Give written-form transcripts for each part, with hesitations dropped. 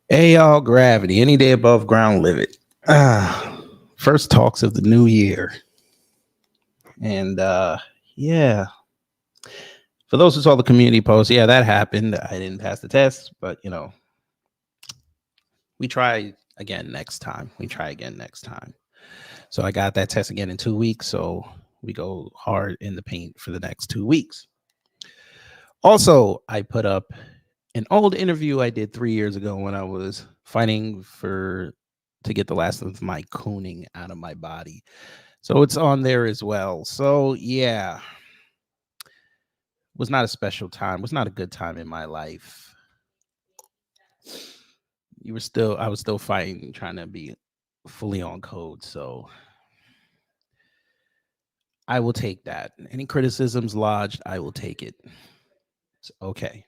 Hey y'all, gravity. Any day above ground, live it. First talks of the new year. And yeah. For those who saw the community post, yeah, that happened. I didn't pass the test, but we try again next time. We try again next time. So I got that test again in 2 weeks. So we go hard in the paint for the next 2 weeks. Also, I put up an old interview I did 3 years ago when I was fighting to get the last of my cooning out of my body. So it's on there as well. So yeah, was not a special time. Was not a good time in my life. I was still fighting, trying to be fully on code. So I will take that. Any criticisms lodged, I will take it. It's okay.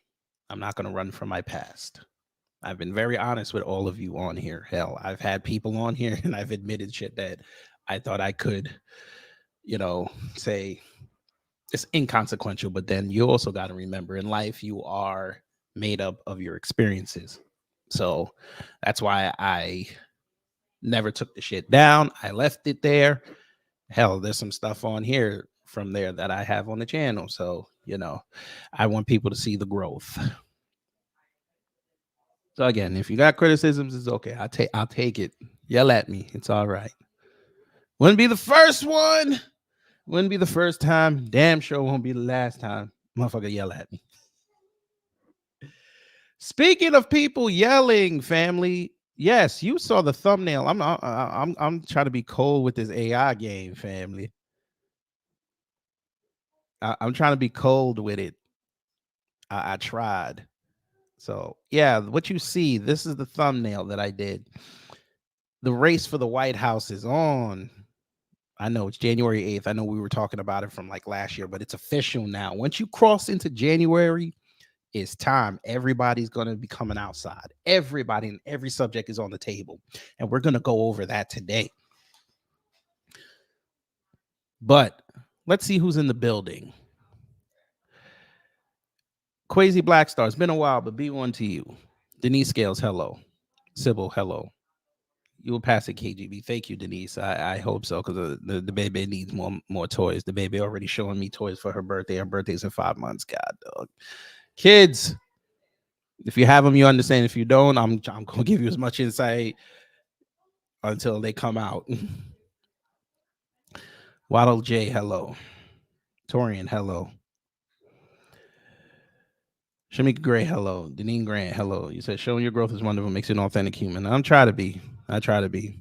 I'm not going to run from my past. I've been very honest with all of you on here. Hell, I've had people on here and I've admitted shit that I thought I could, say it's inconsequential. But then you also got to remember in life, you are made up of your experiences. So that's why I never took the shit down. I left it there. Hell, there's some stuff on here from there that I have on the channel. So, I want people to see the growth. So again, if you got criticisms, it's okay. I'll take it. Yell at me. It's all right. Wouldn't be the first one. Wouldn't be the first time. Damn sure won't be the last time. Motherfucker yell at me. Speaking of people yelling, family. Yes, you saw the thumbnail. I'm trying to be cold with this AI game, family. I'm trying to be cold with it. I tried. So yeah, what you see, this is the thumbnail that I did. The race for the White House is on. I know it's January 8th. I know we were talking about it from like last year, but it's official now. Once you cross into January, it's time. Everybody's going to be coming outside. Everybody and every subject is on the table. And we're going to go over that today. But let's see who's in the building. Quasi Black Star, it's been a while, but be one to you. Denise Scales, hello. Sybil, hello. You will pass it, KGB. Thank you, Denise. I hope so, because the baby needs more toys. The baby already showing me toys for her birthday. Her birthday's in 5 months. God, dog. Kids, if you have them, you understand. If you don't, I'm gonna give you as much insight until they come out. Waddle J, hello. Torian, hello. Shamika Gray, hello. Deneen Grant, hello. You said showing your growth is wonderful, makes you an authentic human. I'm trying to be. I try to be.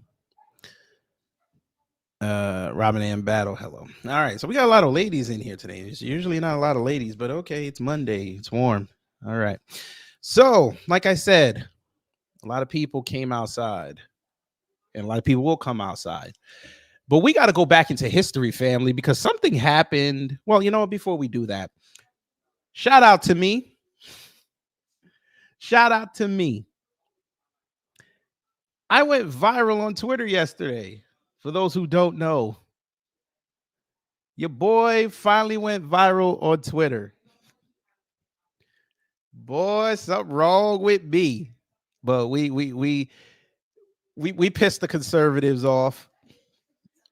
Robin Ann Battle, hello. All right, so we got a lot of ladies in here today. There's usually not a lot of ladies, but okay, it's Monday. It's warm. All right. So, like I said, a lot of people came outside, and a lot of people will come outside. But we got to go back into history, family, because something happened. Well, before we do that, shout out to me. Shout out to me. I went viral on Twitter yesterday. For those who don't know, your boy finally went viral on Twitter. Boy, something wrong with me. But we pissed the conservatives off.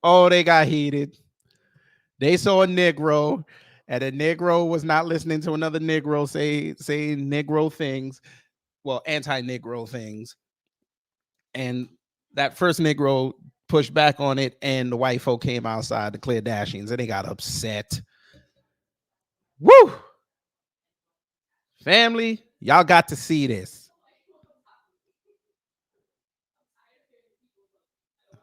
Oh, they got heated. They saw a Negro, and a Negro was not listening to another Negro saying Negro things, well, anti-Negro things. And that first Negro pushed back on it, and the white folk came outside to clear dashings, and they got upset. Woo! Family, y'all got to see this.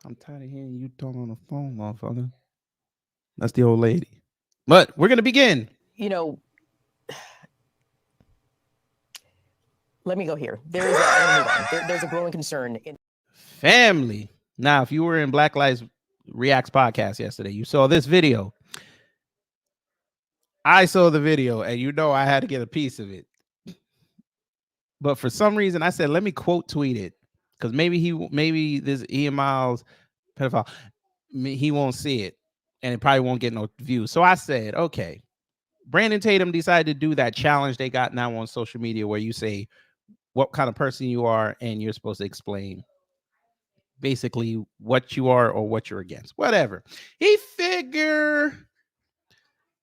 I'm tired of hearing you talk on the phone, motherfucker. That's the old lady. But we're going to begin. Let me go here. There's a growing concern in family. Now, if you were in Black Lives Reacts podcast yesterday, you saw this video. I saw the video, and I had to get a piece of it. But for some reason, I said, let me quote tweet it, because maybe this Ian Miles pedophile, he won't see it, and it probably won't get no views. So I said, okay. Brandon Tatum decided to do that challenge they got now on social media where you say, what kind of person you are, and you're supposed to explain basically what you are or what you're against. Whatever. He figure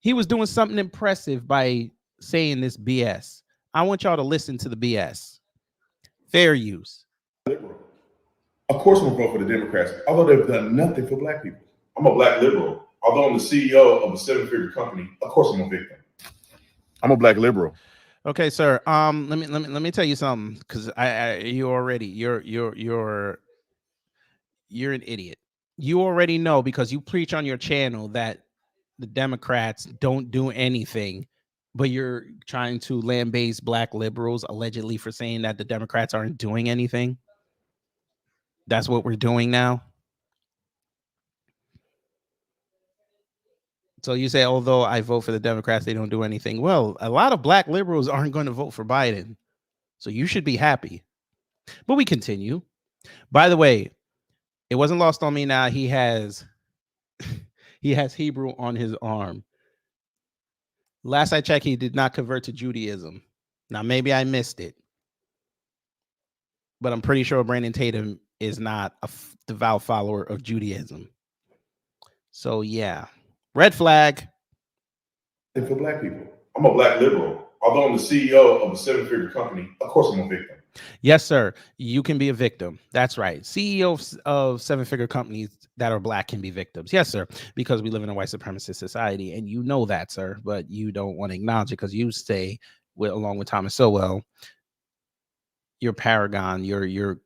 he was doing something impressive by saying this BS. I want y'all to listen to the BS. Fair use. Liberal. Of course, I'm gonna vote for the Democrats, although they've done nothing for black people. I'm a black liberal. Although I'm the CEO of a seven-figure company, of course I'm a victim. I'm a black liberal. Okay, sir. Let me tell you something, because you're an idiot. You already know, because you preach on your channel that the Democrats don't do anything, but you're trying to lambaste black liberals allegedly for saying that the Democrats aren't doing anything. That's what we're doing now. So you say, although I vote for the Democrats, they don't do anything. Well, a lot of black liberals aren't going to vote for Biden. So you should be happy. But we continue. By the way, it wasn't lost on me now. He has Hebrew on his arm. Last I checked, he did not convert to Judaism. Now, maybe I missed it, but I'm pretty sure Brandon Tatum is not a devout follower of Judaism. So, yeah. Red flag. For black people. I'm a black liberal. Although I'm the CEO of a seven-figure company, of course I'm a victim. Yes, sir. You can be a victim. That's right. CEOs of seven-figure companies that are black can be victims. Yes, sir. Because we live in a white supremacist society, and you know that, sir. But you don't want to acknowledge it because you say, along with Thomas Sowell, your paragon, your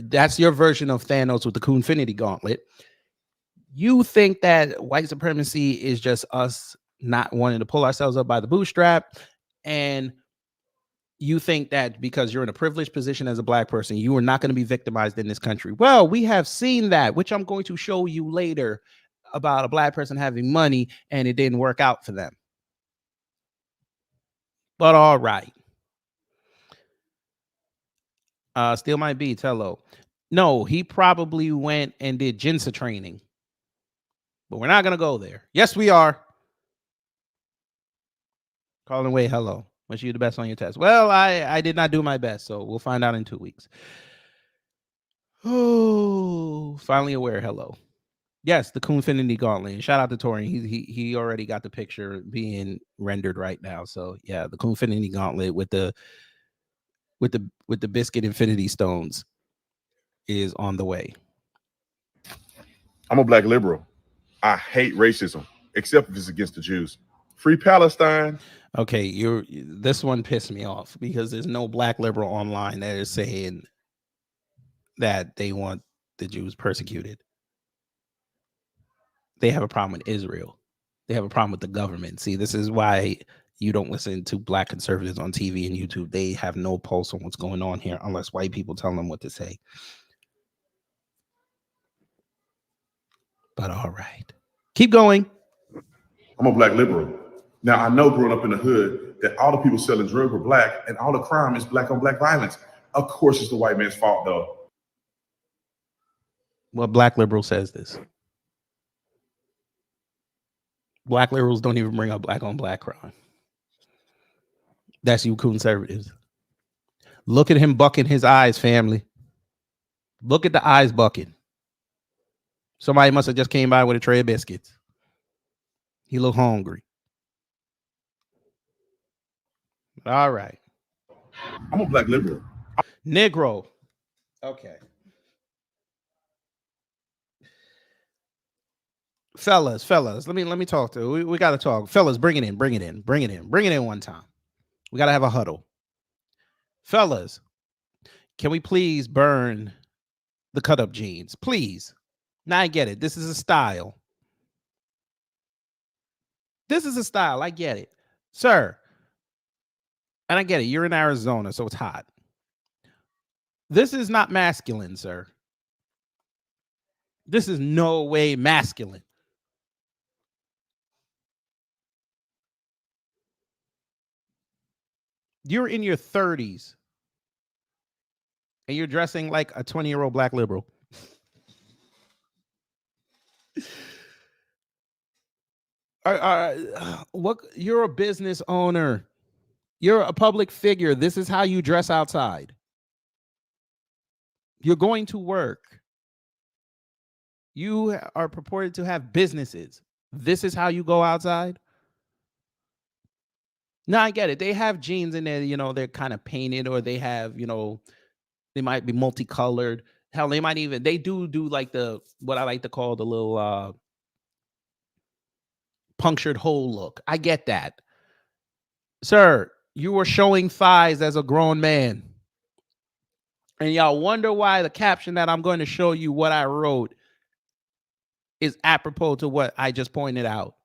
that's your version of Thanos with the Coonfinity Gauntlet. You think that white supremacy is just us not wanting to pull ourselves up by the bootstrap, and you think that because you're in a privileged position as a black person, you are not going to be victimized in this country. Well, we have seen that, which I'm going to show you later, about a black person having money and it didn't work out for them. But all right. Still might be Tello. No, he probably went and did Jinsa training. But we're not going to go there. Yes, we are. Calling away, hello. Wish you the best on your test. Well, I did not do my best, so we'll find out in 2 weeks. Oh, finally aware, hello. Yes, the Coonfinity Gauntlet. Shout out to Tori. He already got the picture being rendered right now. So yeah, the Coonfinity Gauntlet with the biscuit infinity stones is on the way. I'm a black liberal. I hate racism, except if it's against the Jews. Free Palestine. Okay, this one pissed me off because there's no black liberal online that is saying that they want the Jews persecuted. They have a problem with Israel. They have a problem with the government. See, this is why you don't listen to black conservatives on TV and YouTube. They have no pulse on what's going on here unless white people tell them what to say. But all right. Keep going. I'm a black liberal. Now, I know growing up in the hood that all the people selling drugs were black and all the crime is black on black violence. Of course, it's the white man's fault, though. What black liberal says this? Black liberals don't even bring up black on black crime. That's you conservatives. Look at him bucking his eyes, family. Look at the eyes bucking. Somebody must have just came by with a tray of biscuits. He looked hungry. All right. I'm a black liberal. Negro. Okay. Fellas, let me talk to. We got to talk. Fellas, bring it in one time. We got to have a huddle. Fellas, can we please burn the cut up jeans? Please. Now I get it. This is a style. I get it. Sir. And I get it. You're in Arizona, so it's hot. This is not masculine, sir. This is no way masculine. You're in your 30s and you're dressing like a 20-year-old black liberal. What? You're a business owner. You're a public figure. This is how you dress outside. You're going to work. You are purported to have businesses. This is how you go outside? No, I get it. They have jeans in there, they're kind of painted, or they have, they might be multicolored. Hell, they do like what I like to call the little punctured hole look. I get that. Sir, you were showing thighs as a grown man. And y'all wonder why the caption that I'm going to show you what I wrote is apropos to what I just pointed out.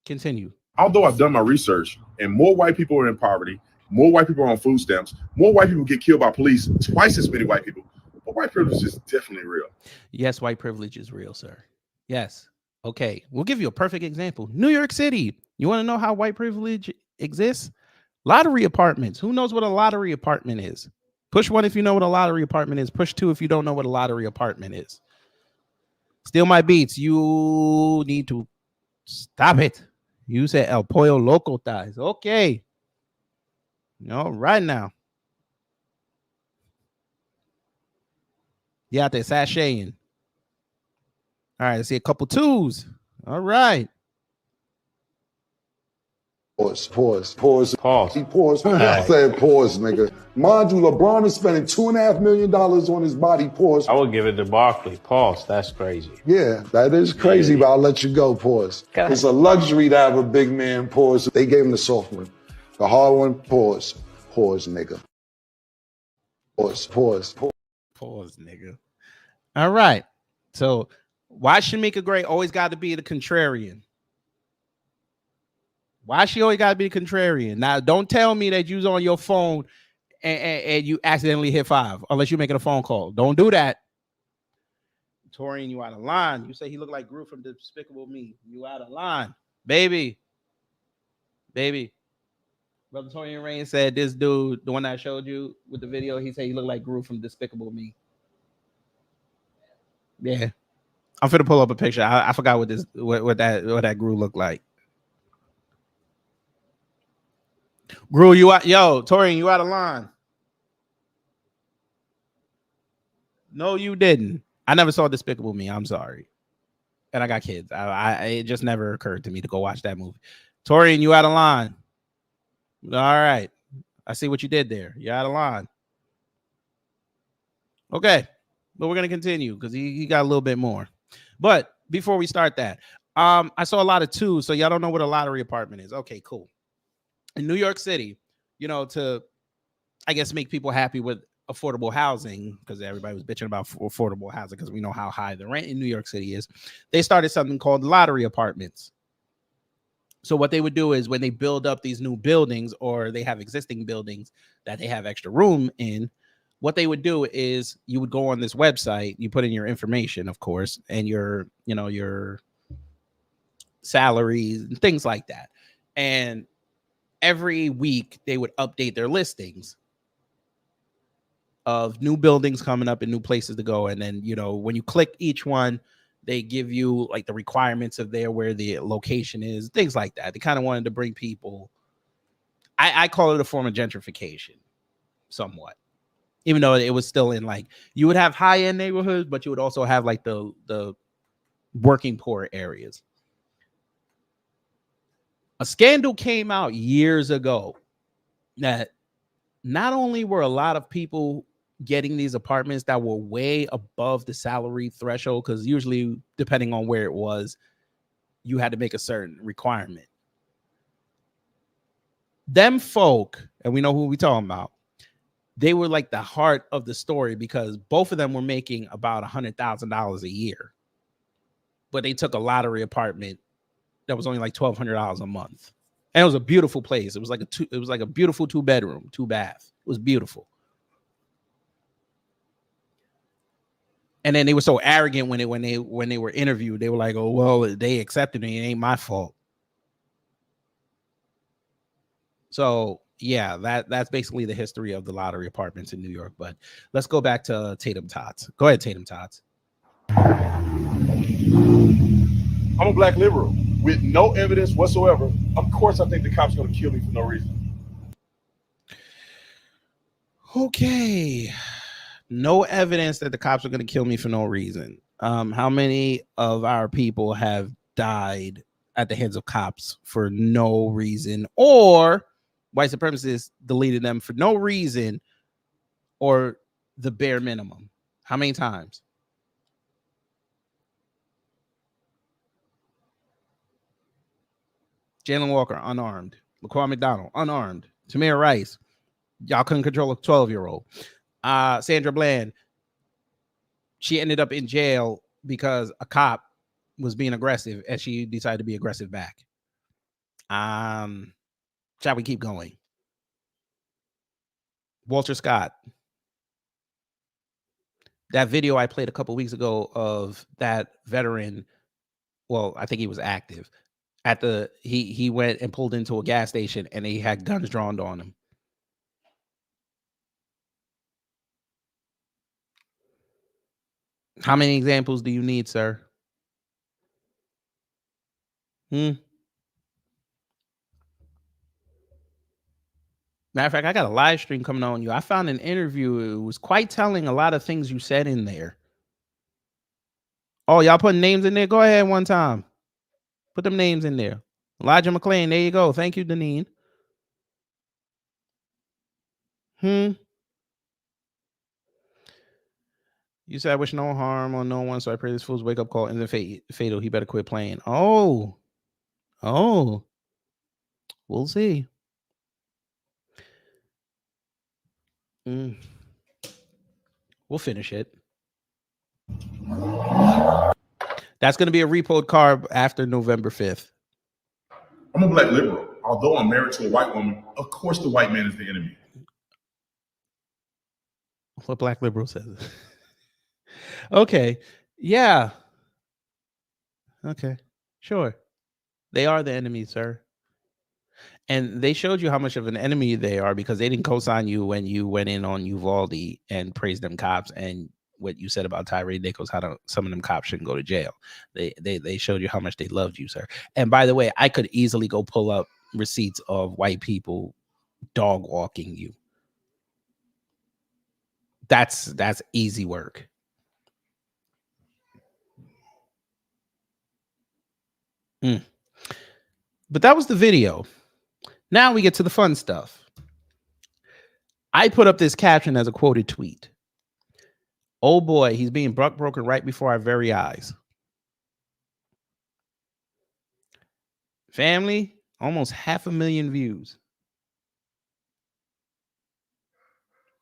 Continue. Although I've done my research, and more white people are in poverty, more white people are on food stamps, more white people get killed by police, twice as many white people. But white privilege is definitely real. Yes, white privilege is real, sir. Yes. Okay. We'll give you a perfect example. New York City. You want to know how white privilege exists? Lottery apartments. Who knows what a lottery apartment is? Push 1 if you know what a lottery apartment is. Push 2 if you don't know what a lottery apartment is. Steal my beats. You need to stop it. You said El Pollo Loco thighs. Okay. All right now. You out there sashaying. All right, I see a couple twos. All right. Pause. Pause. He paused. I said pause, nigga. Mind you, LeBron is spending $2.5 million on his body. Pause. I would give it to Barkley. Pause. That's crazy. Yeah, that is crazy, but I'll let you go. Pause. It's a luxury to have a big man. Pause. They gave him the soft one. The hard one. Pause. Pause, nigga. Pause, Nigga. All right. So why Shamika Gray always got to be the contrarian? Why she always got to be the contrarian? Now, don't tell me that you was on your phone and you accidentally hit 5 unless you're making a phone call. Don't do that. Torian, you out of line. You say he looked like Gru from Despicable Me. You out of line. Baby. Brother Torian Rain said this dude, the one that I showed you with the video, he said he looked like Gru from Despicable Me. Yeah. I'm finna pull up a picture. I forgot what that Gru looked like. Gru, you out? Yo, Torian, you out of line. No, you didn't. I never saw Despicable Me. I'm sorry. And I got kids. It just never occurred to me to go watch that movie. Torian, you out of line. All right. I see what you did there. You're out of line. Okay. But we're going to continue because he got a little bit more. But before we start that, I saw a lot of twos. So y'all don't know what a lottery apartment is. Okay, cool. In New York City, to, I guess, make people happy with affordable housing, because everybody was bitching about affordable housing because we know how high the rent in New York City is. They started something called lottery apartments. So what they would do is when they build up these new buildings, or they have existing buildings that they have extra room in, what they would do is you would go on this website, you put in your information, of course, and your salaries and things like that. And every week they would update their listings of new buildings coming up and new places to go. And then, when you click each one, they give you like the requirements of where the location is, things like that. They kind of wanted to bring people. I call it a form of gentrification somewhat, even though it was still in, like, you would have high end neighborhoods, but you would also have like the working poor areas. A scandal came out years ago that not only were a lot of people getting these apartments that were way above the salary threshold, because usually, depending on where it was, you had to make a certain requirement. Them folk, and we know who we're talking about, they were like the heart of the story because both of them were making about $100,000 a year. But they took a lottery apartment that was only like $1,200 a month. And it was a beautiful place. It was like a beautiful 2-bedroom, 2-bath. It was beautiful. And then they were so arrogant when they were interviewed. They were like, "Oh, well, they accepted me. It ain't my fault." So yeah, that's basically the history of the lottery apartments in New York. But let's go back to Tatum Talkz. Go ahead, Tatum Talkz. I'm a black liberal. with no evidence whatsoever, of course I think the cops are going to kill me for no reason. Okay. No evidence that the cops are going to kill me for no reason. How many of our people have died at the hands of cops for no reason, or white supremacists deleted them for no reason, or the bare minimum? How many times? Jalen Walker, unarmed. LaQuan McDonald, unarmed. Tamir Rice, y'all couldn't control a 12-year-old. Sandra Bland, she ended up in jail because a cop was being aggressive and she decided to be aggressive back. Shall we keep going? Walter Scott. That video I played a couple weeks ago of that veteran, well, I think he was active. He went and pulled into a gas station and he had guns drawn on him. How many examples do you need, sir? Matter of fact, I got a live stream coming on you. I found an interview. It was quite telling, a lot of things you said in there. Oh, y'all putting names in there? Go ahead one time. Put them names in there. Elijah McClain, there you go. Thank you, Deneen. You said I wish no harm on no one, so I pray this fool's wake up call isn't fatal. He better quit playing. Oh, we'll see. We'll finish it. That's going to be a repoed carb after November 5th. I'm a black liberal. Although I'm married to a white woman, of course the white man is the enemy. What black liberal says. Okay. Yeah. Okay. Sure. They are the enemy, sir. And they showed you how much of an enemy they are because they didn't co-sign you when you went in on Uvalde and praised them cops and what you said about Tyree Nichols, how some of them cops shouldn't go to jail. They showed you how much they loved you, sir. And by the way, I could easily go pull up receipts of white people dog walking you. That's easy work. But that was the video. Now we get to the fun stuff. I put up this caption as a quoted tweet. Oh boy, he's being broken right before our very eyes. Family, almost 500,000 views.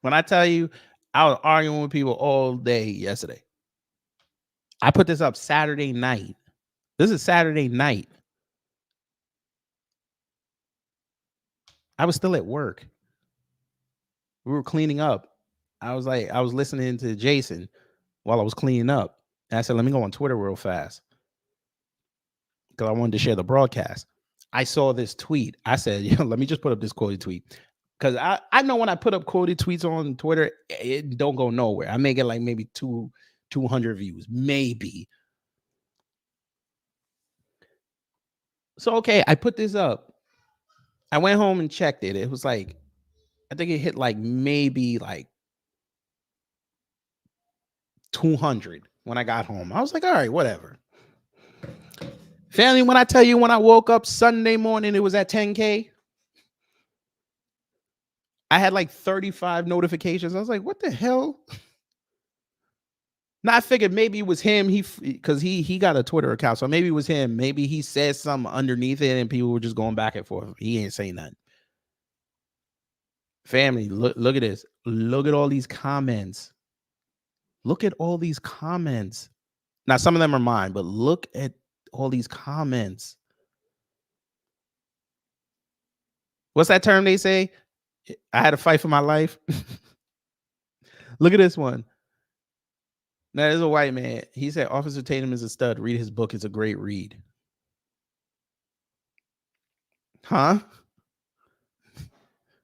When I tell you, I was arguing with people all day yesterday. I put this up Saturday night. This is Saturday night. I was still at work. We were cleaning up. I was listening to Jason while I was cleaning up. And I said, let me go on Twitter real fast, because I wanted to share the broadcast. I saw this tweet. I said, let me just put up this quoted tweet. Because I know when I put up quoted tweets on Twitter, it don't go nowhere. I may get like maybe 200 views, maybe. So, okay, I put this up. I went home and checked it. It was like, I think it hit like maybe like 200 when I got home. I was like, all right, whatever. Family, when I tell you, when I woke up Sunday morning, it was at 10K. I had like 35 notifications. I was like, what the hell? Now I figured maybe it was him. Because he got a Twitter account, so maybe it was him. Maybe he said something underneath it, and people were just going back and forth. He ain't saying nothing. Family, look at this. Look at all these comments. Look at all these comments. Now, some of them are mine, but look at all these comments. What's that term they say? I had to fight for my life. Look at this one. Now, there's a white man. He said, Officer Tatum is a stud. Read his book. It's a great read. Huh?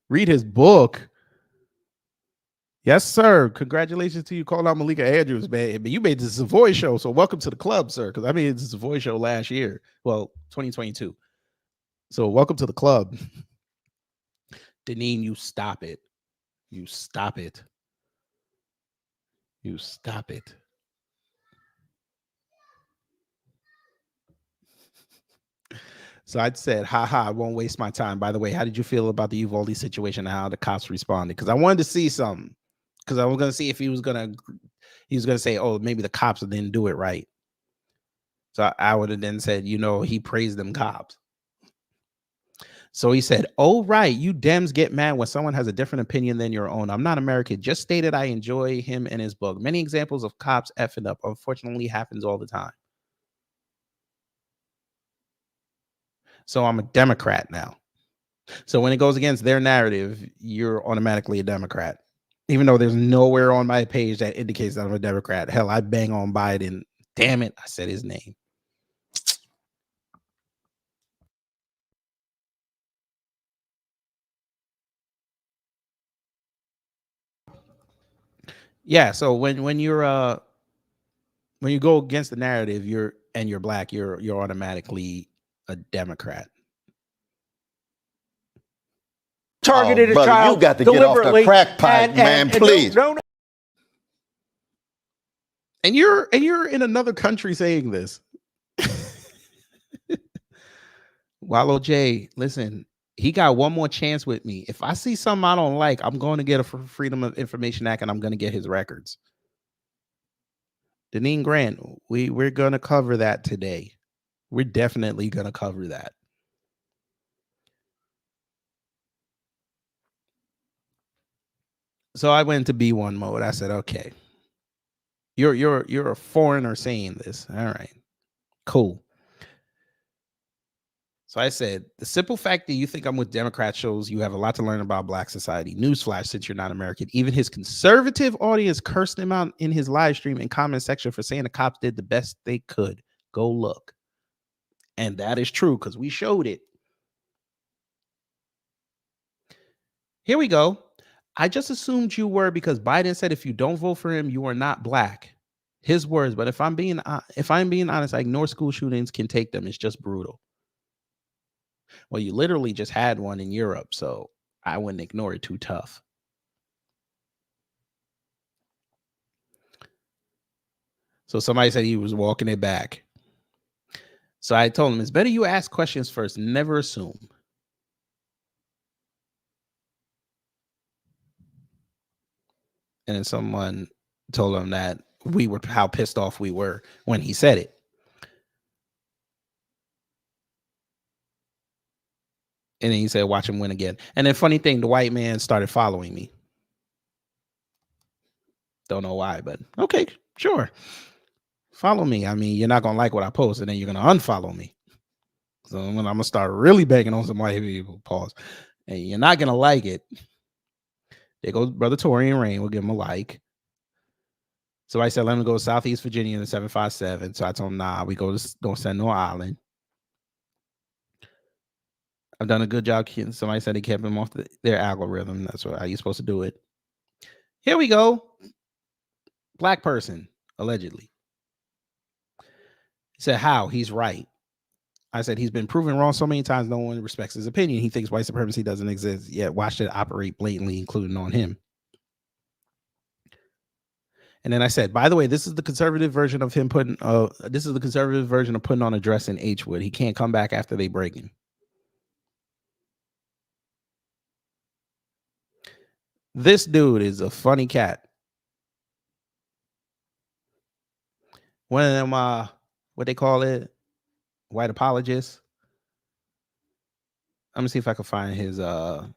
Read his book. Yes, sir. Congratulations to you. Called out Malika Andrews, man. You made this Savoy show, so welcome to the club, sir. Because I made this Savoy show last year. Well, 2022. So welcome to the club. Deneen, you stop it. You stop it. You stop it. So I said, haha, I won't waste my time. By the way, how did you feel about the Uvalde situation and how the cops responded? Because I wanted to see something. Because I was going to see if he was going to say, oh, maybe the cops didn't do it right. So I would have then said, he praised them cops. So he said, oh, right. You Dems get mad when someone has a different opinion than your own. I'm not American. Just stated I enjoy him and his book. Many examples of cops effing up. Unfortunately, happens all the time. So I'm a Democrat now. So when it goes against their narrative, you're automatically a Democrat. Even though there's nowhere on my page that indicates that I'm a Democrat. Hell, I bang on Biden. Damn it, I said his name. Yeah, so when you're when you go against the narrative, you're black, you're automatically a Democrat. Targeted a child. You got to deliberately, get off the crack pipe, man, please. No. And you're in another country saying this. Wallow J, listen, he got one more chance with me. If I see something I don't like, I'm going to get a Freedom of Information Act and I'm going to get his records. Deneen Grant, we're going to cover that today. We're definitely going to cover that. So I went to B1 mode. I said, okay, you're a foreigner saying this. All right, cool. So I said, the simple fact that you think I'm with Democrats shows you have a lot to learn about black society. Newsflash, since you're not American. Even his conservative audience cursed him out in his live stream and comment section for saying the cops did the best they could. Go look. And that is true because we showed it. Here we go. I just assumed you were because Biden said if you don't vote for him, you are not black. His words. But if I'm being honest, I ignore school shootings, can take them. It's just brutal. Well, you literally just had one in Europe, so I wouldn't ignore it too tough. So somebody said he was walking it back. So I told him, it's better you ask questions first, never assume. And then someone told him that how pissed off we were when he said it. And then he said, watch him win again. And then funny thing, the white man started following me. Don't know why, but okay, sure. Follow me. I mean, you're not going to like what I post, and then you're going to unfollow me. So I'm going to start really begging on some white people, pause. And you're not going to like it. There goes Brother Torian Rain. We'll give him a like. So I said, let him go to Southeast Virginia in the 757. So I told him, nah, we don't send no island. I've done a good job. Somebody said they kept him off their algorithm. That's how you're supposed to do it. Here we go. Black person, allegedly. He said, how? He's right. I said, he's been proven wrong so many times, no one respects his opinion. He thinks white supremacy doesn't exist, yet watched it operate blatantly, including on him. And then I said, by the way, this is the conservative version of him putting, this is the conservative version of putting on a dress in H-Wood. He can't come back after they break him. This dude is a funny cat. One of them, what they call it, white apologists. I'm gonna see if I can find his. I'm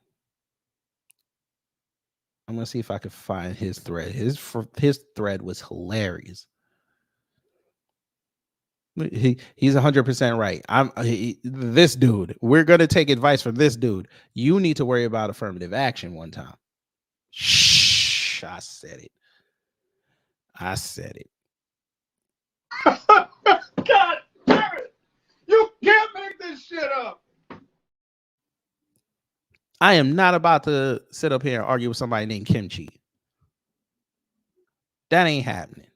gonna see if I can find his thread. His thread was hilarious. He's 100% right. This dude. We're gonna take advice from this dude. You need to worry about affirmative action one time. Shh! I said it. I said it. God damn it! You can't make this shit up. I am not about to sit up here and argue with somebody named Kimchi. That ain't happening.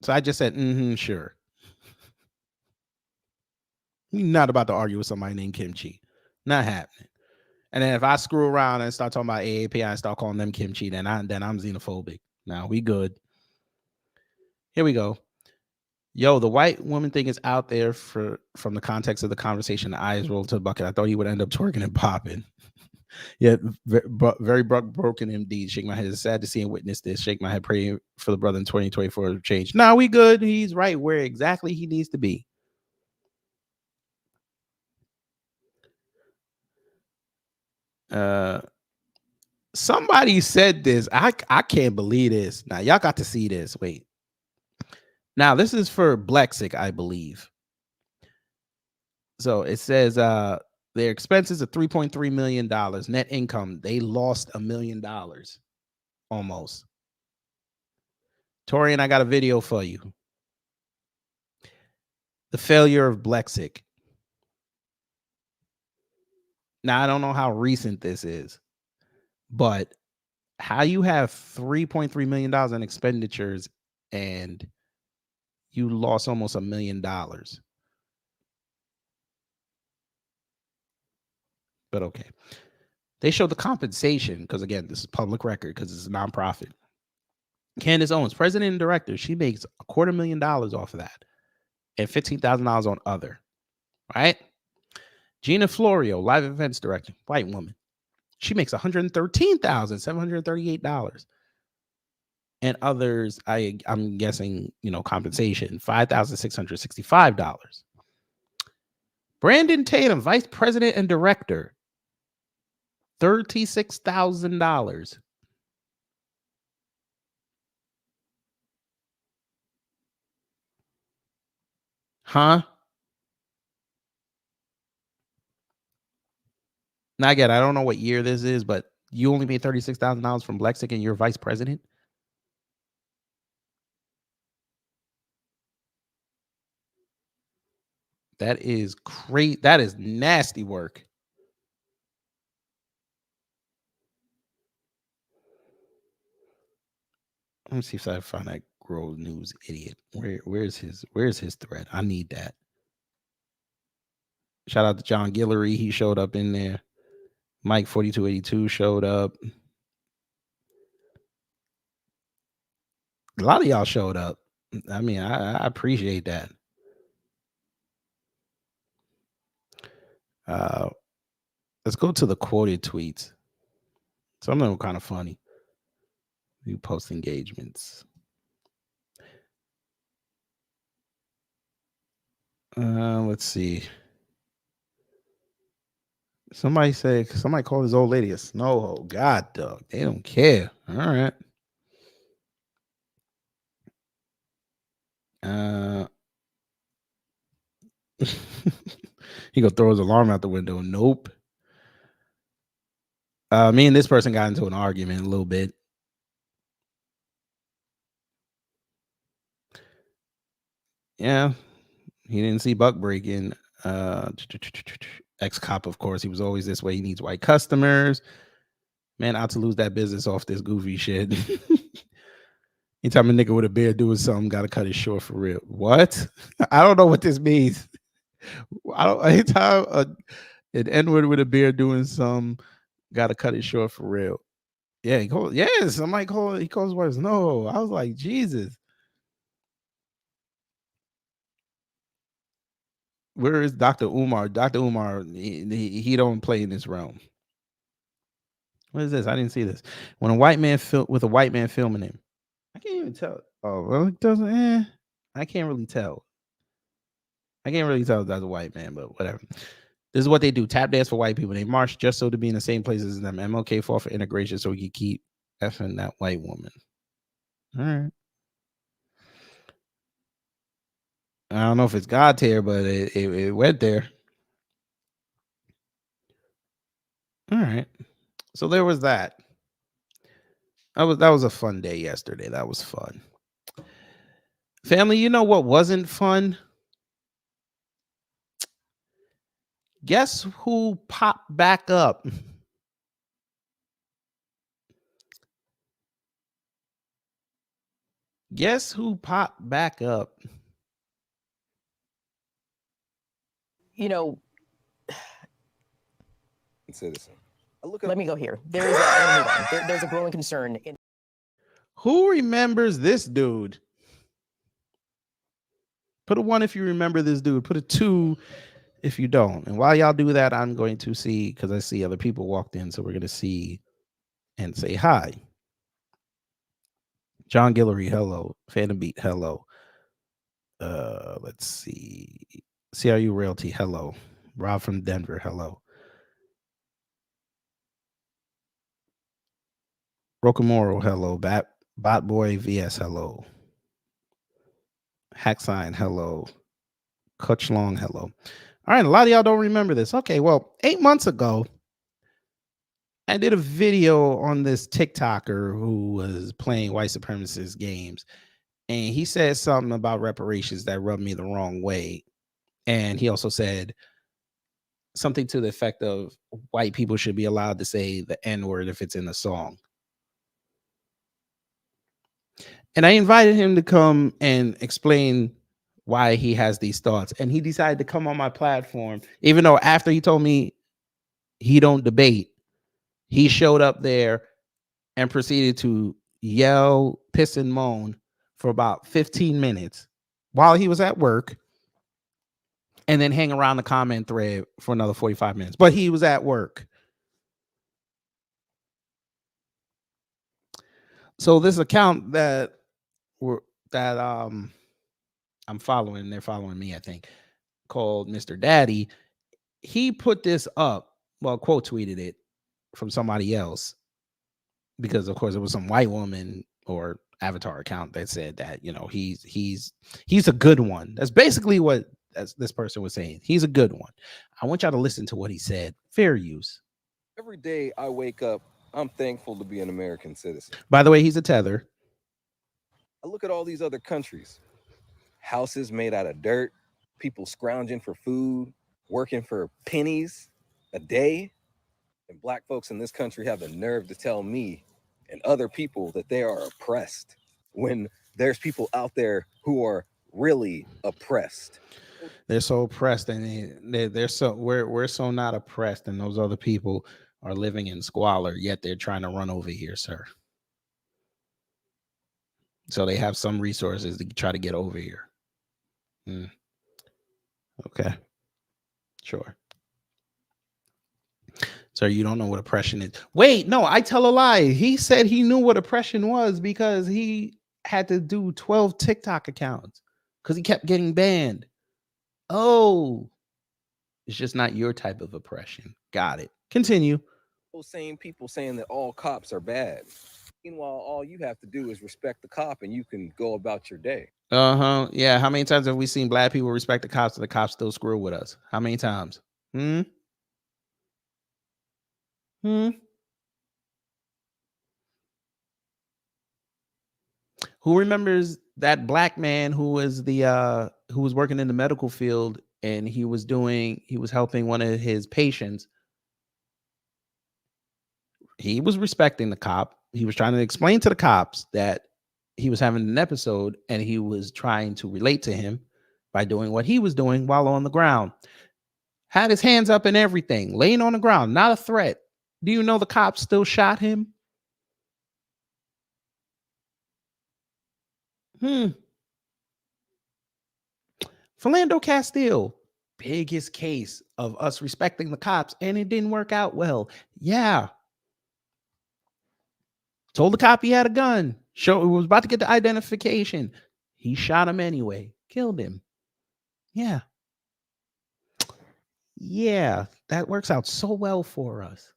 So I just said, sure. We're not about to argue with somebody named Kimchi. Not happening. And then if I screw around and start talking about AAPI and start calling them Kimchi, then I'm xenophobic. Now we good. Here we go. Yo, the white woman thing is out there from the context of the conversation. The eyes rolled to the bucket. I thought he would end up twerking and popping. Yeah, very broken indeed. Shake my head. It's sad to see and witness this. Shake my head. Pray for the brother in 2024 to change. Nah, we good. He's right where exactly he needs to be. Somebody said this. I can't believe this. Now y'all got to see this. Wait. Now this is for Blexic, I believe. So it says their expenses are $3.3 million. Net income, they lost $1 million almost. Torian, I got a video for you. The failure of Blexic. Now I don't know how recent this is, but how you have $3.3 million in expenditures and you lost almost $1 million. But okay. They show the compensation because, again, this is public record because it's a nonprofit. Candace Owens, president and director, she makes $250,000 off of that and $15,000 on other. Right? Gina Florio, live events director, white woman. She makes $113,738. And others, I'm guessing, compensation, $5,665. Brandon Tatum, vice president and director, $36,000. Huh? Now again, I don't know what year this is, but you only made $36,000 from Blexic and you're vice president. That is great. That is nasty work. Let me see if I find that Grove News idiot. Where's his thread? I need that. Shout out to John Guillory. He showed up in there. Mike 4282 showed up. A lot of y'all showed up. I mean, I appreciate that. Let's go to the quoted tweets. Some of them were kind of funny. New post engagements. Let's see. Somebody called his old lady a snow hole. God, dog. They don't care. All right. He gonna throw his alarm out the window. Nope. Me and this person got into an argument a little bit. Yeah. He didn't see Buck breaking. Ex-cop, of course. He was always this way. He needs white customers. Man, out to lose that business off this goofy shit. Anytime a nigga with a beard doing something, gotta cut it short for real. What? I don't know what this means. Anytime an N-word with a beard doing something, gotta cut it short for real. Yeah, he calls words. No, I was like, Jesus. Where is Dr. Umar? Dr. Umar, he don't play in this realm. What is this? I didn't see this. When a white man with a white man filming him. I can't even tell. Oh, well, it doesn't. I can't really tell. I can't really tell if that's a white man, but whatever. This is what they do. Tap dance for white people. They march just so to be in the same places as them. MLK fought for integration so he could keep effing that white woman. All right. I don't know if it's God tier, but it went there. All right. So there was that. That was a fun day yesterday. That was fun. Family, you know what wasn't fun? Guess who popped back up? Guess who popped back up? You know, Citizen. let me go here. There's I'm gonna move on. There's a growing concern in Who remembers this dude? Put a 1 if you remember this dude. Put a 2 if you don't. And while y'all do that, I'm going to see, because I see other people walked in, so we're going to see and say hi. John Guillory, hello. Phantom Beat, hello. Let's see. CRU Realty, hello. Rob from Denver, hello. Rocamoro, hello. Bot Boy VS, hello. Hacksign, hello. Kutch Long, hello. All right, a lot of y'all don't remember this. Okay, well, 8 months ago, I did a video on this TikToker who was playing white supremacist games, and he said something about reparations that rubbed me the wrong way. And he also said something to the effect of white people should be allowed to say the N-word if it's in a song. And I invited him to come and explain why he has these thoughts. And he decided to come on my platform, even though after he told me he don't debate, he showed up there and proceeded to yell, piss, and moan for about 15 minutes while he was at work, and then hang around the comment thread for another 45 minutes. But he was at work. So this account that I'm following, they're following me, I think, called Mr. Daddy, he put this up, well, quote tweeted it from somebody else, because of course it was some white woman or avatar account that said that, you know, he's a good one. That's basically what this person was saying. He's a good one. I want y'all to listen to what he said. Fair use. Every day I wake up, I'm thankful to be an American citizen. By the way, he's a tether. I look at all these other countries. Houses made out of dirt, people scrounging for food, working for pennies a day. And black folks in this country have the nerve to tell me and other people that they are oppressed, when there's people out there who are really oppressed. They're so oppressed, and they're so we're so not oppressed, and those other people are living in squalor, yet they're trying to run over here, sir. So they have some resources to try to get over here. Okay. Sure. So you don't know what oppression is. Wait, no, I tell a lie. He said he knew what oppression was because he had to do 12 TikTok accounts because he kept getting banned. Oh, it's just not your type of oppression. Got it. Continue. Those same people saying that all cops are bad. Meanwhile, all you have to do is respect the cop and you can go about your day. Yeah. How many times have we seen black people respect the cops and the cops still screw with us? How many times? Who remembers that black man who was who was working in the medical field, and he was helping one of his patients? He was respecting the cop. He was trying to explain to the cops that he was having an episode, and he was trying to relate to him by doing what he was doing while on the ground. Had his hands up and everything, laying on the ground, not a threat. Do you know the cops still shot him? Philando Castile, biggest case of us respecting the cops, and it didn't work out well. Yeah. Told the cop he had a gun. Was about to get the identification. He shot him anyway. Killed him. Yeah. Yeah. That works out so well for us.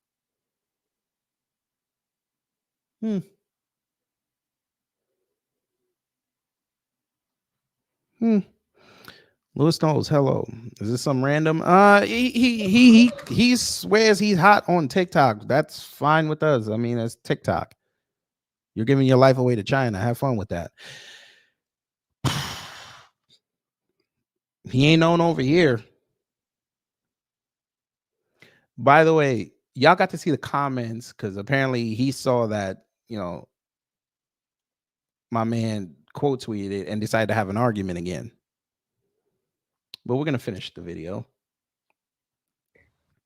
Lewis Knowles, hello. Is this some random? He swears he's hot on TikTok. That's fine with us. I mean, that's TikTok. You're giving your life away to China. Have fun with that. He ain't known over here. By the way, y'all got to see the comments, because apparently he saw that, you know, my man quote tweeted it and decided to have an argument again. But we're gonna finish the video.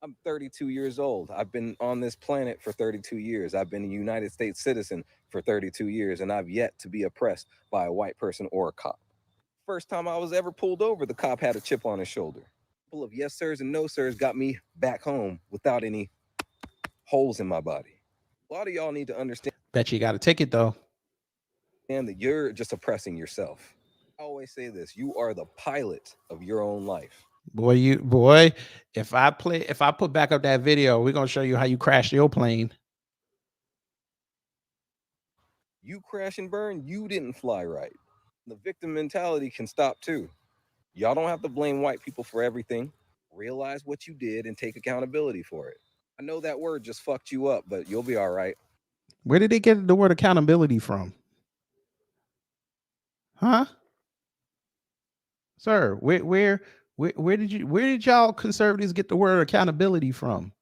I'm 32 years old. I've been on this planet for 32 years. I've been a United States citizen for 32 years, and I've yet to be oppressed by a white person or a cop. First time I was ever pulled over, the cop had a chip on his shoulder. A couple of yes sirs and no sirs got me back home without any holes in my body. A lot of y'all need to understand. Bet you got a ticket though. And that you're just oppressing yourself. I always say this: you are the pilot of your own life. Boy, if I put back up that video, we're gonna show you how you crashed your plane. You crash and burn, you didn't fly right. The victim mentality can stop too. Y'all don't have to blame white people for everything. Realize what you did and take accountability for it. I know that word just fucked you up, but you'll be all right. Where did they get the word accountability from? Huh? Sir, where did y'all conservatives get the word accountability from?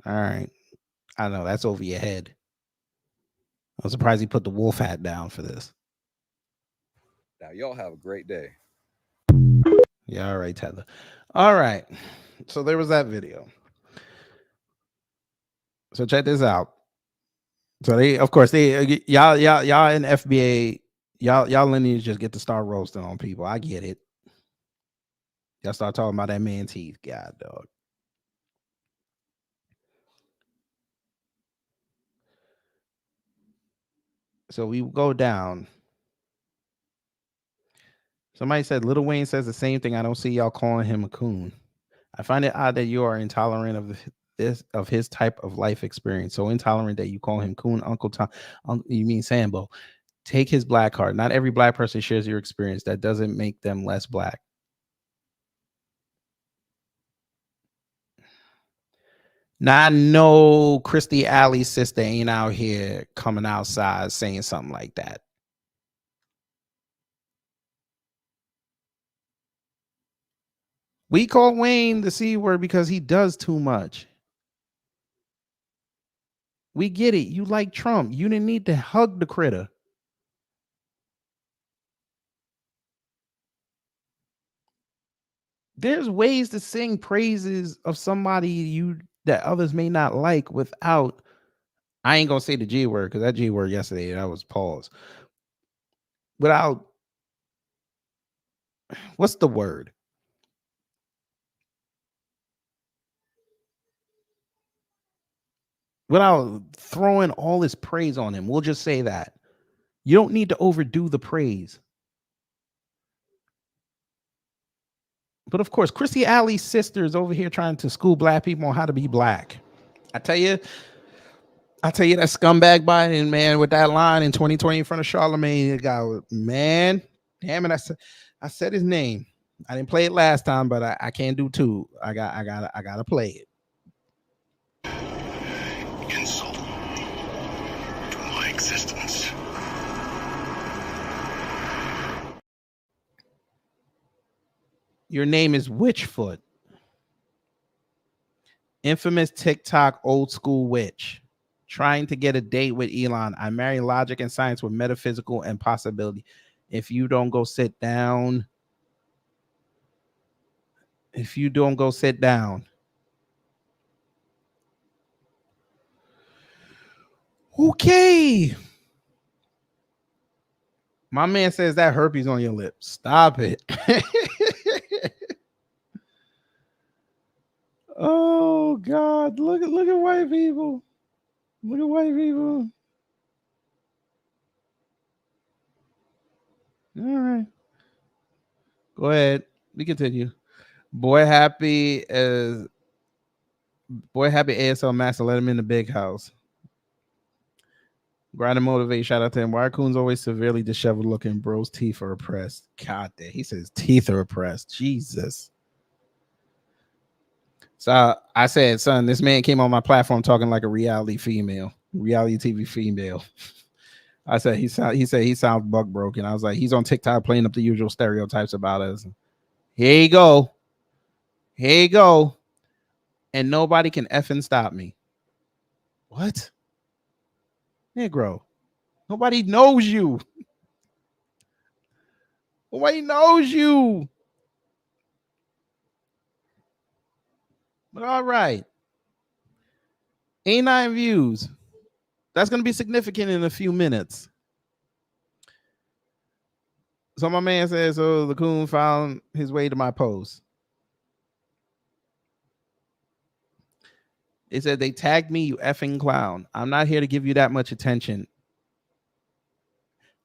All right. I know that's over your head. I'm surprised he put the wolf hat down for this. Now y'all have a great day. Yeah, all right, Tether. All right. So there was that video. So check this out. So they, of course, y'all in FBA, y'all lineage just get to start roasting on people. I get it. Y'all start talking about that man teeth, God, dog. So we go down. Somebody said Lil Wayne says the same thing. I don't see y'all calling him a coon. I find it odd that you are intolerant of his type of life experience. So intolerant that you call him coon, Uncle Tom. You mean Sambo? Take his black card. Not every black person shares your experience. That doesn't make them less black. Now I know Christy Alley's sister ain't out here coming outside saying something like that. We call Wayne the C word because he does too much. We get it. You like Trump. You didn't need to hug the critter. There's ways to sing praises of somebody that others may not like without, I ain't gonna say the G word because that G word yesterday, that was pause. Without, what's the word? Without throwing all this praise on him. We'll just say that. You don't need to overdo the praise. But of course, Chrissy Alley's sister is over here trying to school black people on how to be black. I tell you that scumbag Biden, man, with that line in 2020 in front of Charlemagne, man, damn it, I said his name. I didn't play it last time, but I can't do two. I gotta play it. Insult to my existence. Your name is Witchfoot. Infamous TikTok old school witch. Trying to get a date with Elon. I marry logic and science with metaphysical and possibility. If you don't go sit down. Okay. My man says that herpes on your lips. Stop it. Oh God. Look at white people. Look at white people. All right. Go ahead. We continue. Boy happy ASL master. Let him in the big house. Grind and motivate. Shout out to him. Why are coons always severely disheveled looking? Bro's teeth are oppressed. God damn. He says teeth are oppressed. Jesus. So I said, son, this man came on my platform talking like a reality TV female. I said he sounds bug broken. I was like, he's on TikTok playing up the usual stereotypes about us. Here you go. And nobody can effing stop me. What? Negro. Nobody knows you. Nobody knows you. But all right. 89 views. That's going to be significant in a few minutes. So my man says, so the coon found his way to my post. They said they tagged me, you effing clown. I'm not here to give you that much attention.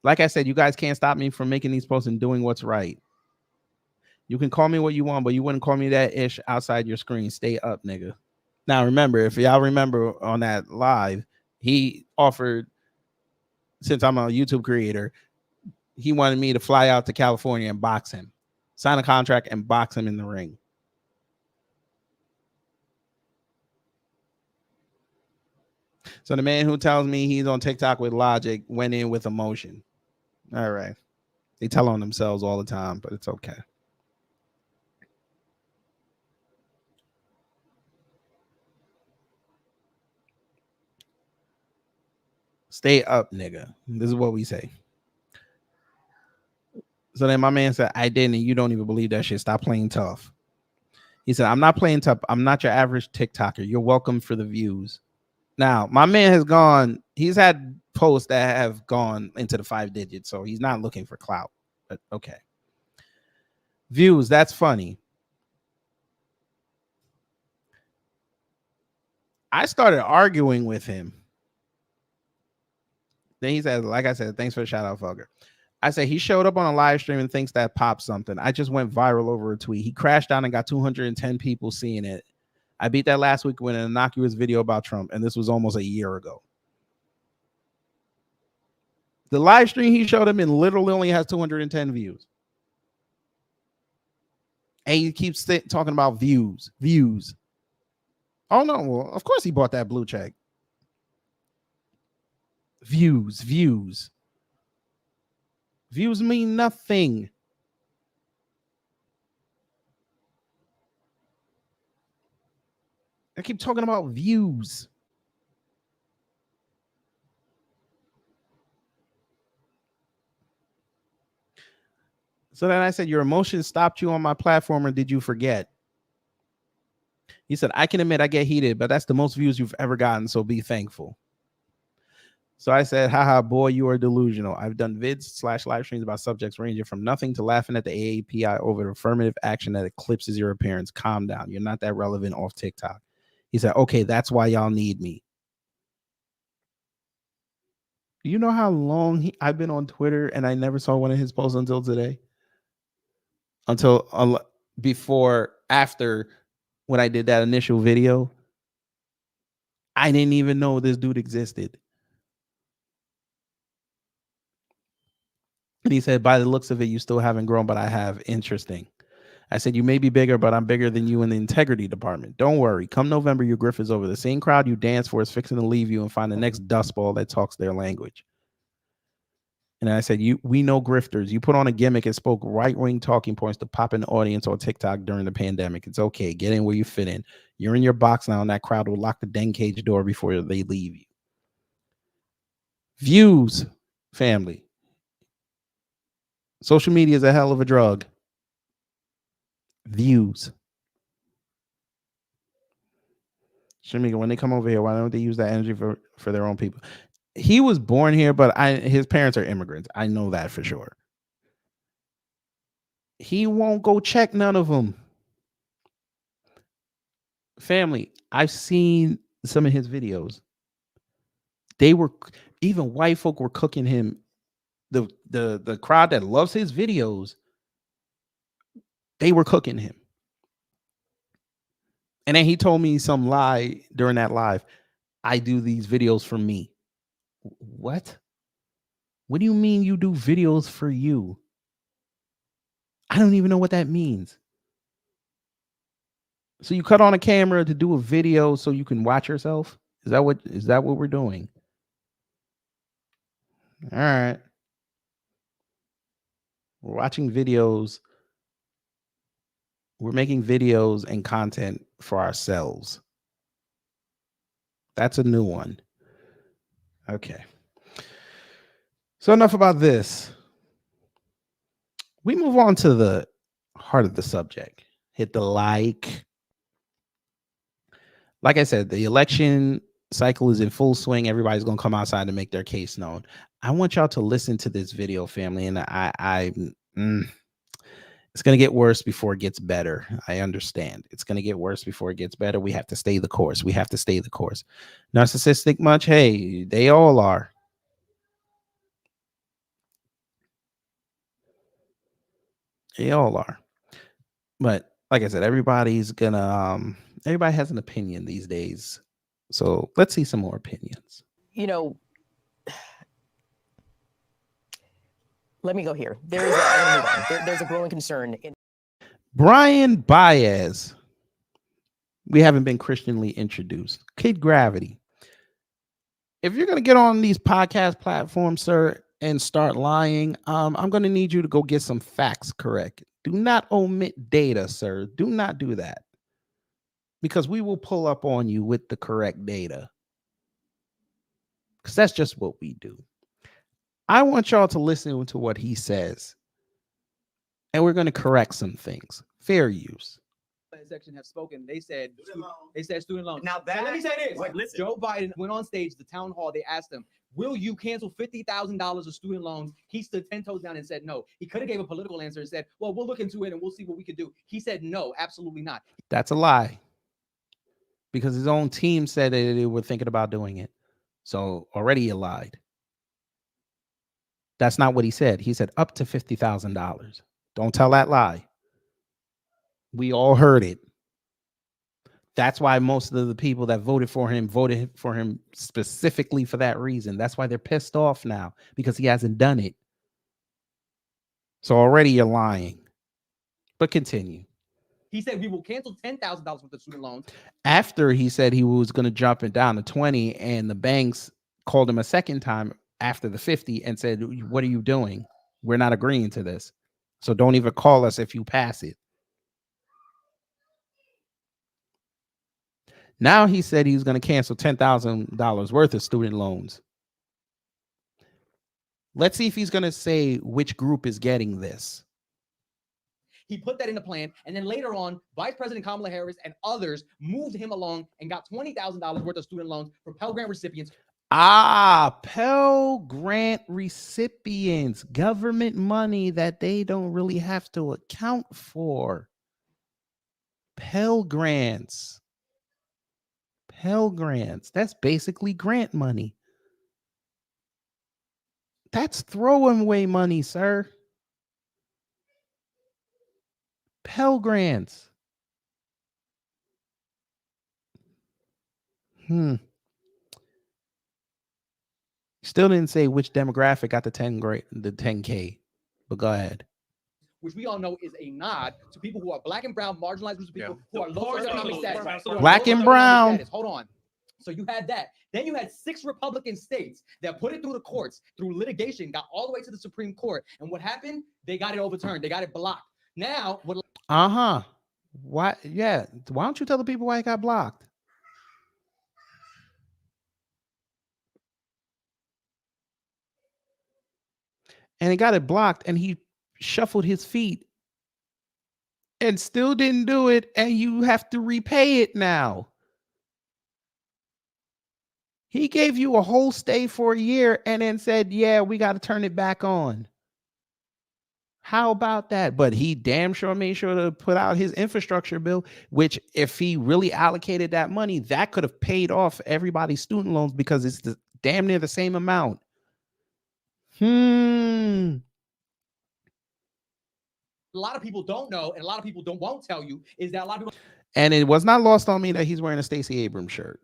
Like I said, you guys can't stop me from making these posts and doing what's right. You can call me what you want, but you wouldn't call me that ish outside your screen. Stay up, nigga. Now, remember, if y'all remember on that live, he offered, since I'm a YouTube creator, he wanted me to fly out to California and box him, sign a contract and box him in the ring. So the man who tells me he's on TikTok with logic went in with emotion. All right. They tell on themselves all the time, but it's okay. Stay up, nigga. This is what we say. So then my man said, I didn't, and you don't even believe that shit. Stop playing tough. He said, I'm not playing tough. I'm not your average TikToker. You're welcome for the views. Now, my man has gone, he's had posts that have gone into the 5 digits, so he's not looking for clout. But okay. Views, that's funny. I started arguing with him. Then he said, like I said, thanks for the shout out, Fogger. I said, he showed up on a live stream and thinks that popped something. I just went viral over a tweet. He crashed down and got 210 people seeing it. I beat that last week with an innocuous video about Trump, and this was almost a year ago. The live stream he showed him in literally only has 210 views. And he keeps talking about views. Oh, no. Well, of course he bought that blue check. Views. Views mean nothing. I keep talking about views. So then I said, your emotions stopped you on my platform, or did you forget? He said, I can admit I get heated, but that's the most views you've ever gotten, so be thankful. So I said, haha, boy, you are delusional. I've done vids / live streams about subjects ranging from nothing to laughing at the AAPI over affirmative action that eclipses your appearance. Calm down. You're not that relevant off TikTok. He said, okay, that's why y'all need me. Do you know how long I've been on Twitter and I never saw one of his posts until today? Until after when I did that initial video, I didn't even know this dude existed. And he said, by the looks of it, you still haven't grown, but I have. Interesting. I said, you may be bigger, but I'm bigger than you in the integrity department. Don't worry. Come November, your grift is over. The same crowd you dance for is fixing to leave you and find the next dustball that talks their language. And I said, we know grifters. You put on a gimmick and spoke right-wing talking points to pop an audience on TikTok during the pandemic. It's okay. Get in where you fit in. You're in your box now, and that crowd will lock the dang cage door before they leave you. Views, family. Social media is a hell of a drug. Views. Shamika, when they come over here, why don't they use that energy for their own people? He was born here, but his parents are immigrants. I know that for sure. He won't go check none of them. Family, I've seen some of his videos. Even white folk were cooking him. The crowd that loves his videos, they were cooking him. And then he told me some lie during that live. I do these videos for me. What? What do you mean you do videos for you? I don't even know what that means. So you cut on a camera to do a video so you can watch yourself? Is that what we're doing? All right. We're watching videos. We're making videos and content for ourselves. That's a new one. Okay. So enough about this. We move on to the heart of the subject. Hit the like. Like I said, the election cycle is in full swing. Everybody's going to come outside and make their case known. I want y'all to listen to this video, family, and it's going to get worse before it gets better. I understand. It's going to get worse before it gets better. We have to stay the course. We have to stay the course. Narcissistic much? Hey, they all are. They all are. But like I said, everybody's gonna everybody has an opinion these days. So let's see some more opinions. You know, let me go here. There's I'm gonna move on. There's a growing concern in Brian Baez. We haven't been Christianly introduced. Kid Gravity. If you're gonna get on these podcast platforms, sir, and start lying, I'm gonna need you to go get some facts correct. Do not omit data, sir. Do not do that. Because we will pull up on you with the correct data. Because that's just what we do. I want y'all to listen to what he says. And we're going to correct some things. Fair use. Section have spoken. They said student loans. Now that, so let me say this. Wait, listen. Joe Biden went on stage, the town hall. They asked him, will you cancel $50,000 of student loans? He stood 10 toes down and said no. He could have gave a political answer and said, well, we'll look into it and we'll see what we could do. He said no, absolutely not. That's a lie. Because his own team said that they were thinking about doing it. So already he lied. That's not what he said. He said up to $50,000. Don't tell that lie. We all heard it. That's why most of the people that voted for him specifically for that reason. That's why they're pissed off now, because he hasn't done it. So already you're lying. But continue. He said we will cancel $10,000 worth of student loans. After he said he was going to jump it down to 20, and the banks called him a second time after the 50 and said, what are you doing? We're not agreeing to this. So don't even call us if you pass it. Now he said he's going to cancel $10,000 worth of student loans. Let's see if he's going to say which group is getting this. He put that in the plan. And then later on, Vice President Kamala Harris and others moved him along and got $20,000 worth of student loans for Pell Grant recipients. Pell Grant recipients, government money that they don't really have to account for. Pell Grants. Pell Grants. That's basically grant money. That's throwing away money, sir. Pell Grants. Still didn't say which demographic got the 10K, but go ahead. Which we all know is a nod to people who are black and brown, marginalized groups of people who are low economic status. Black and brown. Hold on. So you had that. Then you had 6 Republican states that put it through the courts, through litigation, got all the way to the Supreme Court. And what happened? They got it overturned. They got it blocked. Now, what? Why? Yeah. Why don't you tell the people why it got blocked? And he got it blocked, and he shuffled his feet and still didn't do it, and you have to repay it now. He gave you a whole stay for a year and then said, yeah, we got to turn it back on. How about that? But he damn sure made sure to put out his infrastructure bill, which if he really allocated that money, that could have paid off everybody's student loans because it's damn near the same amount. A lot of people don't know, and a lot of people won't tell you, is that a lot of people. And it was not lost on me that he's wearing a Stacey Abrams shirt.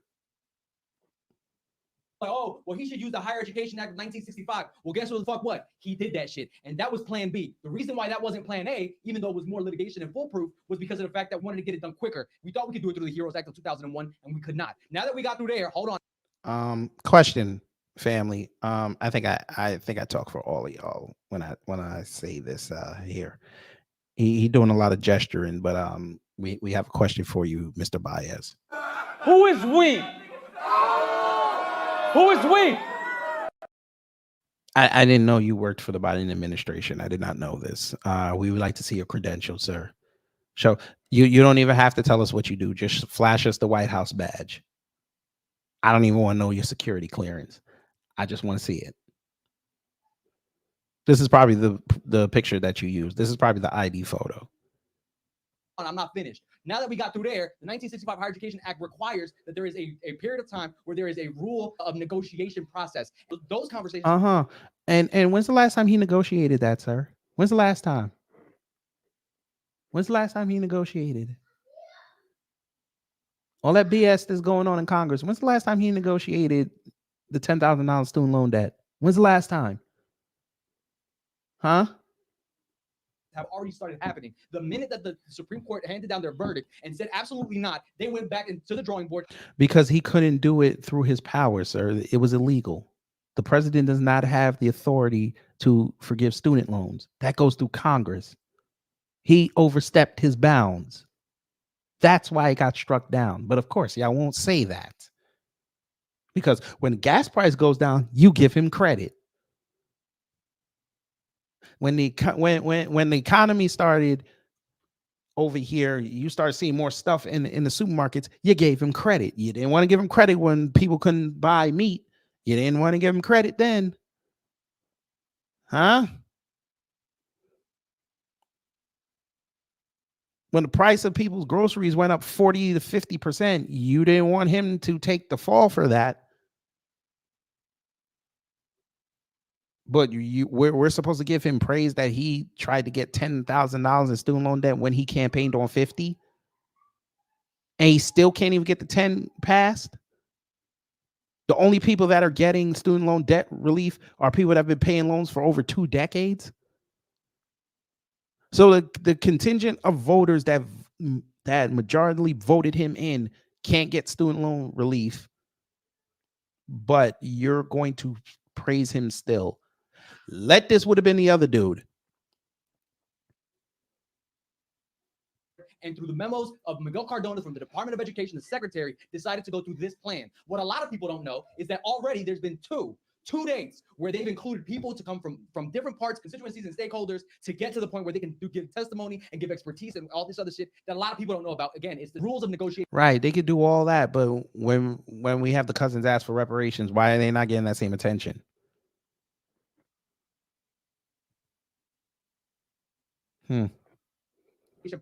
Like, oh, well, he should use the Higher Education Act of 1965. Well, guess what the fuck what? He did that shit. And that was plan B. The reason why that wasn't plan A, even though it was more litigation and foolproof, was because of the fact that we wanted to get it done quicker. We thought we could do it through the HEROES Act of 2001, and we could not. Now that we got through there, hold on. Question, family. I think I talk for all of y'all when I say this here. He doing a lot of gesturing, but we have a question for you, Mr. Baez. Who is we? Who is we? I didn't know you worked for the Biden administration. I did not know this. We would like to see your credentials, sir. So you don't even have to tell us what you do. Just flash us the White House badge. I don't even want to know your security clearance. I just want to see it. This is probably the picture that you use. This is probably the ID photo. I'm not finished. Now that we got through there, the 1965 Higher Education Act requires that there is a period of time where there is a rule of negotiation process. Those conversations. And when's the last time he negotiated that, sir? When's the last time? When's the last time he negotiated? All that BS that's going on in Congress. When's the last time he negotiated the $10,000 student loan debt? When's the last time? Huh? Have already started happening. The minute that the Supreme Court handed down their verdict and said absolutely not, they went back into the drawing board. Because he couldn't do it through his power, sir. It was illegal. The president does not have the authority to forgive student loans. That goes through Congress. He overstepped his bounds. That's why it got struck down. But of course, y'all won't say that. Because when gas price goes down, you give him credit. When the economy started over here, you start seeing more stuff in the supermarkets, you gave him credit. You didn't want to give him credit when people couldn't buy meat. You didn't want to give him credit then. Huh? When the price of people's groceries went up 40 to 50%, you didn't want him to take the fall for that. But we're supposed to give him praise that he tried to get $10,000 in student loan debt when he campaigned on 50, and he still can't even get the 10 passed. The only people that are getting student loan debt relief are people that have been paying loans for over 2 decades. So the contingent of voters that majority voted him in can't get student loan relief, but you're going to praise him still. This would have been the other dude. And through the memos of Miguel Cardona from the Department of Education, the secretary decided to go through this plan. What a lot of people don't know is that already there's been two dates where they've included people to come from different parts, constituencies, and stakeholders to get to the point where they can give testimony and give expertise and all this other shit that a lot of people don't know about. Again, it's the rules of negotiation. Right, they could do all that, but when we have the cousins ask for reparations, why are they not getting that same attention?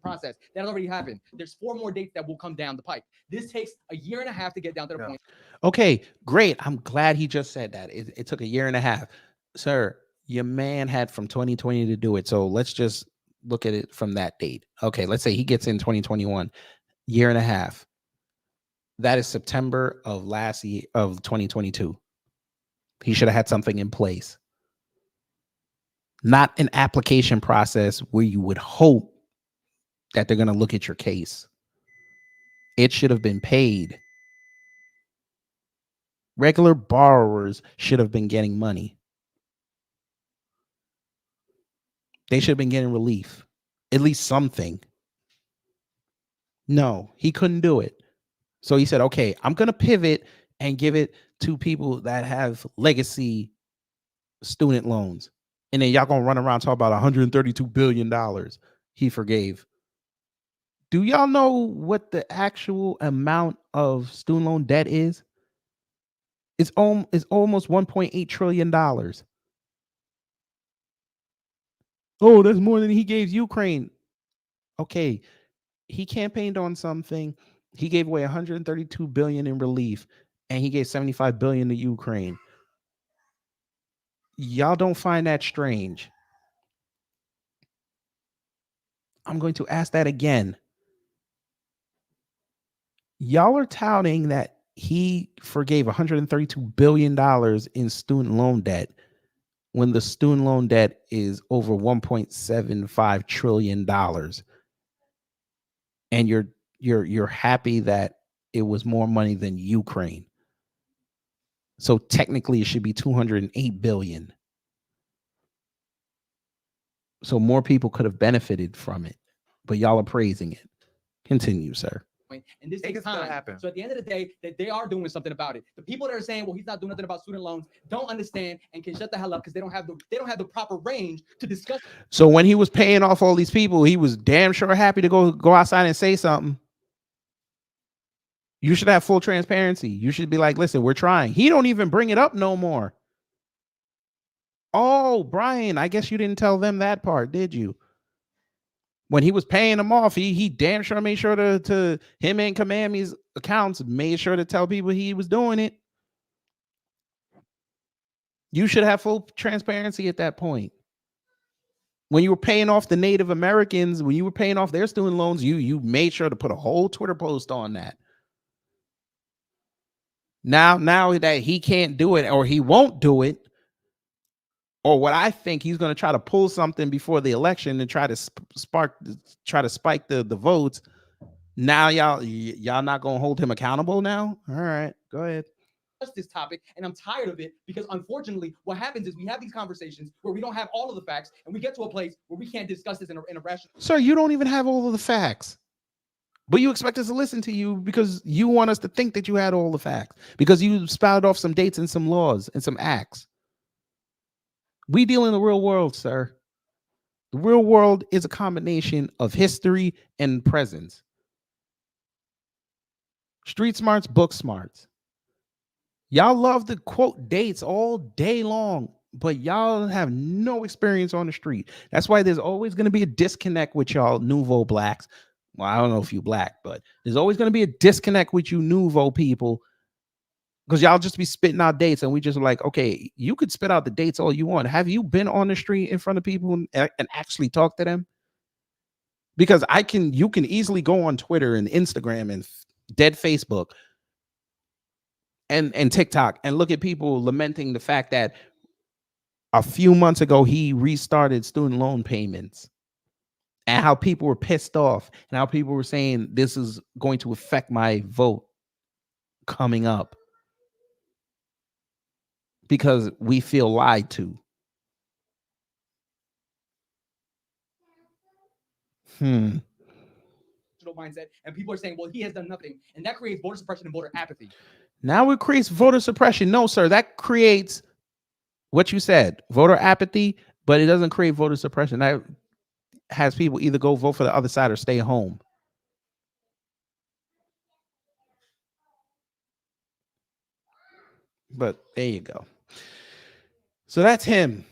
Process that already happened. There's 4 more dates that will come down the pipe. This takes a year and a half to get down to the point. Okay, great. I'm glad he just said that. It took a year and a half. Sir, your man had from 2020 to do it. So let's just look at it from that date. Okay, let's say he gets in 2021, year and a half. That is September of last year of 2022. He should have had something in place. Not an application process where you would hope that they're going to look at your case. It should have been paid. Regular borrowers should have been getting money. They should have been getting relief, at least something. No, he couldn't do it. So he said, okay, I'm going to pivot and give it to people that have legacy student loans. And then y'all going to run around talk about $132 billion he forgave. Do y'all know what the actual amount of student loan debt is? It's almost $1.8 trillion. Oh, that's more than he gave Ukraine. Okay, he campaigned on something. He gave away $132 billion in relief, and he gave $75 billion to Ukraine. Y'all don't find that strange? I'm going to ask that again. Y'all are touting that he forgave $132 billion in student loan debt when the student loan debt is over $1.75 trillion. And you're happy that it was more money than Ukraine. So technically it should be $208 billion. So more people could have benefited from it, but y'all are praising it. Continue, sir. and this takes time. So at the end of the day, that they are doing something about it. The people that are saying, well, he's not doing nothing about student loans, don't understand and can shut the hell up because they don't have the proper range to discuss. So when he was paying off all these people, he was damn sure happy to go outside and say something. You should have full transparency. You should be like, listen, we're trying. He don't even bring it up no more. Oh, Brian, I guess you didn't tell them that part, did you? When he was paying them off, he damn sure made sure to him and Kamami's accounts made sure to tell people he was doing it. You should have full transparency at that point. When you were paying off the Native Americans, when you were paying off their student loans, you made sure to put a whole Twitter post on that. Now that he can't do it or he won't do it, or what I think he's going to try to pull something before the election and try to spike the votes. Now y'all not going to hold him accountable now? All right, go ahead. This topic, and I'm tired of it because unfortunately what happens is we have these conversations where we don't have all of the facts and we get to a place where we can't discuss this in a rational. Sir, you don't even have all of the facts, but you expect us to listen to you because you want us to think that you had all the facts because you spouted off some dates and some laws and some acts. We deal in the real world, sir. The real world is a combination of history and presence. Street smarts, book smarts. Y'all love to quote dates all day long, but y'all have no experience on the street. That's why there's always going to be a disconnect with y'all nouveau blacks. Well, I don't know if you black, but there's always going to be a disconnect with you nouveau people because y'all just be spitting out dates and we just like, okay, you could spit out the dates all you want. Have you been on the street in front of people and actually talk to them? Because you can easily go on Twitter and Instagram and dead Facebook and TikTok and look at people lamenting the fact that a few months ago he restarted student loan payments and how people were pissed off and how people were saying this is going to affect my vote coming up because we feel lied to. Mindset, and people are saying, well, he has done nothing, and that creates voter suppression and voter apathy. Now it creates voter suppression. No, sir, that creates what you said, voter apathy, but it doesn't create voter suppression. That has people either go vote for the other side or stay home. But there you go. So that's him,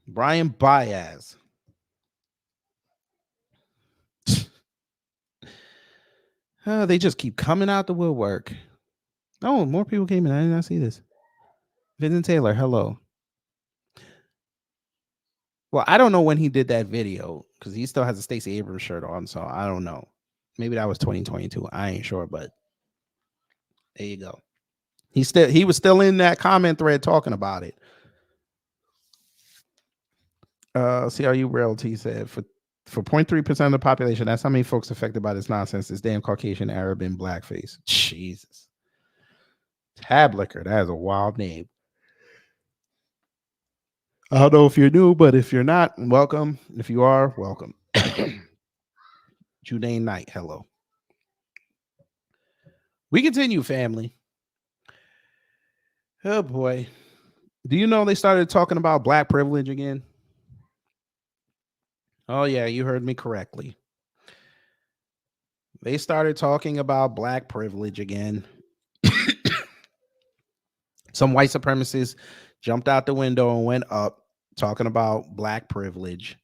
Brian Baez. They just keep coming out the woodwork. Oh, more people came in. I did not see this. Vincent Taylor, hello. Well, I don't know when he did that video because he still has a Stacey Abrams shirt on, so I don't know. Maybe that was 2022. I ain't sure, but there you go. He was still in that comment thread talking about it. CRU Realty said for 0.3% of the population, that's how many folks affected by this nonsense, this damn Caucasian, Arab, and blackface. Jesus. Tab Liquor, that is a wild name. I don't know if you're new, but if you're not, welcome. If you are, welcome. Judain Knight, hello. We continue, family. Oh, boy. Do you know they started talking about black privilege again? Oh, yeah, you heard me correctly. They started talking about black privilege again. Some white supremacists jumped out the window and went up talking about black privilege.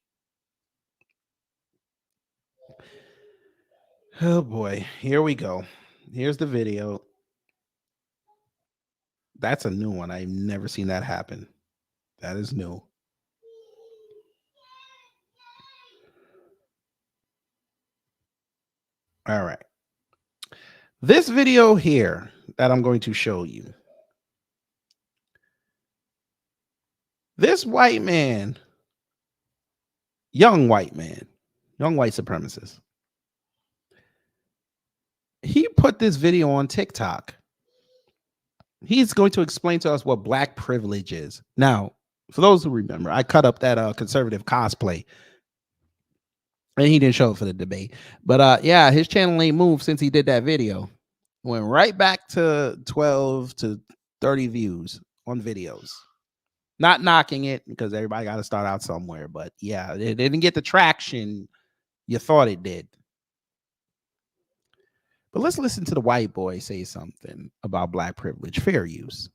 Oh, boy. Here we go. Here's the video. That's a new one. I've never seen that happen. That is new. All right. This video here that I'm going to show you. This white man, young white supremacist, he put this video on TikTok. He's going to explain to us what black privilege is. Now, for those who remember, I cut up that conservative cosplay And he didn't show up for the debate. But yeah, his channel ain't moved since he did that video. Went right back to 12 to 30 views on videos. Not knocking it because everybody got to start out somewhere. But yeah, it didn't get the traction you thought it did. But let's listen to the white boy say something about black privilege, fair use.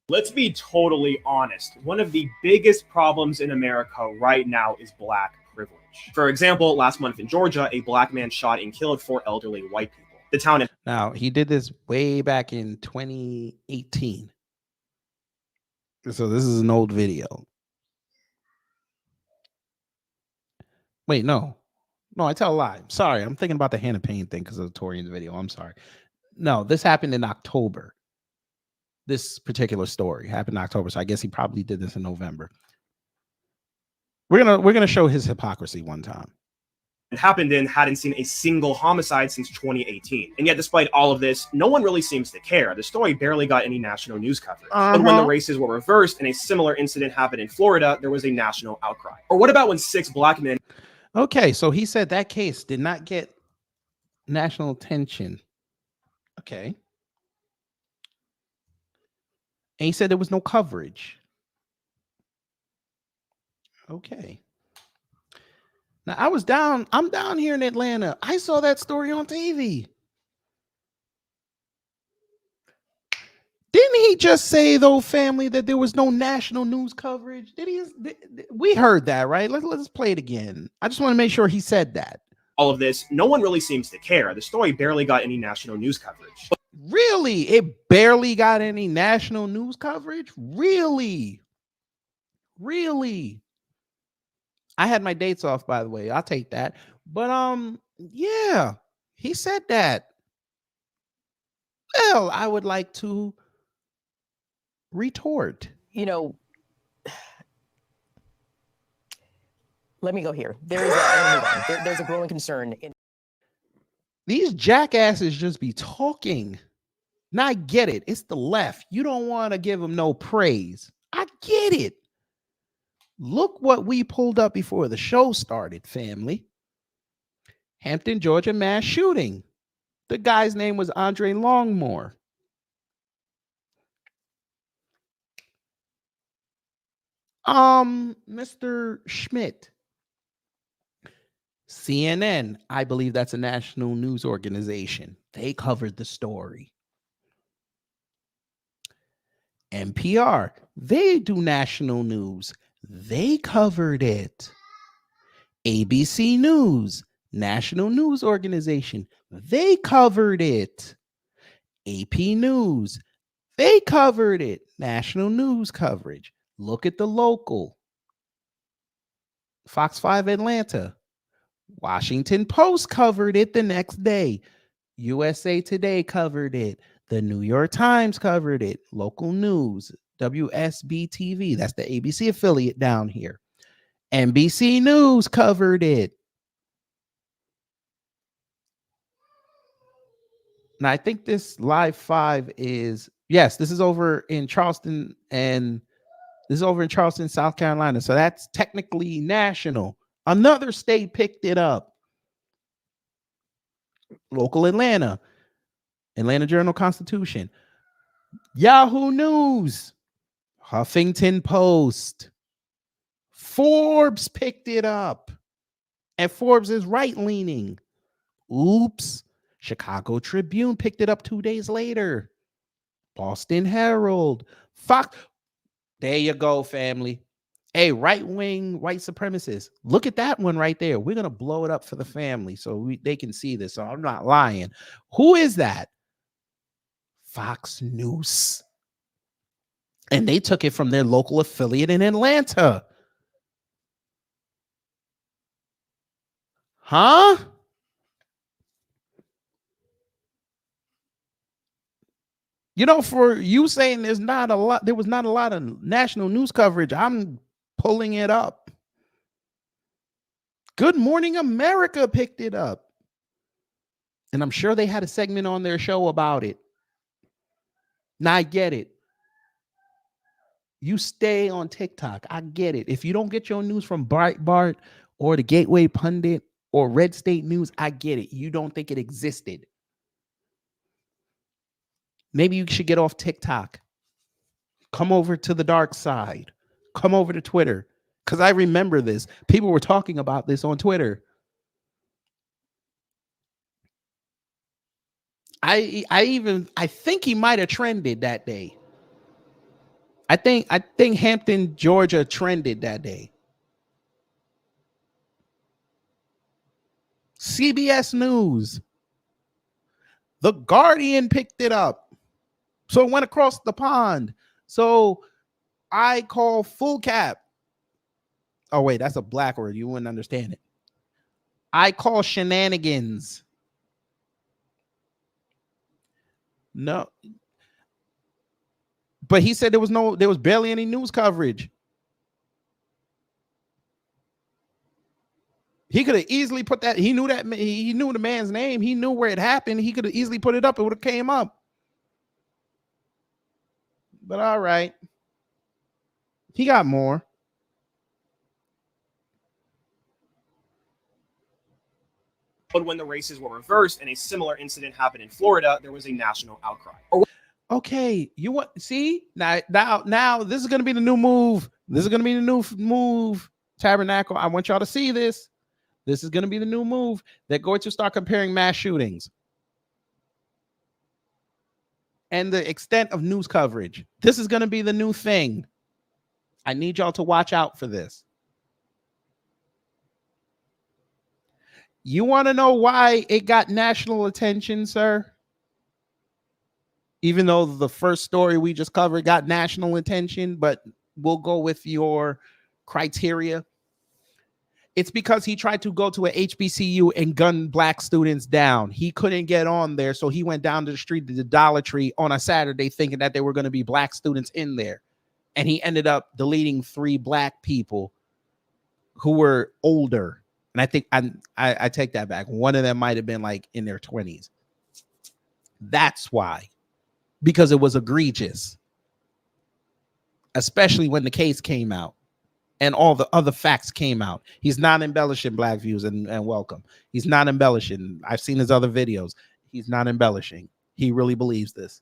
Let's be totally honest. One of the biggest problems in America right now is black privilege. For example, last month in Georgia, a black man shot and killed 4 elderly white people. The town. Now, he did this way back in 2018. So this is an old video. Wait, no. No, I tell a lie. Sorry, I'm thinking about the Hannah Payne thing because of the Torian's video. I'm sorry. No, this happened in October. This particular story happened in October, so I guess he probably did this in November. We're gonna show his hypocrisy one time. It happened in hadn't seen a single homicide since 2018. And yet, despite all of this, no one really seems to care. The story barely got any national news coverage. But when the races were reversed and a similar incident happened in Florida, there was a national outcry. Or what about when 6 black men... Okay, so he said that case did not get national attention. Okay. And he said there was no coverage. Okay. Now I'm down here in Atlanta. I saw that story on TV. Didn't he just say, though, family, that there was no national news coverage? We heard that, right? Let's play it again. I just want to make sure he said that. All of this, no one really seems to care. The story barely got any national news coverage. Really? It barely got any national news coverage? Really? Really? I had my dates off, by the way. I'll take that. But yeah, he said that. Well, I would like to retort. You know, let me go here. There's a growing concern in these jackasses just be talking. Now I get it. It's the left. You don't want to give them no praise. I get it. Look what we pulled up before the show started, family. Hampton, Georgia mass shooting. The guy's name was Andre Longmore. Mr. Schmidt. CNN, I believe that's a national news organization. They covered the story. NPR, they do national news. They covered it. ABC News, national news organization. They covered it. AP News, they covered it. National news coverage. Look at the local. Fox 5 Atlanta. Washington Post covered it the next day. USA Today covered it. The New York Times covered it. Local news. WSB TV. That's the ABC affiliate down here. NBC News covered it. Now, I think this Live 5 is, yes, this is over in Charleston, and this is over in Charleston, South Carolina. So that's technically national. Another state picked it up. Local Atlanta. Atlanta Journal-Constitution. Yahoo News. Huffington Post. Forbes picked it up. And Forbes is right-leaning. Oops. Chicago Tribune picked it up 2 days later. Boston Herald. Fox. There you go, family. Hey, right-wing white supremacists. Look at that one right there. We're going to blow it up for the family so they can see this. So I'm not lying. Who is that? Fox News. And they took it from their local affiliate in Atlanta. Huh? You know, for you saying there was not a lot of national news coverage, I'm pulling it up. Good Morning America picked it up. And I'm sure they had a segment on their show about it. Now I get it. You stay on TikTok. I get it. If you don't get your news from Breitbart or the Gateway Pundit or Red State News, I get it. You don't think it existed. Maybe you should get off TikTok. Come over to the dark side. Come over to Twitter. Because I remember this. People were talking about this on Twitter. I think he might have trended that day. I think Hampton, Georgia trended that day. CBS News. The Guardian picked it up. So it went across the pond. So I call full cap. Oh, wait, that's a black word. You wouldn't understand it. I call shenanigans. No. But he said there was barely any news coverage. He could have easily put that. He knew the man's name. He knew where it happened. He could have easily put it up. It would have came up. But all right. He got more. But when the races were reversed and a similar incident happened in Florida, there was a national outcry. Okay, you want see now this is gonna be the new move. This is gonna be the new move. Tabernacle. I want y'all to see this. This is gonna be the new move. They're going to start comparing mass shootings and the extent of news coverage. This is gonna be the new thing. I need y'all to watch out for this. You want to know why it got national attention, sir? Even though the first story we just covered got national attention, but we'll go with your criteria. It's because he tried to go to a HBCU and gun black students down. He couldn't get on there, so he went down to the street to the Dollar Tree on a Saturday thinking that there were going to be black students in there. And he ended up deleting 3 black people who were older. And I think I take that back. One of them might have been like in their 20s. That's why. Because it was egregious. Especially when the case came out and all the other facts came out. He's not embellishing Black views and welcome. He's not embellishing. I've seen his other videos. He's not embellishing. He really believes this.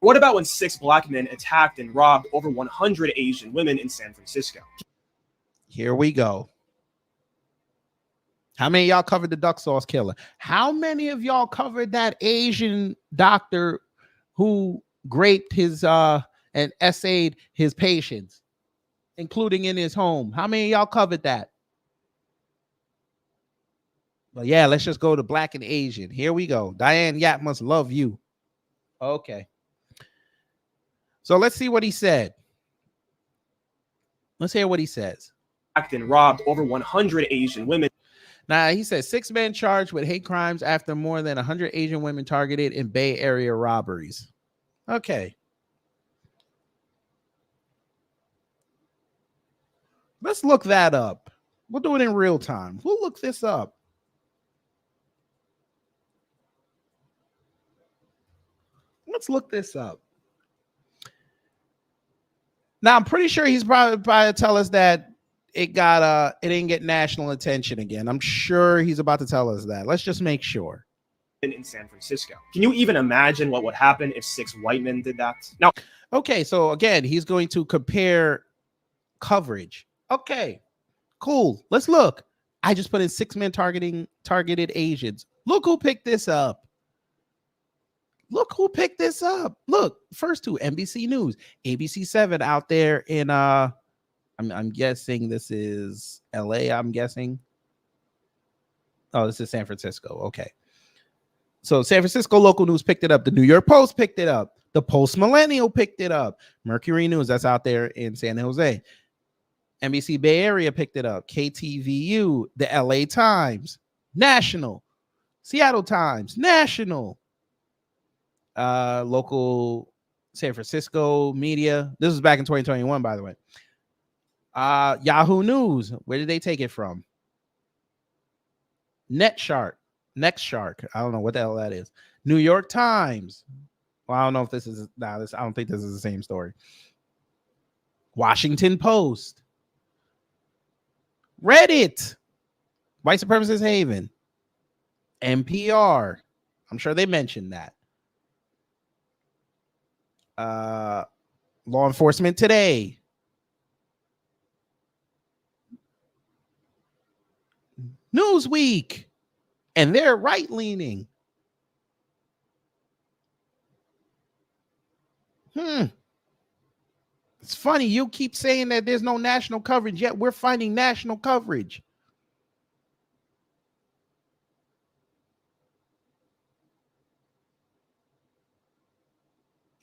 What about when 6 black men attacked and robbed over 100 Asian women in San Francisco? Here we go. How many of y'all covered the duck sauce killer? How many of y'all covered that Asian doctor who raped his and essayed his patients, including in his home? How many of y'all covered that? But yeah, let's just go to black and Asian. Here we go. Diane Yap must love you. Okay. So let's see what he said. Let's hear what he says. And robbed over 100 Asian women. Now, he said 6 men charged with hate crimes after more than 100 Asian women targeted in Bay Area robberies. Okay. Let's look that up. We'll do it in real time. We'll look this up. Let's look this up. Now, I'm pretty sure he's probably tell us that it didn't get national attention again. I'm sure he's about to tell us that. Let's just make sure. In San Francisco. Can you even imagine what would happen if 6 white men did that? Now, okay, so again, he's going to compare coverage. Okay, cool. Let's look. I just put in 6 men targeted Asians. Look who picked this up. Look who picked this up. Look, first 2, NBC News, ABC 7 out there in I'm guessing this is LA, I'm guessing. Oh, this is San Francisco. Okay. So San Francisco local news picked it up. The New York Post picked it up. The Post Millennial picked it up. Mercury News, that's out there in San Jose. NBC Bay Area picked it up. KTVU, the LA Times, National, Seattle Times, National. Local San Francisco media. This was back in 2021, by the way. Yahoo News. Where did they take it from? Next Shark. I don't know what the hell that is. New York Times. Well, I don't know if this is I don't think this is the same story. Washington Post, Reddit, white supremacist haven, NPR. I'm sure they mentioned that. Law Enforcement Today, Newsweek, and they're right leaning. It's funny. You keep saying that there's no national coverage, yet we're finding national coverage.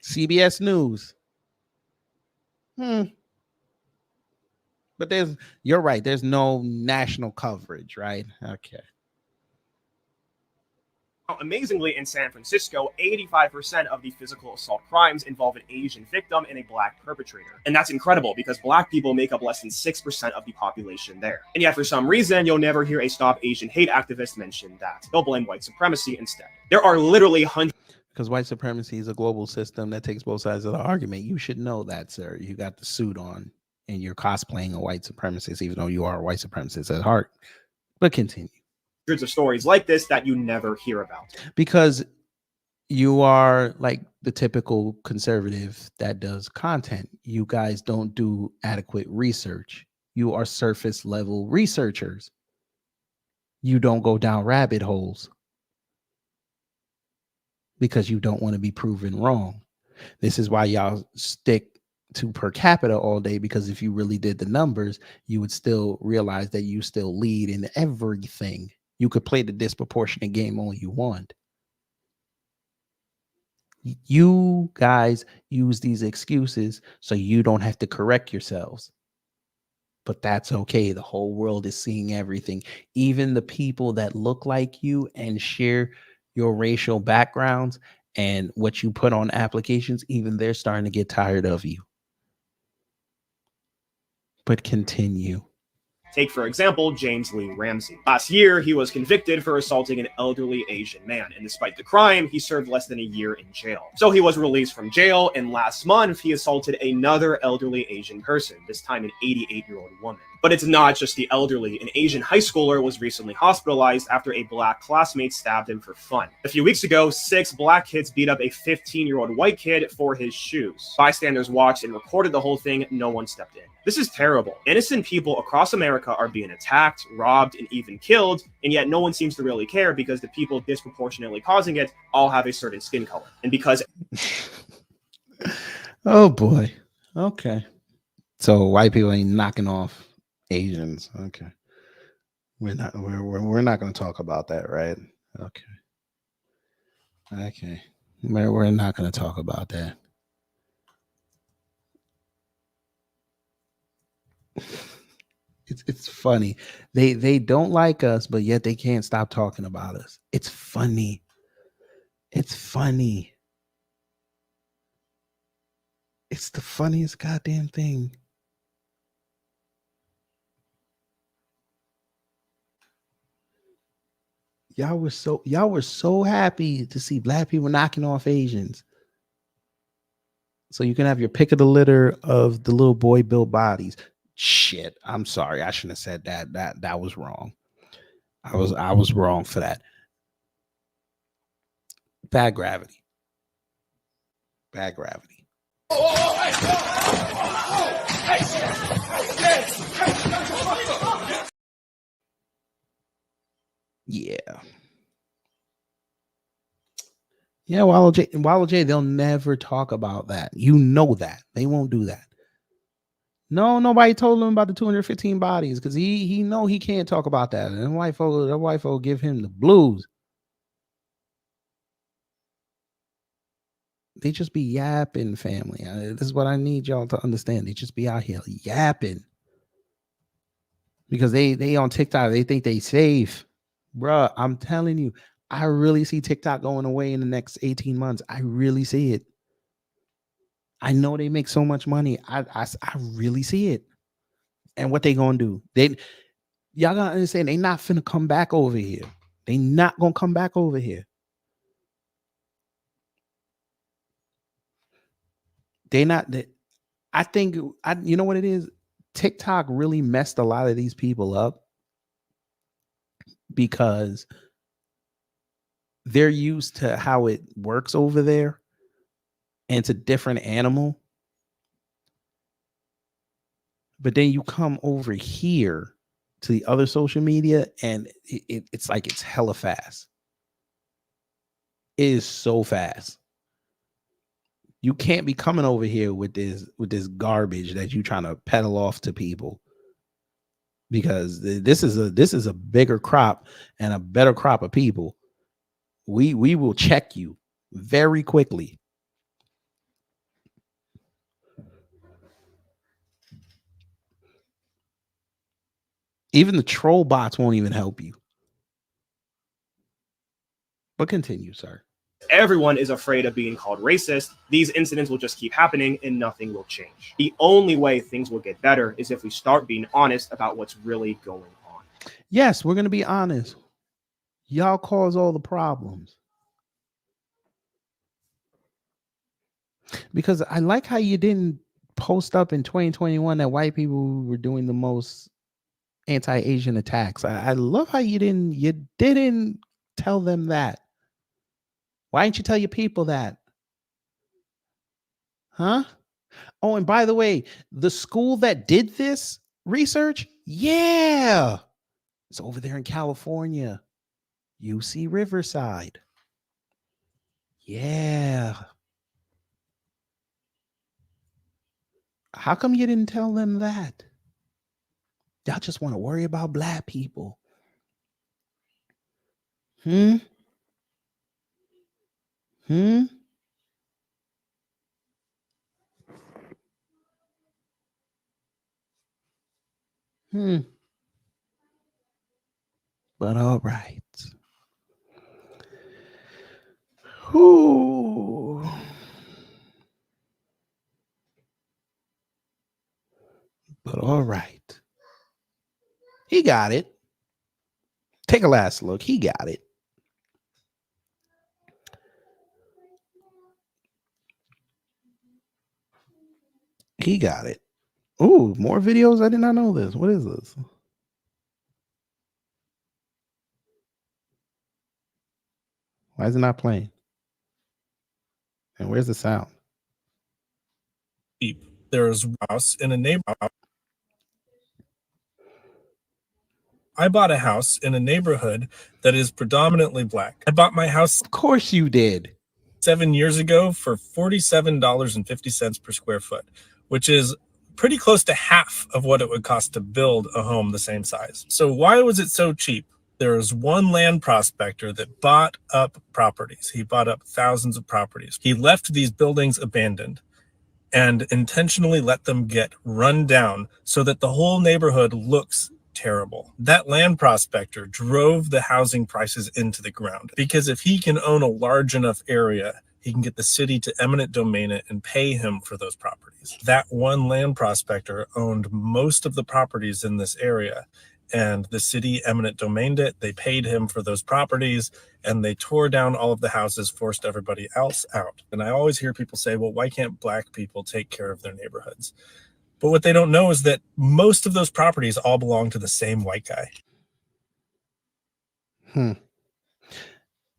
CBS News. But you're right. There's no national coverage, right? Okay. Amazingly, in San Francisco, 85% of the physical assault crimes involve an Asian victim and a black perpetrator. And that's incredible because black people make up less than 6% of the population there. And yet, for some reason, you'll never hear a Stop Asian Hate activist mention that. They'll blame white supremacy instead. There are literally hundreds. Because white supremacy is a global system that takes both sides of the argument. You should know that, sir. You got the suit on and you're cosplaying a white supremacist, even though you are a white supremacist at heart. But continue. Hundreds of stories like this that you never hear about. Because you are like the typical conservative that does content. You guys don't do adequate research. You are surface level researchers. You don't go down rabbit holes because you don't want to be proven wrong. This is why y'all stick to per capita all day, because if you really did the numbers, you would still realize that you still lead in everything. You could play the disproportionate game all you want. You guys use these excuses so you don't have to correct yourselves. But that's okay. The whole world is seeing everything. Even the people that look like you and share your racial backgrounds and what you put on applications, even they're starting to get tired of you. But continue. Take, for example, James Lee Ramsey. Last year, he was convicted for assaulting an elderly Asian man, and despite the crime, he served less than a year in jail. So he was released from jail, and last month, he assaulted another elderly Asian person, this time an 88-year-old woman. But it's not just the elderly. An Asian high schooler was recently hospitalized after a black classmate stabbed him for fun. A few weeks ago, 6 black kids beat up a 15-year-old white kid for his shoes. Bystanders watched and recorded the whole thing. No one stepped in. This is terrible. Innocent people across America are being attacked, robbed, and even killed, and yet no one seems to really care because the people disproportionately causing it all have a certain skin color. And because... Oh boy. Okay. So white people ain't knocking off Asians. Okay. We're not going to talk about that, right? Okay. We're not going to talk about that. It's funny. They don't like us, but yet they can't stop talking about us. It's funny. It's funny. It's the funniest goddamn thing. Y'all were so happy to see black people knocking off Asians. So you can have your pick of the litter of the little boy built bodies. Shit, I'm sorry. I shouldn't have said that. That was wrong. I was wrong for that. Bad gravity. Bad gravity. Yeah. Yeah, Wallow J, they'll never talk about that. You know that. They won't do that. No, nobody told him about the 215 bodies because he know he can't talk about that. And white folk give him the blues. They just be yapping, family. This is what I need y'all to understand. They just be out here yapping. Because they on TikTok, they think they safe. Bruh, I'm telling you, I really see TikTok going away in the next 18 months. I really see it. I know they make so much money. I really see it. And what they gonna do? Y'all gotta understand, they not finna come back over here. They not gonna come back over here. They not. I think you know what it is. TikTok really messed a lot of these people up because they're used to how it works over there, and it's a different animal. But then you come over here to the other social media, and it's like it's hella fast. It is so fast. You can't be coming over here with this garbage that you trying to peddle off to people, because this is a bigger crop and a better crop of people. We will check you very quickly. Even the troll bots won't even help you. But continue, sir. Everyone is afraid of being called racist. These incidents will just keep happening and nothing will change. The only way things will get better is if we start being honest about what's really going on. Yes, we're going to be honest. Y'all cause all the problems. Because I like how you didn't post up in 2021 that white people were doing the most anti-Asian attacks. I love how you didn't tell them that. Why didn't you tell your people that? Huh? Oh, and by the way, the school that did this research, yeah, it's over there in California, UC Riverside. Yeah. How come you didn't tell them that? Y'all just want to worry about black people. Hmm? Hmm? Hmm. But all right. Whew. But all right. He got it. Take a last look. He got it. He got it. Ooh, more videos. I did not know this. What is this? Why is it not playing? And where's the sound? There's a house in a neighborhood. I bought a house in a neighborhood that is predominantly black. I bought my house. Of course you did. 7 years ago for $47.50 per square foot, which is pretty close to half of what it would cost to build a home the same size. So why was it so cheap? There was one land prospector that bought up properties. He bought up thousands of properties. He left these buildings abandoned and intentionally let them get run down so that the whole neighborhood looks terrible. That land prospector drove the housing prices into the ground, because if he can own a large enough area, he can get the city to eminent domain it and pay him for those properties. That one land prospector owned most of the properties in this area, and the city eminent domained it. They paid him for those properties, and they tore down all of the houses, forced everybody else out. And I always hear people say, well, why can't black people take care of their neighborhoods? But what they don't know is that most of those properties all belong to the same white guy.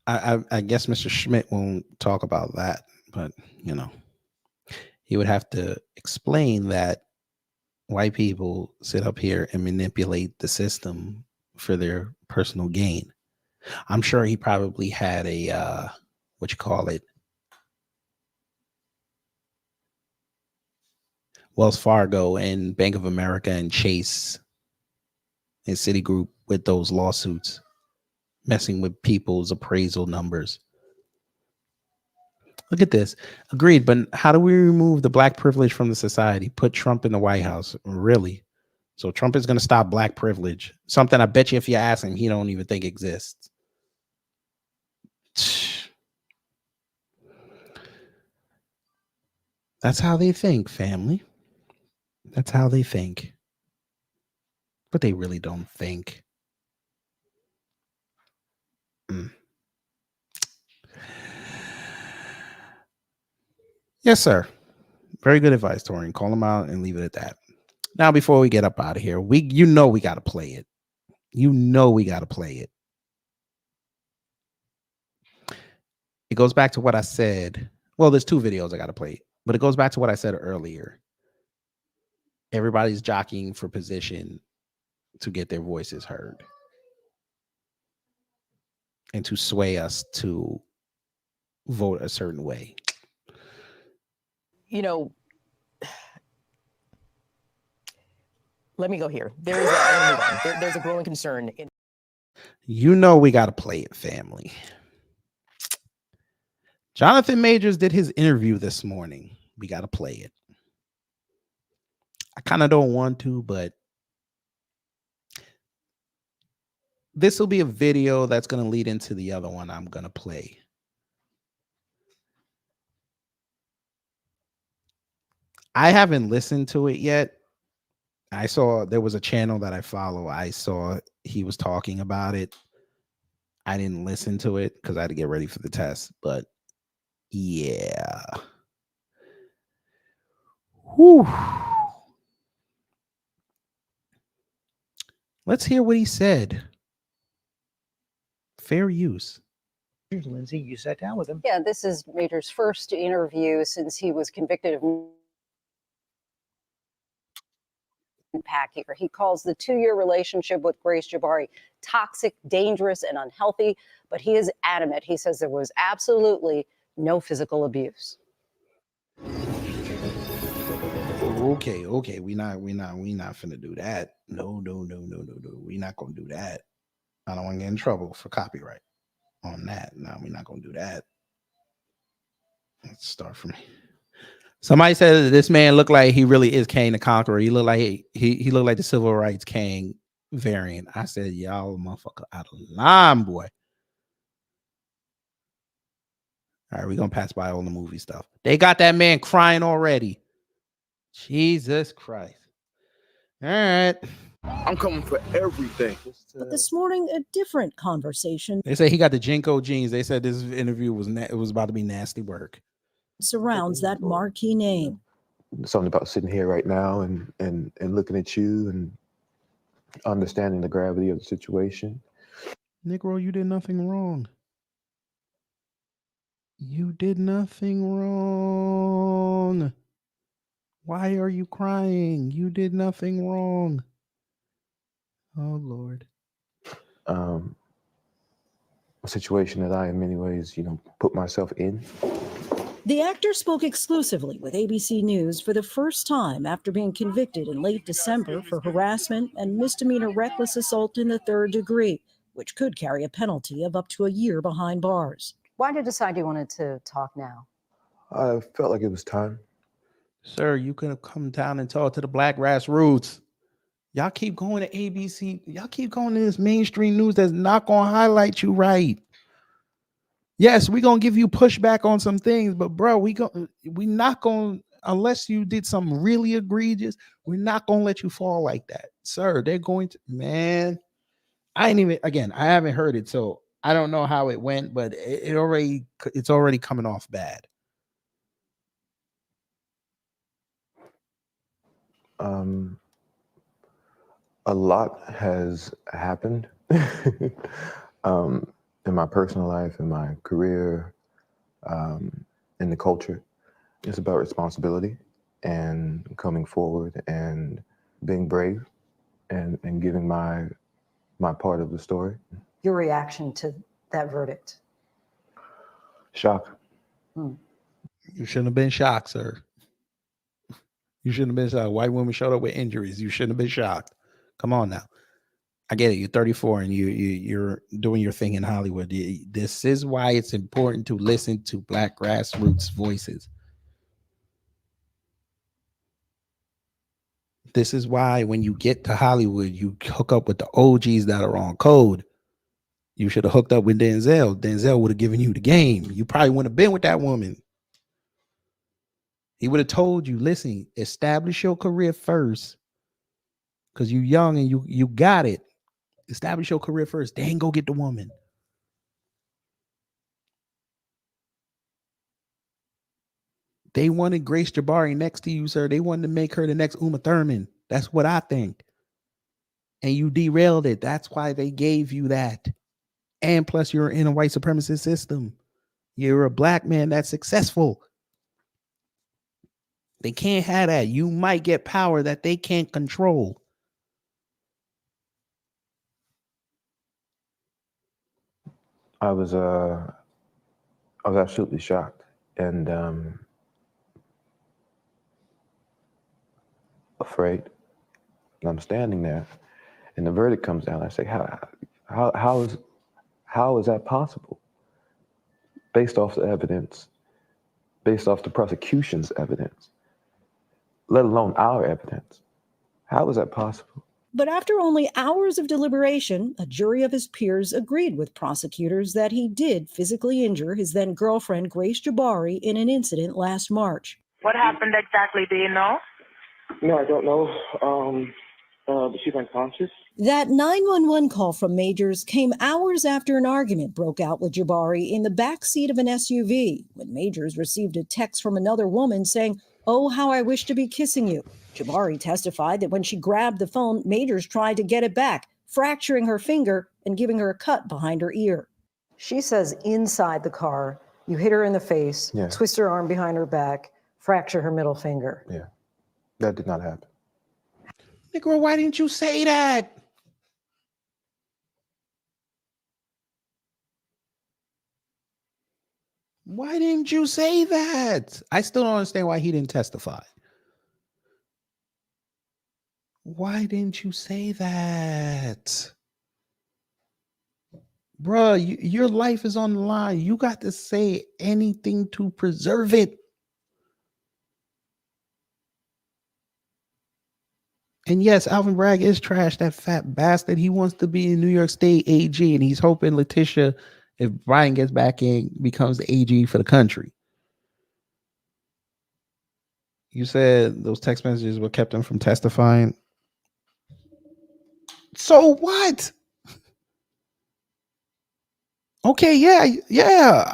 I guess Mr. Schmidt won't talk about that, but he would have to explain that white people sit up here and manipulate the system for their personal gain. I'm sure he probably had a Wells Fargo and Bank of America and Chase and Citigroup with those lawsuits, messing with people's appraisal numbers. Look at this. Agreed, but how do we remove the black privilege from the society? Put Trump in the White House. Really? So Trump is going to stop black privilege. Something I bet you if you ask him, he don't even think exists. That's how they think, family. That's how they think. But they really don't think. Yes, sir. Very good advice, Torian. Call him out and leave it at that. Now, before we get up out of here, we got to play it. We got to play it. It goes back to what I said. Well, there's two videos I got to play, but it goes back to what I said earlier. Everybody's jockeying for position to get their voices heard and to sway us to vote a certain way. You know, let me go here. There's a growing concern. We got to play it, family. Jonathan Majors did his interview this morning. We got to play it. I kind of don't want to, but this will be a video that's going to lead into the other one I'm going to play. I haven't listened to it yet. I saw there was a channel that I follow. I saw he was talking about it. I didn't listen to it because I had to get ready for the test, but yeah. Whew. Let's hear what he said. Fair use. Lindsay, you sat down with him. Yeah, this is Major's first interview since he was convicted of packing. He calls the 2-year relationship with Grace Jabari toxic, dangerous, and unhealthy, but he is adamant. He says there was absolutely no physical abuse. Okay. We not finna do that. No. We not gonna do that. I don't want to get in trouble for copyright on that. No, we're not gonna do that. Let's start from here. Somebody said that this man looked like he really is Kane the Conqueror. He looked like he looked like the civil rights Kane variant. I said, y'all motherfucker out of line, boy. All right, we're gonna pass by all the movie stuff. They got that man crying already. Jesus Christ. All right. I'm coming for everything. But this morning, a different conversation. They say he got the Jinko jeans. They said this interview was about to be nasty work. Surrounds that marquee name. Something about sitting here right now and looking at you and understanding the gravity of the situation. Negro, you did nothing wrong. You did nothing wrong. Why are you crying? You did nothing wrong. Oh, Lord. A situation that I, in many ways, put myself in. The actor spoke exclusively with ABC News for the first time after being convicted in late December for harassment and misdemeanor reckless assault in the 3rd degree, which could carry a penalty of up to a year behind bars. Why did you decide you wanted to talk now? I felt like it was time. Sir, you could have come down and talked to the black grassroots. Y'all keep going to ABC. Y'all keep going to this mainstream news that's not going to highlight you right. Yes, we're going to give you pushback on some things, but bro, we not going, unless you did something really egregious, we're not going to let you fall like that. Sir, they're going to, man, I haven't heard it, so I don't know how it went, but it's already coming off bad. A lot has happened in my personal life, in my career, in the culture. It's about responsibility and coming forward and being brave and giving my part of the story. Your reaction to that verdict? Shock. You shouldn't have been shocked, sir. You shouldn't have been shocked. White women showed up with injuries. You shouldn't have been shocked. Come on now. I get it. You're 34 and you're doing your thing in Hollywood. This is why it's important to listen to black grassroots voices. This is why when you get to Hollywood, you hook up with the OGs that are on code. You should have hooked up with Denzel. Denzel would have given you the game. You probably wouldn't have been with that woman. He would have told you, listen, establish your career first. Because you're young and you got it. Establish your career first. Then go get the woman. They wanted Grace Jabari next to you, sir. They wanted to make her the next Uma Thurman. That's what I think. And you derailed it. That's why they gave you that. And plus, you're in a white supremacist system. You're a black man that's successful. They can't have that. You might get power that they can't control. I was absolutely shocked and afraid. And I'm standing there, and the verdict comes down. I say, how is that possible? Based off the evidence, based off the prosecution's evidence, let alone our evidence. How is that possible? But after only hours of deliberation, a jury of his peers agreed with prosecutors that he did physically injure his then girlfriend, Grace Jabari, in an incident last March. What happened exactly? Do you know? No, I don't know. But she's unconscious. That 911 call from Majors came hours after an argument broke out with Jabari in the back seat of an SUV, when Majors received a text from another woman saying, "Oh, how I wish to be kissing you." Jabari testified that when she grabbed the phone, Majors tried to get it back, fracturing her finger and giving her a cut behind her ear. She says inside the car, you hit her in the face, twist her arm behind her back, fracture her middle finger. Yeah, that did not happen. Negro, why didn't you say that? Why didn't you say that? I still don't understand why he didn't testify. Why didn't you say that? Bruh, your life is on the line. You got to say anything to preserve it. And yes, Alvin Bragg is trash, that fat bastard. He wants to be in New York State AG, and he's hoping Letitia, if Brian gets back in, becomes the AG for the country. You said those text messages what kept him from testifying. So what? Okay, yeah.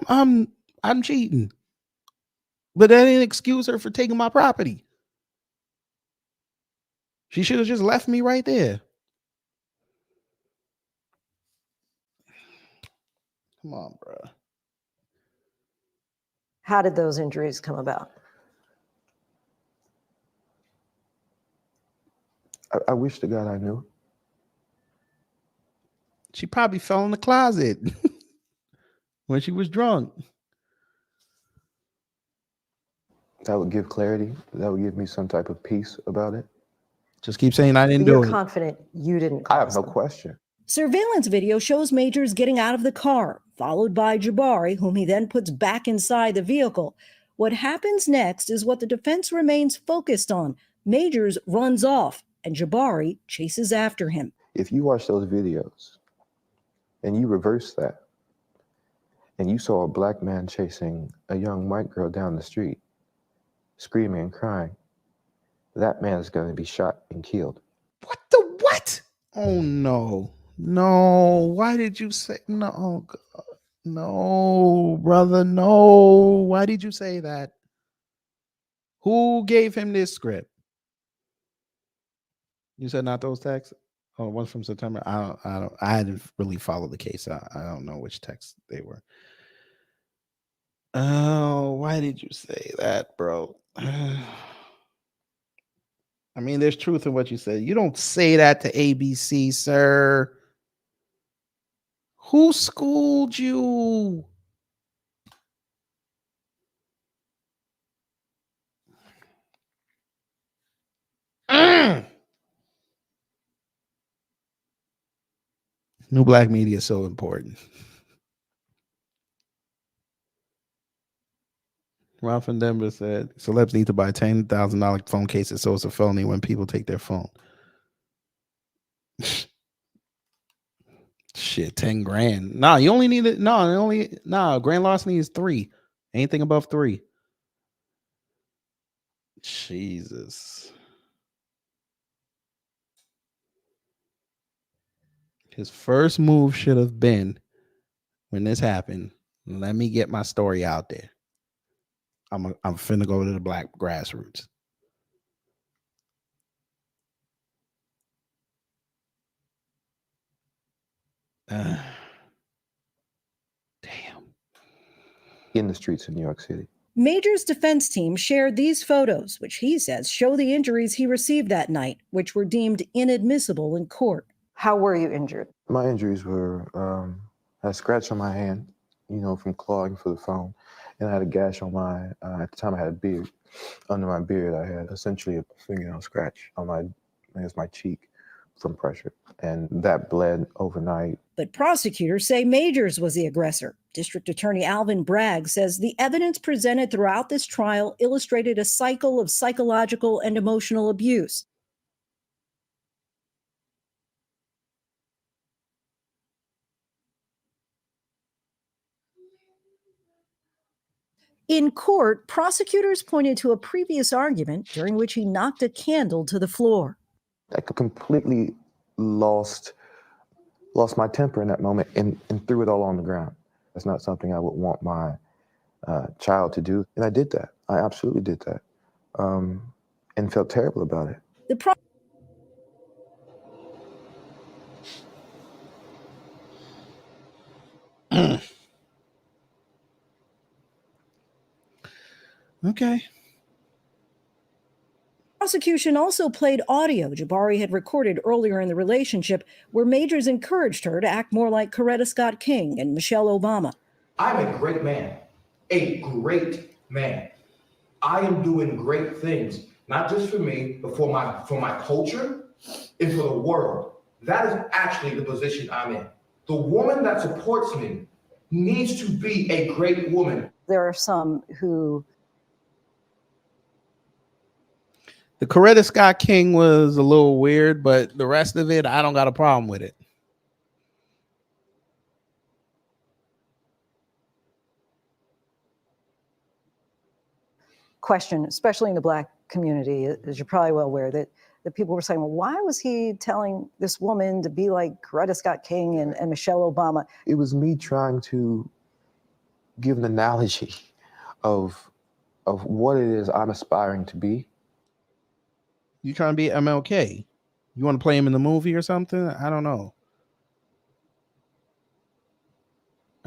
I'm cheating. But that didn't excuse her for taking my property. She should have just left me right there. Come on, bro. How did those injuries come about? I wish to God I knew. She probably fell in the closet when she was drunk. That would give clarity. That would give me some type of peace about it. Just keep saying I didn't do You're it. confident you didn't. I have no question. Surveillance video shows Majors getting out of the car, followed by Jabari, whom he then puts back inside the vehicle. What happens next is what the defense remains focused on. Majors runs off, and Jabari chases after him. If you watch those videos and you reverse that, and you saw a black man chasing a young white girl down the street, screaming and crying, that man is going to be shot and killed. What the what? Oh no. No. Why did you say no? Oh, God. No, brother. No. Why did you say that? Who gave him this script? You said not those texts? Oh, one from September. I didn't really follow the case. I don't know which texts they were. Oh, why did you say that, bro? I mean, there's truth in what you said. You don't say that to ABC, sir. Who schooled you? New black media is so important. Ron from Denver said, celebs need to buy $10,000 phone cases so it's a felony when people take their phone. Shit, 10 grand. Nah, you only need it. Grand larceny is 3. Anything above 3. Jesus. His first move should have been, when this happened, let me get my story out there. I'm finna go to the black grassroots. In the streets of New York City. Major's defense team shared these photos, which he says show the injuries he received that night, which were deemed inadmissible in court. How were you injured? My injuries were I had a scratch on my hand, from clawing for the phone, and I had a gash on my. At the time, I had a beard. Under my beard, I had essentially a fingernail scratch on my cheek from pressure, and that bled overnight. But prosecutors say Majors was the aggressor. District Attorney Alvin Bragg says the evidence presented throughout this trial illustrated a cycle of psychological and emotional abuse. In court, prosecutors pointed to a previous argument during which he knocked a candle to the floor. I completely lost my temper in that moment and threw it all on the ground. That's not something I would want my child to do. And I did that. I absolutely did that. And felt terrible about it. Okay. Prosecution also played audio Jabari had recorded earlier in the relationship where Majors encouraged her to act more like Coretta Scott King and Michelle Obama. I'm a great man, a great man. I am doing great things, not just for me, but for my culture and for the world. That is actually the position I'm in. The woman that supports me needs to be a great woman. There are some who... The Coretta Scott King was a little weird, but the rest of it, I don't got a problem with it. question, especially in the Black community, as you're probably well aware, that people were saying, well, why was he telling this woman to be like Coretta Scott King and Michelle Obama? It was me trying to give an analogy of what it is I'm aspiring to be. You trying to be MLK? You want to play him in the movie or something? I don't know.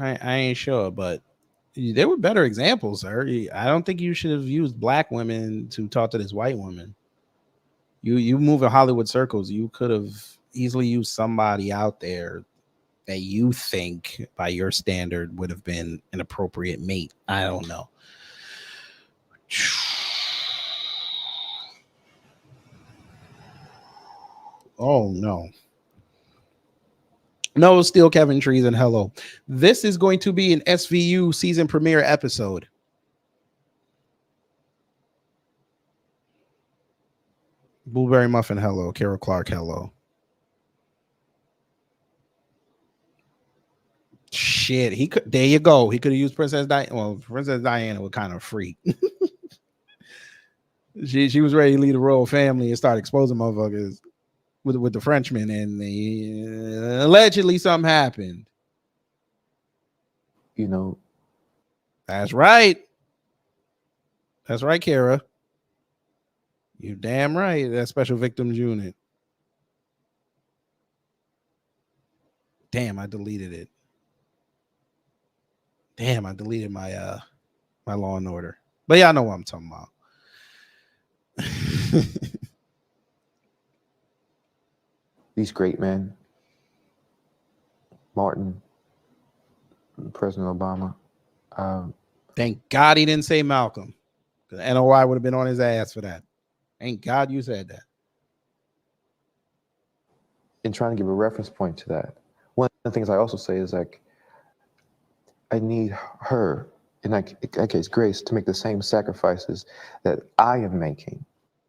I ain't sure, but there were better examples, sir. I don't think you should have used black women to talk to this white woman. You move in Hollywood circles. You could have easily used somebody out there that you think, by your standard, would have been an appropriate mate. I don't know. Oh no. No, still Kevin Trees and hello. This is going to be an SVU season premiere episode. Blueberry Muffin, hello. Kara Clark, hello. Shit, he could. There you go. He could have used Princess Diana. Well, Princess Diana was kind of freak. she was ready to lead a royal family and start exposing motherfuckers with the Frenchman, and allegedly something happened. You know, that's right. That's right, Kara. You're damn right. That Special Victims Unit. Damn, I deleted it. Damn, I deleted my my Law and Order. But y'all know what I'm talking about. These great men, Martin, President Obama. Thank God he didn't say Malcolm, because NOI would have been on his ass for that. Thank God you said that. In trying to give a reference point to that, one of the things I also say is, like, I need her, in that case, Grace, to make the same sacrifices that I am making.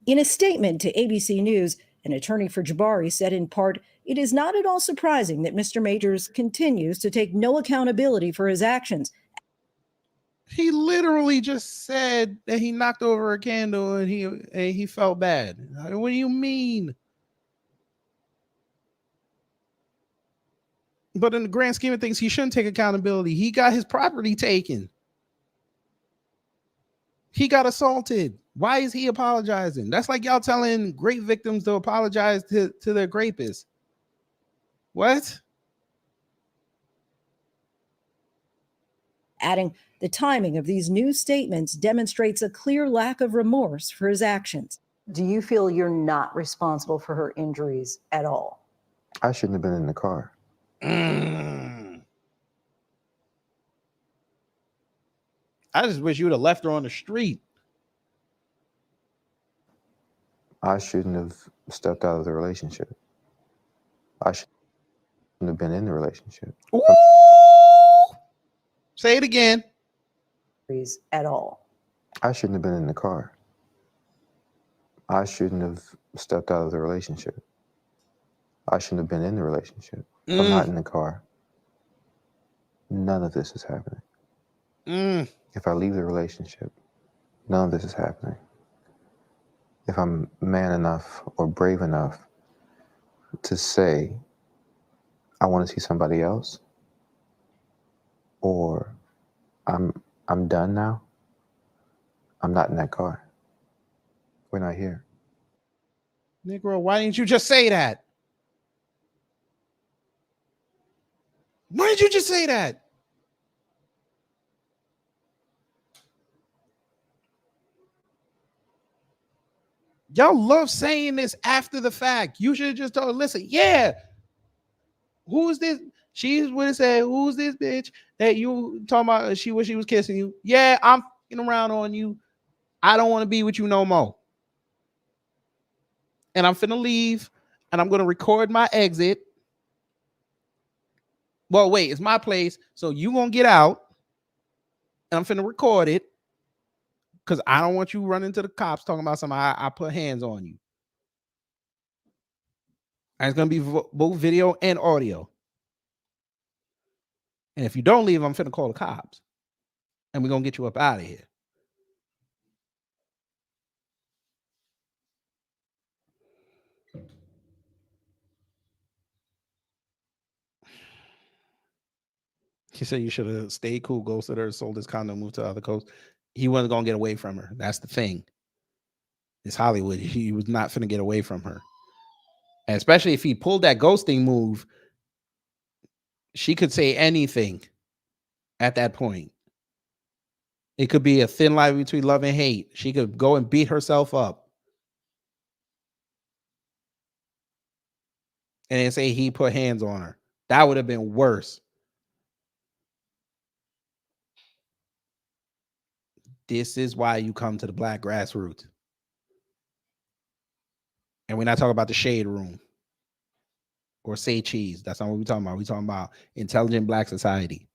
In a statement to ABC News, an attorney for Jabari said in part, "It is not at all surprising that Mr. Majors continues to take no accountability for his actions." He literally just said that he knocked over a candle and he felt bad. What do you mean? But in the grand scheme of things, he shouldn't take accountability. He got his property taken. He got assaulted. Why is he apologizing? That's like y'all telling great victims to apologize to their rapists. What? Adding, the timing of these new statements demonstrates a clear lack of remorse for his actions. Do you feel you're not responsible for her injuries at all? I shouldn't have been in the car. I just wish you would have left her on the street. I shouldn't have stepped out of the relationship. I shouldn't have been in the relationship. Ooh! Say it again. At all. I shouldn't have been in the car. I shouldn't have stepped out of the relationship. I shouldn't have been in the relationship. If I'm not in the car, none of this is happening. If I leave the relationship, none of this is happening. If I'm man enough or brave enough to say, I want to see somebody else, or I'm done now, I'm not in that car. We're not here. Negro, why didn't you just say that? Why did you just say that? Y'all love saying this after the fact. You should have just told her, listen, yeah. Who's this? She would have said, who's this bitch that you talking about? She wish she was kissing you. Yeah, I'm fucking around on you. I don't want to be with you no more. And I'm finna leave and I'm going to record my exit. Well, wait, it's my place. So you going to get out and I'm finna record it because I don't want you running to the cops talking about something. I put hands on you. And it's going to be both video and audio. And if you don't leave, I'm finna call the cops. And we're going to get you up out of here. He said you should have stayed cool, ghosted her, sold his condo, moved to the other coast. He wasn't going to get away from her. That's the thing. It's Hollywood. He was not finna get away from her. And especially if he pulled that ghosting move, she could say anything at that point. It could be a thin line between love and hate. She could go and beat herself up. And then say he put hands on her. That would have been worse. This is why you come to the Black Grassroots. And we're not talking about the Shade Room or Say Cheese. That's not what we're talking about. We're talking about intelligent Black society.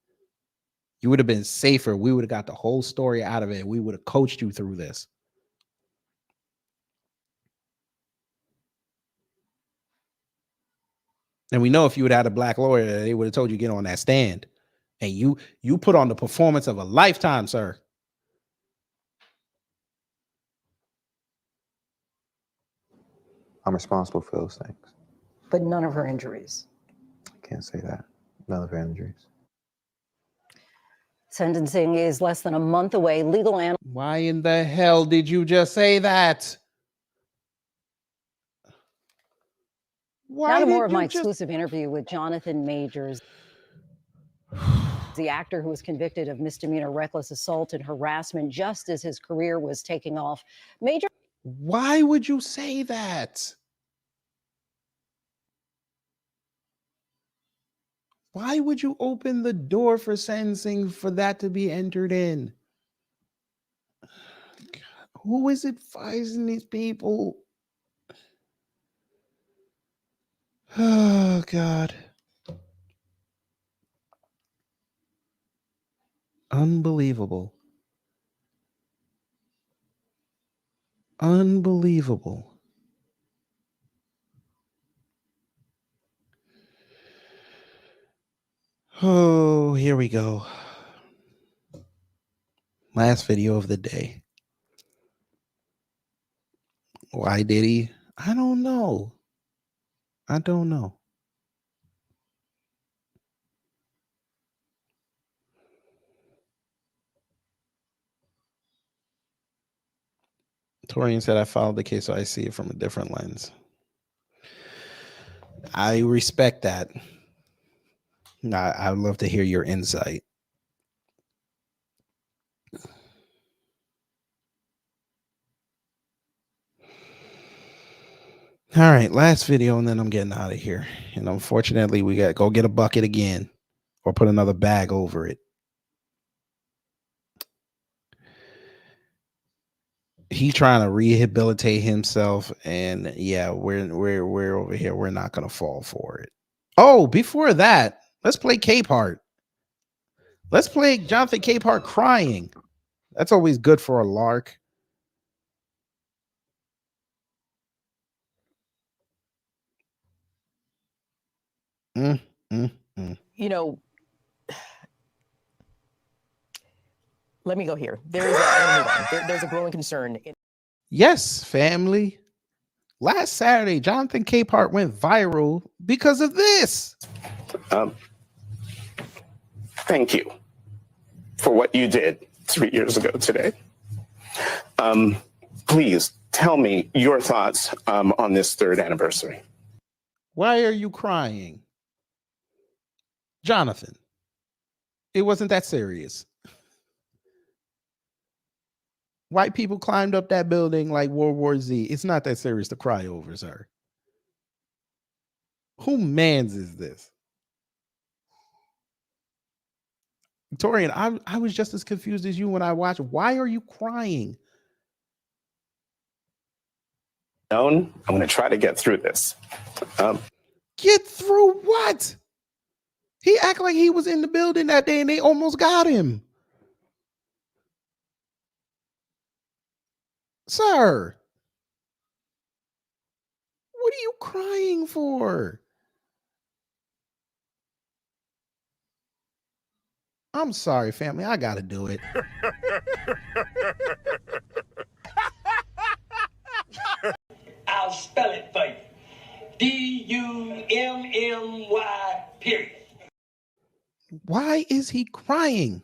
You would have been safer. We would have got the whole story out of it. We would have coached you through this. And we know if you would have had a Black lawyer, they would have told you get on that stand. And you put on the performance of a lifetime, sir. I'm responsible for those things. But none of her injuries. I can't say that. None of her injuries. Sentencing is less than a month away. Legal analysts. Why in the hell did you just say that? Now to more of my exclusive interview with Jonathan Majors, the actor who was convicted of misdemeanor reckless assault and harassment just as his career was taking off. Major. Why would you say that? Why would you open the door for sentencing for that to be entered in? God, who is advising these people? Oh, God. Unbelievable. Unbelievable. Oh, here we go. Last video of the day. Why did he? I don't know. I don't know. Torian said, I followed the case, so I see it from a different lens. I respect that. I'd love to hear your insight. All right, last video, and then I'm getting out of here. And unfortunately, we got to go get a bucket again or put another bag over it. He's trying to rehabilitate himself, and yeah, we're over here. We're not gonna fall for it. Oh, before that, let's play Capehart. Let's play Jonathan Capehart crying. That's always good for a lark. You know, let me go here. There's a growing concern. Yes, family. Last Saturday, Jonathan Capehart went viral because of this. Thank you for what you did 3 years ago today. Please tell me your thoughts on this 3rd anniversary. Why are you crying? Jonathan, it wasn't that serious. White people climbed up that building like World War Z. It's not that serious to cry over, sir. Who mans is this? Torian, I was just as confused as you when I watched. Why are you crying? I'm going to try to get through this. Get through what? He act like he was in the building that day and they almost got him. Sir, what are you crying for? I'm sorry, family. I got to do it. I'll spell it for you. D-U-M-M-Y, period. Why is he crying?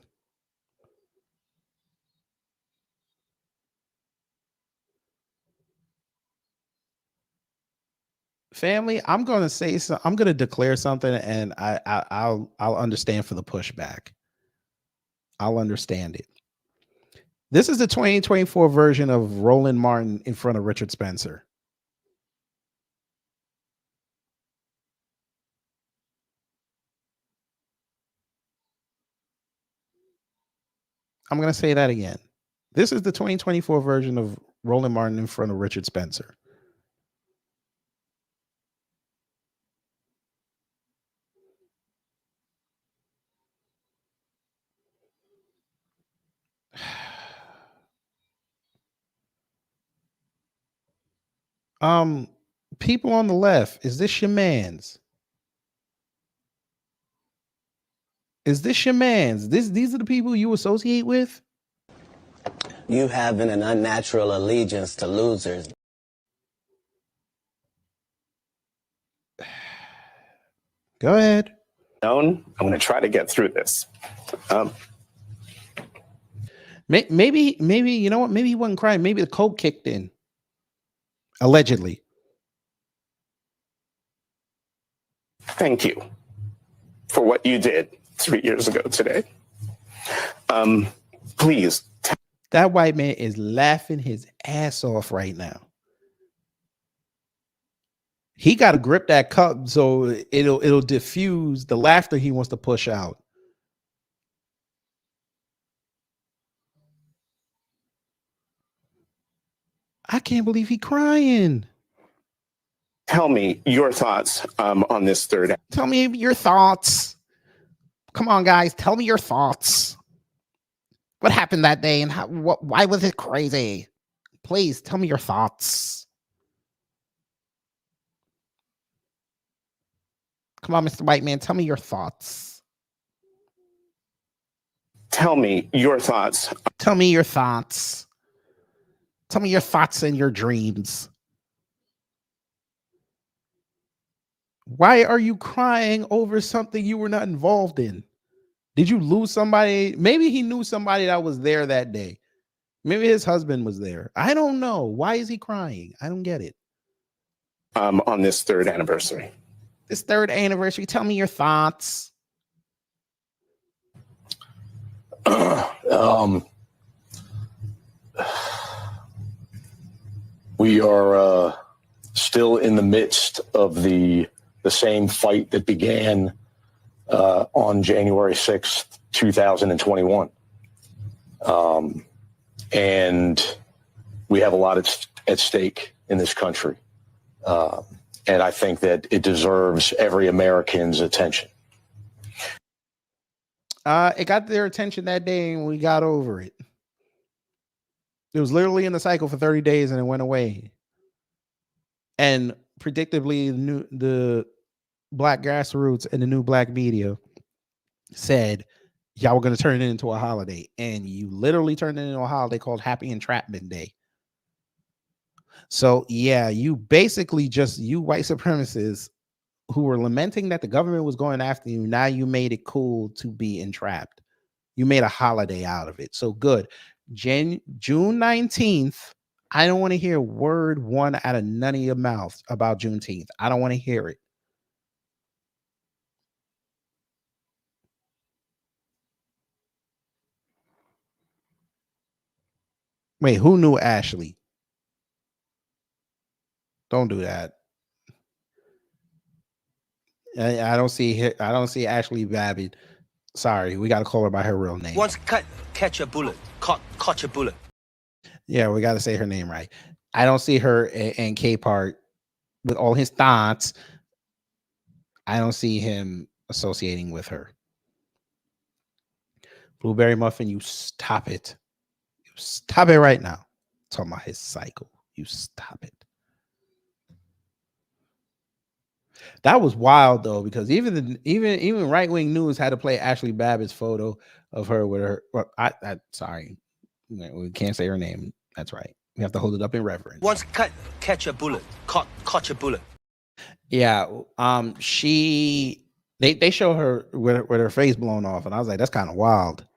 Family, I'm going to say so. I'm going to declare something, and I'll understand for the pushback. I'll understand it. This is the 2024 version of Roland Martin in front of Richard Spencer. I'm going to say that again. This is the 2024 version of Roland Martin in front of Richard Spencer. People on the left, is this your man's? Is this your man's? These are the people you associate with? You having an unnatural allegiance to losers. Go ahead. I'm going to try to get through this. Maybe, you know what? Maybe he wasn't crying. Maybe the coke kicked in. Allegedly. Thank you for what you did 3 years ago today. Please. That white man is laughing his ass off right now. He got to grip that cup so it'll diffuse the laughter he wants to push out. I can't believe he crying. Tell me your thoughts on this 3rd. Tell me your thoughts. Come on, guys. Tell me your thoughts. What happened that day and why was it crazy? Please tell me your thoughts. Come on, Mr. White Man. Tell me your thoughts. Tell me your thoughts. Tell me your thoughts. Tell me your thoughts and your dreams. Why are you crying over something you were not involved in? Did you lose somebody? Maybe he knew somebody that was there that day. Maybe his husband was there. I don't know. Why is he crying? I don't get it. On this third anniversary. This third anniversary. Tell me your thoughts. We are still in the midst of the same fight that began on January 6th, 2021. And we have a lot at stake in this country. And I think that it deserves every American's attention. It got their attention that day and we got over it. It was literally in the cycle for 30 days and it went away. And predictably, the black grassroots and the new black media said, y'all were going to turn it into a holiday. And you literally turned it into a holiday called Happy Entrapment Day. So, yeah, you basically you white supremacists who were lamenting that the government was going after you, now you made it cool to be entrapped. You made a holiday out of it. So good. June 19th, I don't want to hear word one out of none of your mouths about Juneteenth. I don't want to hear it. Wait, who knew Ashley? Don't do that. I don't see Ashley Babbitt. Sorry, we got to call her by her real name. Once catch a bullet, caught a bullet. Yeah, we got to say her name right. I don't see her and K-Part with all his thoughts. I don't see him associating with her. Blueberry Muffin, you stop it. You stop it right now. Talking about his cycle. You stop it. That was wild though, because even right-wing news had to play Ashley Babbitt's photo of her with her. Well, sorry, we can't say her name. That's right. We have to hold it up in reverence. Once catch a bullet, caught a bullet. Yeah, they show her with her face blown off, and I was like, that's kind of wild.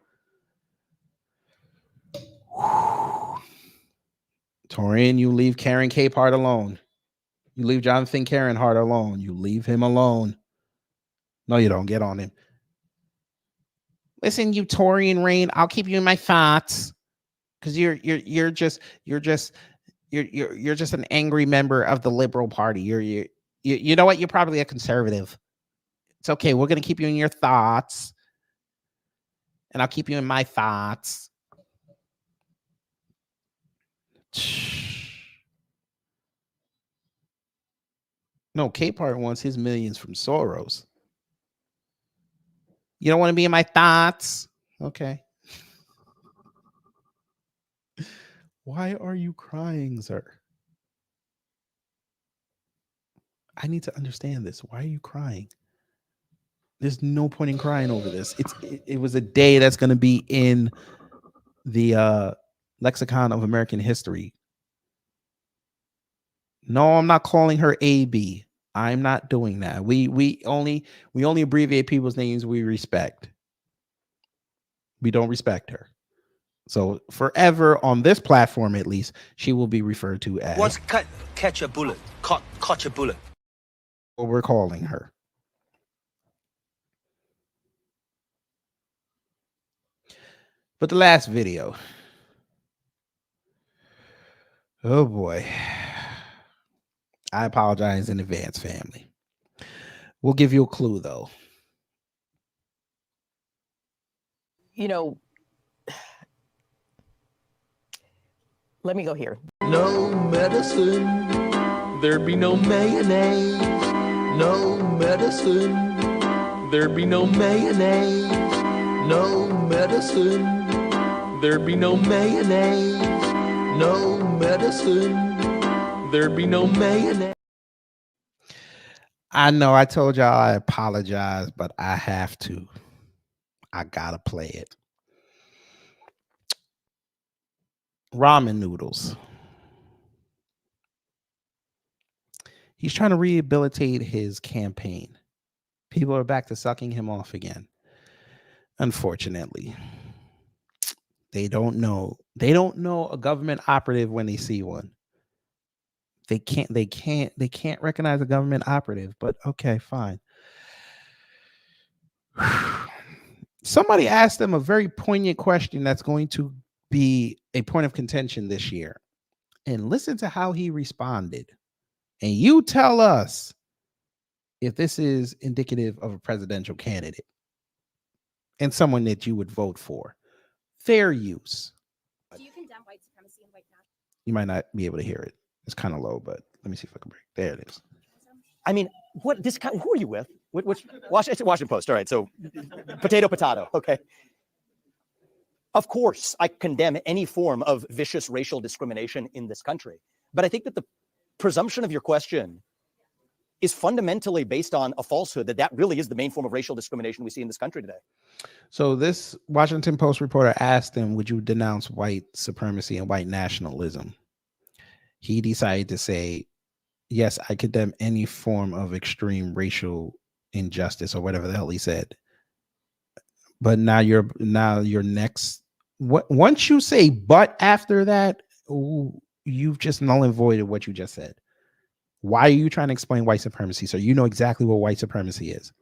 Torian, you leave Karen Capehart alone. You leave Jonathan Karen Hart alone. You leave him alone. No, you don't. Get on him. Listen, you Torian Rain, I'll keep you in my thoughts. Because you're just an angry member of the Liberal Party. You know what? You're probably a conservative. It's okay. We're gonna keep you in your thoughts. And I'll keep you in my thoughts. No, Capehart wants his millions from Soros. You don't want to be in my thoughts? Okay. Why are you crying, sir? I need to understand this. Why are you crying? There's no point in crying over this. It was a day that's going to be in the lexicon of American history. No, I'm not calling her AB. I'm not doing that. We only abbreviate people's names we respect. We don't respect her. So forever on this platform, at least, she will be referred to as. Once catch a bullet, caught a bullet. What we're calling her. But the last video. Oh boy. I apologize in advance, family. We'll give you a clue, though. You know, let me go here. No medicine, there'd be no mayonnaise. No medicine, there'd be no mayonnaise. No medicine, there'd be no mayonnaise. No medicine, there'd be no mayonnaise. I know I told y'all I apologize, but I have to. I gotta play it. Ramen noodles. He's trying to rehabilitate his campaign. People are back to sucking him off again. Unfortunately. They don't know. They don't know a government operative when they see one. They can't recognize a government operative, but okay, fine. Somebody asked him a very poignant question that's going to be a point of contention this year. And listen to how he responded. And you tell us if this is indicative of a presidential candidate and someone that you would vote for. Fair use. Do you condemn white supremacy and white nationalism? You might not be able to hear it. It's kind of low, but let me see if I can break. There it is. I mean, what this kind? Who are you with? Which Washington Post? All right, so potato. Okay. Of course, I condemn any form of vicious racial discrimination in this country, but I think that the presumption of your question is fundamentally based on a falsehood that really is the main form of racial discrimination we see in this country today. So this Washington Post reporter asked him, would you denounce white supremacy and white nationalism? He decided to say, yes, I condemn any form of extreme racial injustice or whatever the hell he said. But now your next, once you say but after that, you've just null and voided what you just said. Why are you trying to explain white supremacy? So you know exactly what white supremacy is.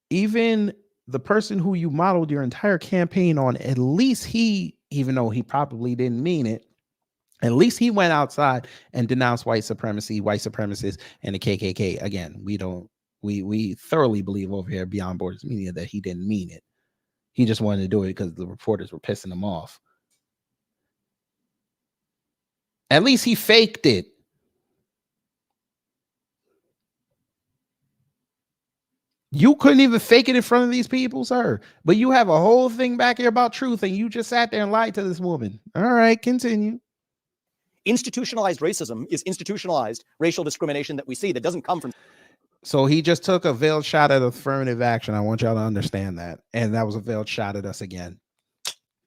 Even the person who you modeled your entire campaign on, at least he, even though he probably didn't mean it, at least he went outside and denounced white supremacy, white supremacists, and the KKK. Again, we thoroughly believe over here Beyond Borders Media that he didn't mean it. He just wanted to do it because the reporters were pissing him off. At least he faked it. You couldn't even fake it in front of these people, sir. But you have a whole thing back here about truth, and you just sat there and lied to this woman. All right, continue. Institutionalized racism is institutionalized racial discrimination that we see that doesn't come from. So he just took a veiled shot at affirmative action. I want y'all to understand that. And that was a veiled shot at us again.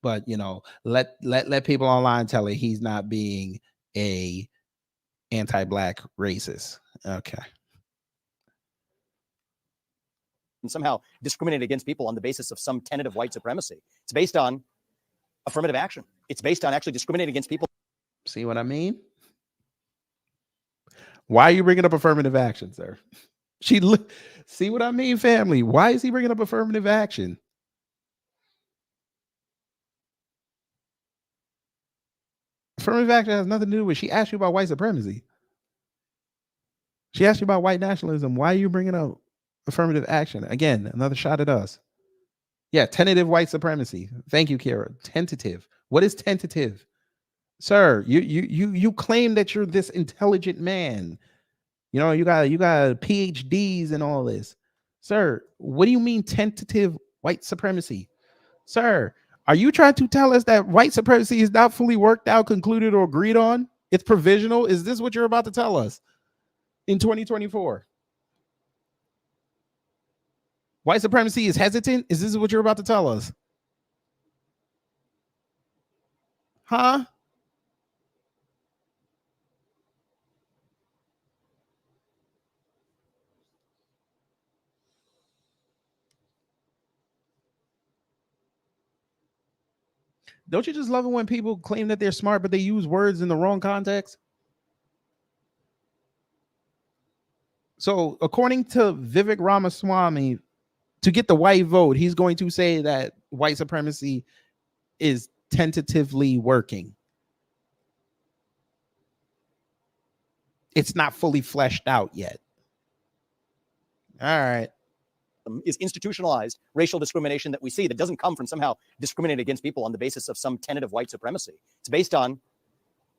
But, you know, let people online tell it he's not being a anti-black racist. Okay. And somehow discriminate against people on the basis of some tenet of white supremacy. It's based on affirmative action. It's based on actually discriminating against people. See what I mean? Why are you bringing up affirmative action, sir? See what I mean, family? Why is he bringing up affirmative action? Affirmative action has nothing to do with. She asked you about white supremacy. She asked you about white nationalism. Why are you bringing up affirmative action? Again, another shot at us. Yeah, tentative white supremacy. Thank you, Kara. Tentative. What is tentative? Sir, you claim that you're this intelligent man. You know, you got PhDs and all this. Sir, what do you mean tentative white supremacy? Sir, are you trying to tell us that white supremacy is not fully worked out, concluded, or agreed on? It's provisional? Is this what you're about to tell us in 2024? White supremacy is hesitant? Is this what you're about to tell us? Huh? Don't you just love it when people claim that they're smart, but they use words in the wrong context? So according to Vivek Ramaswamy, to get the white vote, he's going to say that white supremacy is tentatively working. It's not fully fleshed out yet. All right. Is institutionalized racial discrimination that we see that doesn't come from somehow discriminating against people on the basis of some tenet of white supremacy. It's based on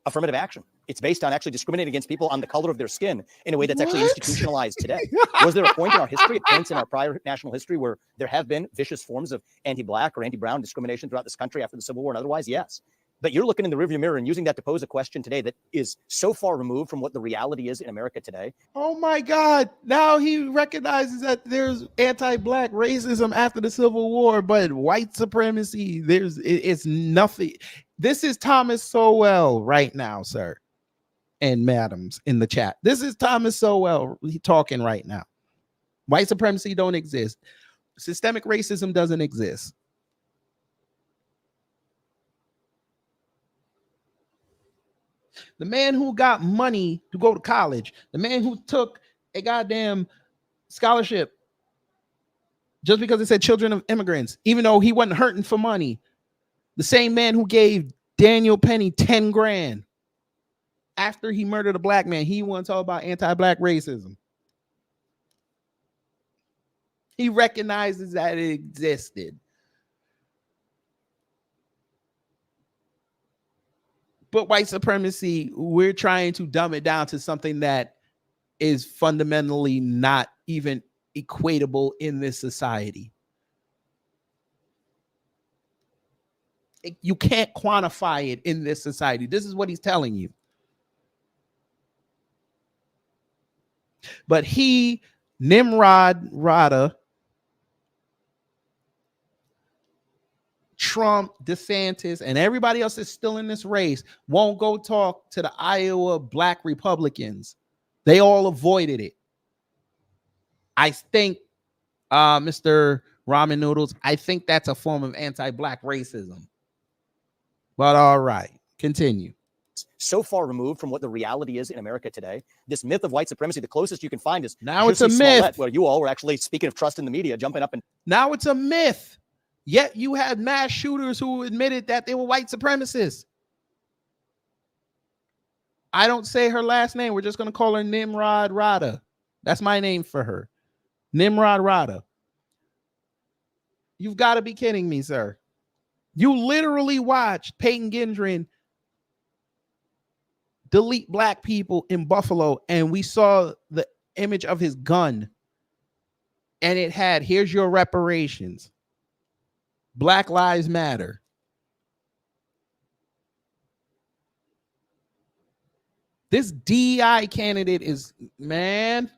affirmative action. It's based on actually discriminating against people on the color of their skin in a way that's actually institutionalized today. Was there a point in our history, points in our prior national history, where there have been vicious forms of anti-black or anti-brown discrimination throughout this country after the Civil War and otherwise? Yes. But you're looking in the rearview mirror and using that to pose a question today that is so far removed from what the reality is in America today. Oh my God. Now he recognizes that there's anti-black racism after the Civil War, but white supremacy, it's nothing. This is Thomas Sowell right now, sir. and madams in the chat. This is Thomas Sowell talking right now. White supremacy don't exist. Systemic racism doesn't exist. The man who got money to go to college, the man who took a goddamn scholarship just because it said children of immigrants, even though he wasn't hurting for money. The same man who gave Daniel Penny 10 grand after he murdered a black man. He want to talk about anti-black racism. He recognizes that it existed. But white supremacy, we're trying to dumb it down to something that is fundamentally not even equatable in this society. You can't quantify it in this society. This is what he's telling you. But he, Nimrod Rada, Trump, DeSantis, and everybody else is still in this race won't go talk to the Iowa black Republicans. They all avoided it. I think, Mr. Ramen Noodles, I think that's a form of anti-black racism. But all right, continue. So far removed from what the reality is in America today. This myth of white supremacy, the closest you can find is now it's a myth. Where you all were actually, speaking of trust in the media, jumping up and now it's a myth. Yet you had mass shooters who admitted that they were white supremacists. I don't say her last name. We're just going to call her Nimrod Rada. That's my name for her. Nimrod Rada. You've got to be kidding me, sir. You literally watched Peyton Gendron delete black people in Buffalo, and we saw the image of his gun, and it had, here's your reparations. Black Lives Matter. This DEI candidate is, man.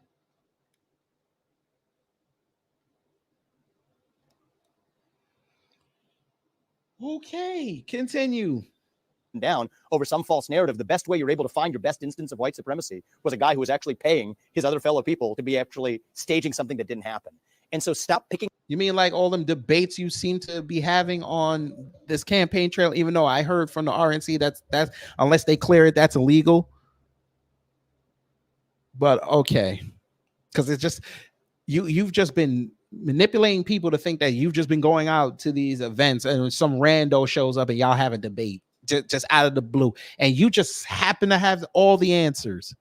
Okay, continue. Down over some false narrative. The best way you're able to find your best instance of white supremacy was a guy who was actually paying his other fellow people to be actually staging something that didn't happen. And so stop picking. You mean like all them debates you seem to be having on this campaign trail, even though I heard from the RNC that's unless they clear it, that's illegal. But okay. Because it's just you've just been manipulating people to think that you've just been going out to these events and some rando shows up and y'all have a debate just out of the blue, and you just happen to have all the answers.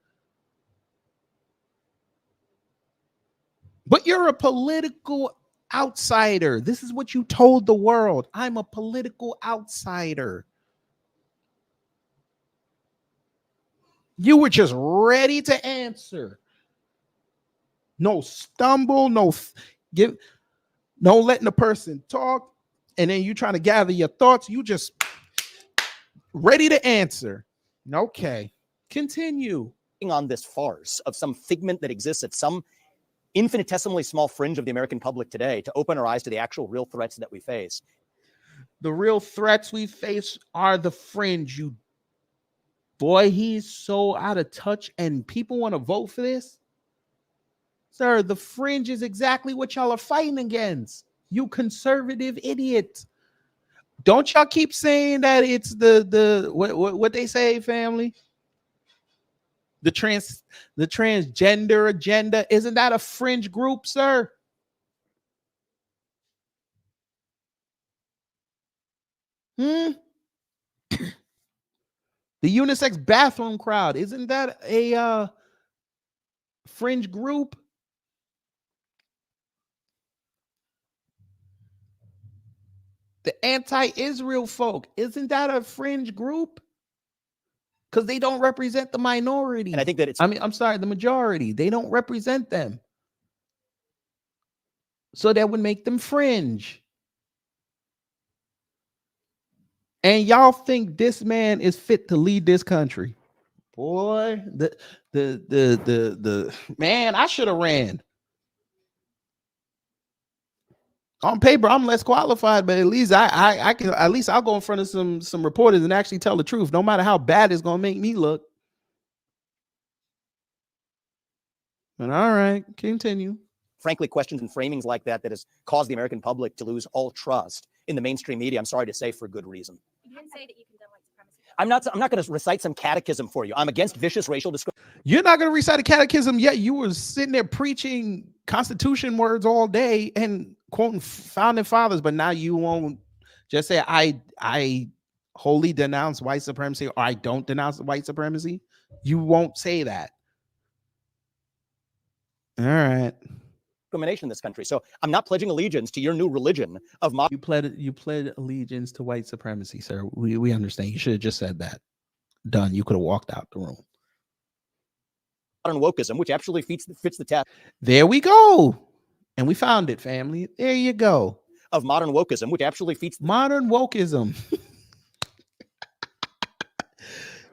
But you're a political outsider. This is what you told the world. I'm a political outsider. You were just ready to answer. No stumble, no letting the person talk, and then you trying to gather your thoughts. You just ready to answer. Okay, continue. On this farce of some figment that exists at some infinitesimally small fringe of the American public today to open our eyes to the actual real threats that we face. The real threats we face are the fringe. You boy, he's so out of touch, and people want to vote for this. Sir, the fringe is exactly what y'all are fighting against. You conservative idiot. Don't y'all keep saying that it's the what they say, family? The transgender agenda. Isn't that a fringe group, sir? The unisex bathroom crowd. Isn't that a fringe group? The anti-Israel folk. Isn't that a fringe group? Because they don't represent the minority. And I think that I'm sorry, the majority. They don't represent them. So that would make them fringe. And y'all think this man is fit to lead this country. Boy, the man, I should have ran. On paper, I'm less qualified, but at least I can, at least I'll go in front of some reporters and actually tell the truth, no matter how bad it's gonna make me look. All right, continue. Frankly, questions and framings like that has caused the American public to lose all trust in the mainstream media. I'm sorry to say, for good reason. You didn't say that you condemn white supremacy. I'm not going to recite some catechism for you. I'm against vicious racial discrimination. You're not going to recite a catechism yet. You were sitting there preaching Constitution words all day and quoting founding fathers, but now you won't just say I wholly denounce white supremacy, or I don't denounce white supremacy. You won't say that. All right. Discrimination in this country. So I'm not pledging allegiance to your new religion of modern. You pled allegiance to white supremacy, sir. We understand. You should have just said that. Done. You could have walked out the room. Modern wokeism, which actually fits the test. There we go. And we found it, family. There you go. Of modern wokeism, which actually fits modern wokeism.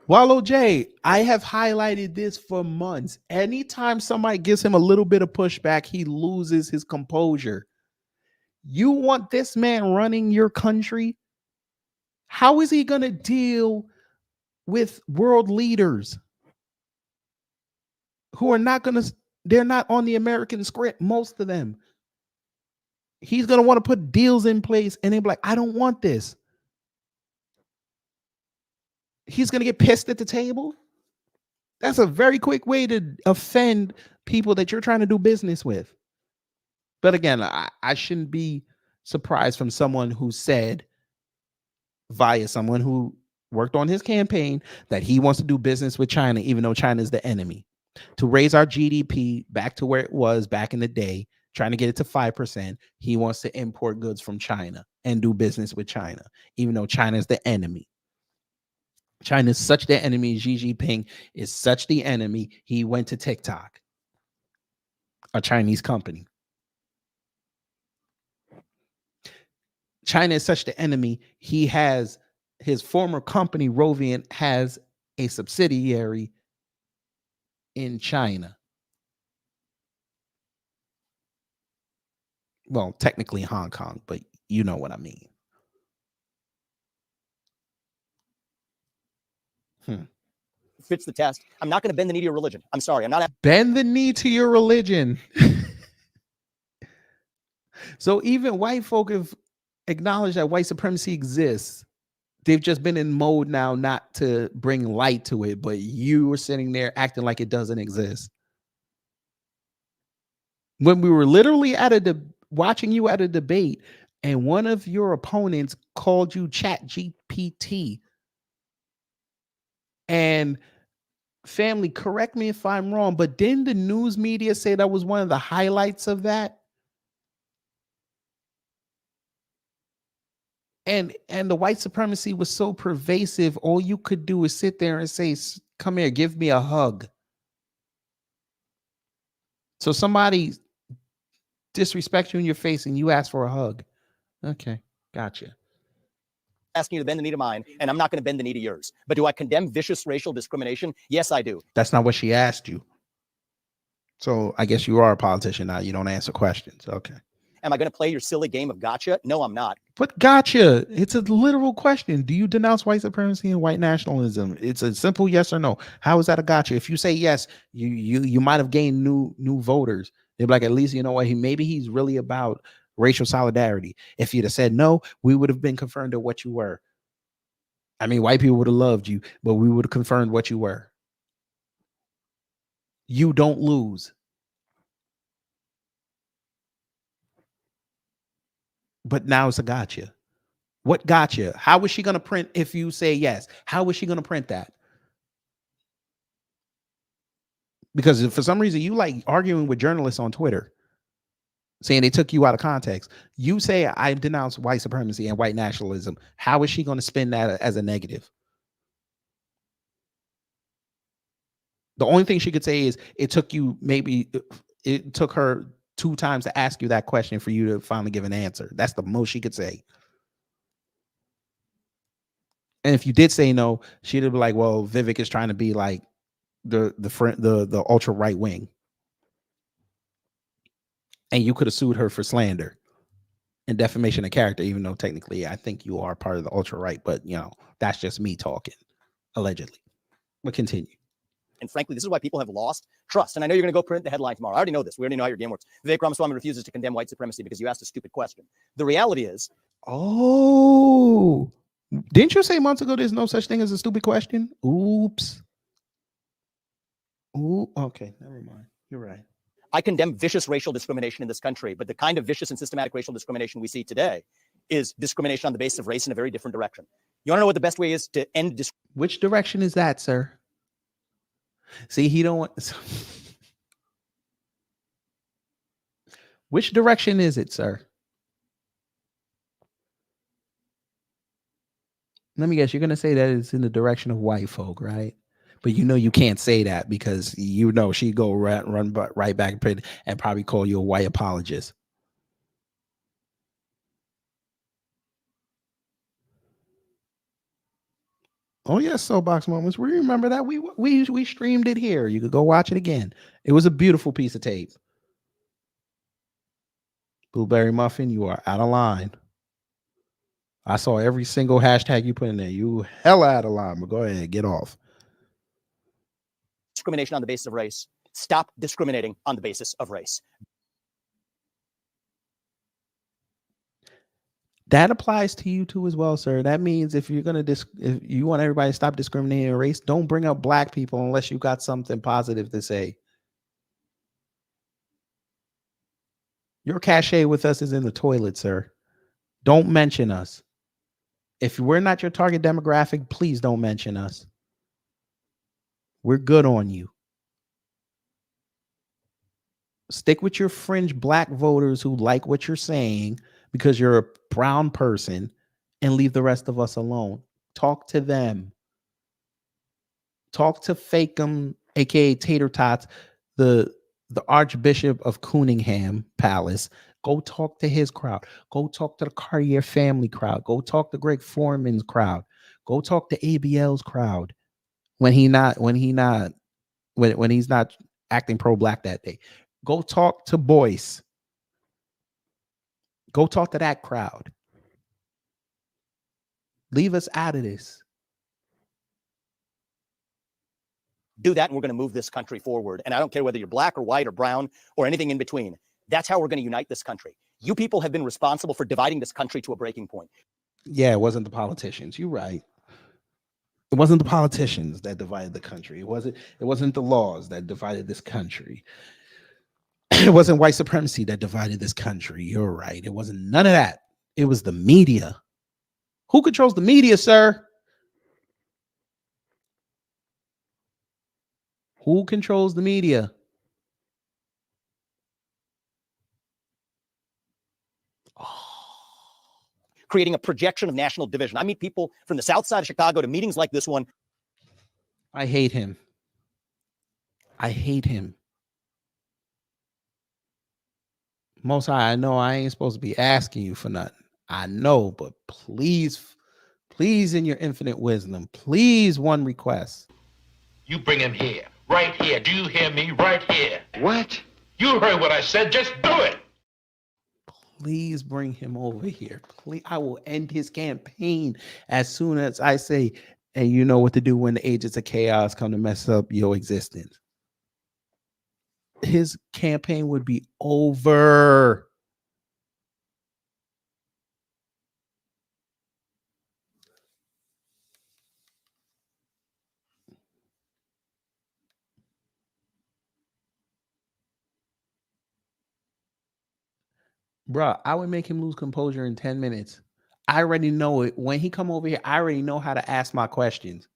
Wallow J, I have highlighted this for months. Anytime somebody gives him a little bit of pushback, he loses his composure. You want this man running your country? How is he going to deal with world leaders who are not going to, they're not on the American script, most of them. He's going to want to put deals in place and they'll be like, I don't want this. He's going to get pissed at the table. That's a very quick way to offend people that you're trying to do business with. But again, I shouldn't be surprised from someone who said via someone who worked on his campaign that he wants to do business with China, even though China is the enemy. To raise our GDP back to where it was back in the day, trying to get it to 5%, he wants to import goods from China and do business with China, even though China is the enemy. China is such the enemy. Xi Jinping is such the enemy. He went to TikTok, a Chinese company. China is such the enemy. He has his former company, Rovian, has a subsidiary in China. Well, technically Hong Kong, but you know what I mean. Fits the test. I'm not going to bend the knee to your religion. I'm sorry. I'm not. Bend the knee to your religion. So even white folk have acknowledged that white supremacy exists. They've just been in mode now not to bring light to it, but you were sitting there acting like it doesn't exist. When we were literally watching you at a debate and one of your opponents called you Chat GPT, and family, correct me if I'm wrong, but didn't the news media say that was one of the highlights of that? And the white supremacy was so pervasive, all you could do is sit there and say, come here, give me a hug. So somebody disrespects you in your face and you ask for a hug. Okay, gotcha. Asking you to bend the knee to mine, and I'm not going to bend the knee to yours. But do I condemn vicious racial discrimination? Yes, I do. That's not what she asked you. So I guess you are a politician now. You don't answer questions. Okay. Am I going to play your silly game of gotcha? No, I'm not. But gotcha. It's a literal question. Do you denounce white supremacy and white nationalism? It's a simple yes or no. How is that a gotcha? If you say yes, you might have gained new voters. They're like, at least you know what, maybe he's really about racial solidarity. If you'd have said no, we would have been confirmed to what you were. I mean, white people would have loved you, but we would have confirmed what you were. You don't lose. But now it's a gotcha. What gotcha? How is she going to print if you say yes? How is she going to print that? Because for some reason you like arguing with journalists on Twitter, saying they took you out of context. You say I denounce white supremacy and white nationalism. How is she going to spin that as a negative? The only thing she could say is it took her 2 times to ask you that question for you to finally give an answer. That's the most she could say. And if you did say no, she'd be like, well, Vivek is trying to be like the ultra right wing. And you could have sued her for slander and defamation of character, even though technically I think you are part of the ultra right, but you know, that's just me talking, allegedly. But continue. And frankly, this is why people have lost trust. And I know you're going to go print the headline tomorrow. I already know this. We already know how your game works. Vivek Ramaswamy refuses to condemn white supremacy because you asked a stupid question. The reality is, Oh, didn't you say months ago there's no such thing as a stupid question? Oops. Ooh, okay, never mind. You're right. I condemn vicious racial discrimination in this country, but the kind of vicious and systematic racial discrimination we see today is discrimination on the basis of race in a very different direction. You want to know what the best way is to end discrimination? Which direction is that, sir? See, he don't want. Which direction is it, sir? Let me guess. You're gonna say that it's in the direction of white folk, right? But you know you can't say that because you know she'd go run right back and probably call you a white apologist. Oh yes, soapbox moments. We remember that we streamed it here. You could go watch it again. It was a beautiful piece of tape. Blueberry muffin, you are out of line. I saw every single hashtag you put in there. You hella out of line, but go ahead, get off. Discrimination on the basis of race. Stop discriminating on the basis of race. That applies to you too as well, sir. That means if you're gonna if you want everybody to stop discriminating on race, don't bring up black people unless you got something positive to say. Your cachet with us is in the toilet, sir. Don't mention us. If we're not your target demographic, please don't mention us. We're good on you. Stick with your fringe black voters who like what you're saying because you're a brown person and leave the rest of us alone. Talk to them. Talk to Fakem, aka Tater Tots, the Archbishop of Cunningham Palace. Go talk to his crowd. Go talk to the Cartier family crowd. Go talk to Greg Foreman's crowd. Go talk to ABL's crowd when he's not acting pro-black that day. Go talk to Boyce. Go talk to that crowd. Leave us out of this. Do that, and we're going to move this country forward. And I don't care whether you're black or white or brown or anything in between. That's how we're going to unite this country. You people have been responsible for dividing this country to a breaking point. Yeah, it wasn't the politicians. You're right. It wasn't the politicians that divided the country. It wasn't the laws that divided this country. It wasn't white supremacy that divided this country. You're right. It wasn't none of that. It was the media. Who controls the media, sir? Who controls the media? Creating a projection of national division. I meet people from the south side of Chicago to meetings like this one. I hate him. I hate him. Most High, I know I ain't supposed to be asking you for nothing. I know, but please, in your infinite wisdom, please, one request. You bring him here, right here. Do you hear me? Right here. What? You heard what I said. Just do it. Please bring him over here. Please, I will end his campaign as soon as I say, and you know what to do when the agents of chaos come to mess up your existence. His campaign would be over. Bruh, I would make him lose composure in 10 minutes. I already know it. When he come over here, I already know how to ask my questions.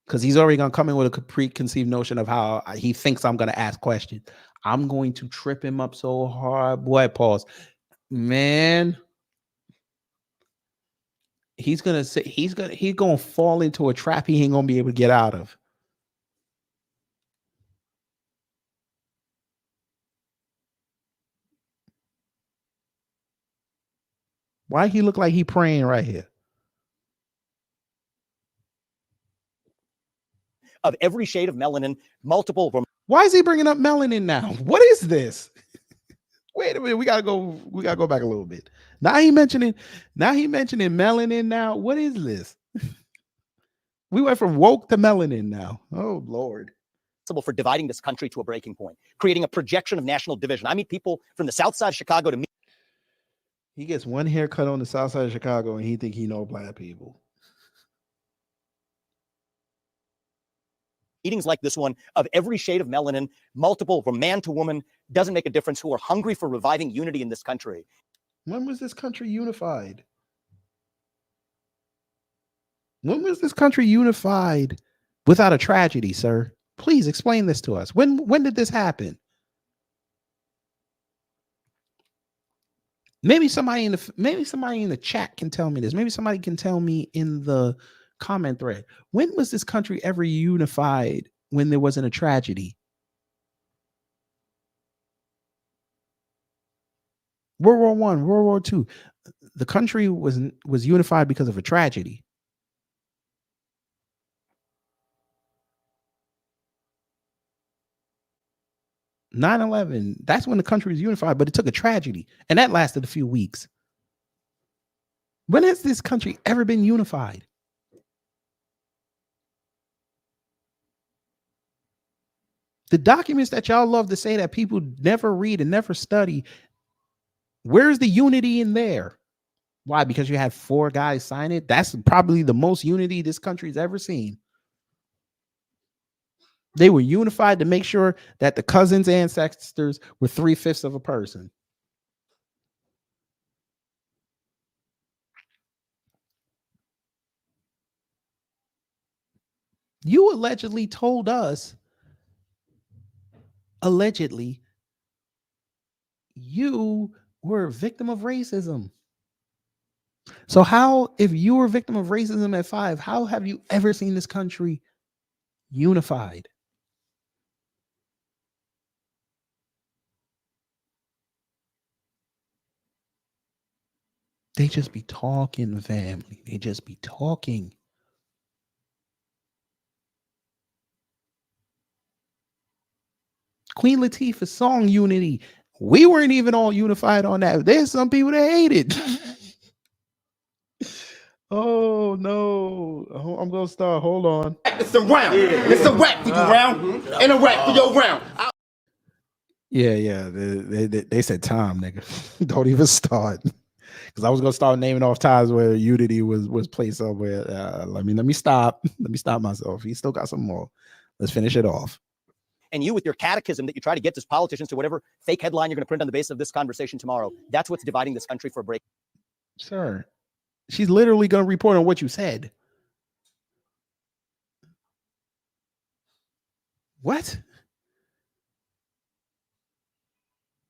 Because he's already going to come in with a preconceived notion of how he thinks I'm going to ask questions. I'm going to trip him up so hard. Boy, pause. Man. He's going to fall into a trap he ain't going to be able to get out of. Why he look like he praying right here? Of every shade of melanin, multiple. Why is he bringing up melanin now? What is this? Wait a minute, we gotta go back a little bit. Now he mentioning melanin now. What is this? We went from woke to melanin now. Oh, Lord. For dividing this country to a breaking point, creating a projection of national division. I meet people from the south side of Chicago to He gets one haircut on the south side of Chicago and he think he know black people. meetings like this one of every shade of melanin, multiple from man to woman, doesn't make a difference, who are hungry for reviving unity in this country. When was this country unified? When was this country unified without a tragedy, sir? Please explain this to us. When did this happen? Maybe somebody in the chat can tell me this. Maybe somebody can tell me in the comment thread. When was this country ever unified when there wasn't a tragedy? World War I, World War II. The country was unified because of a tragedy. 9/11, that's when the country was unified, but it took a tragedy, and that lasted a few weeks. When has this country ever been unified? The documents that y'all love to say that people never read and never study, where's the unity in there? Why? Because you had 4 guys sign it? That's probably the most unity this country's ever seen. They were unified to make sure that the cousins' ancestors were 3/5 of a person. You allegedly told us, you were a victim of racism. So how, if you were a victim of racism at 5, how have you ever seen this country unified? They just be talking, family. They just be talking. Queen Latifah's song Unity. We weren't even all unified on that. There's some people that hate it. Oh no. I'm gonna start. Hold on. It's a round. It's a rap for your round and a rap for your round. Yeah. They said time, nigga. Don't even start. Because I was gonna start naming off times where Unity was placed somewhere. Let me stop. Let me stop myself. He still got some more. Let's finish it off. And you, with your catechism that you try to get as politicians to whatever fake headline you're going to print on the basis of this conversation tomorrow, that's what's dividing this country for a break. Sir, she's literally going to report on what you said. What?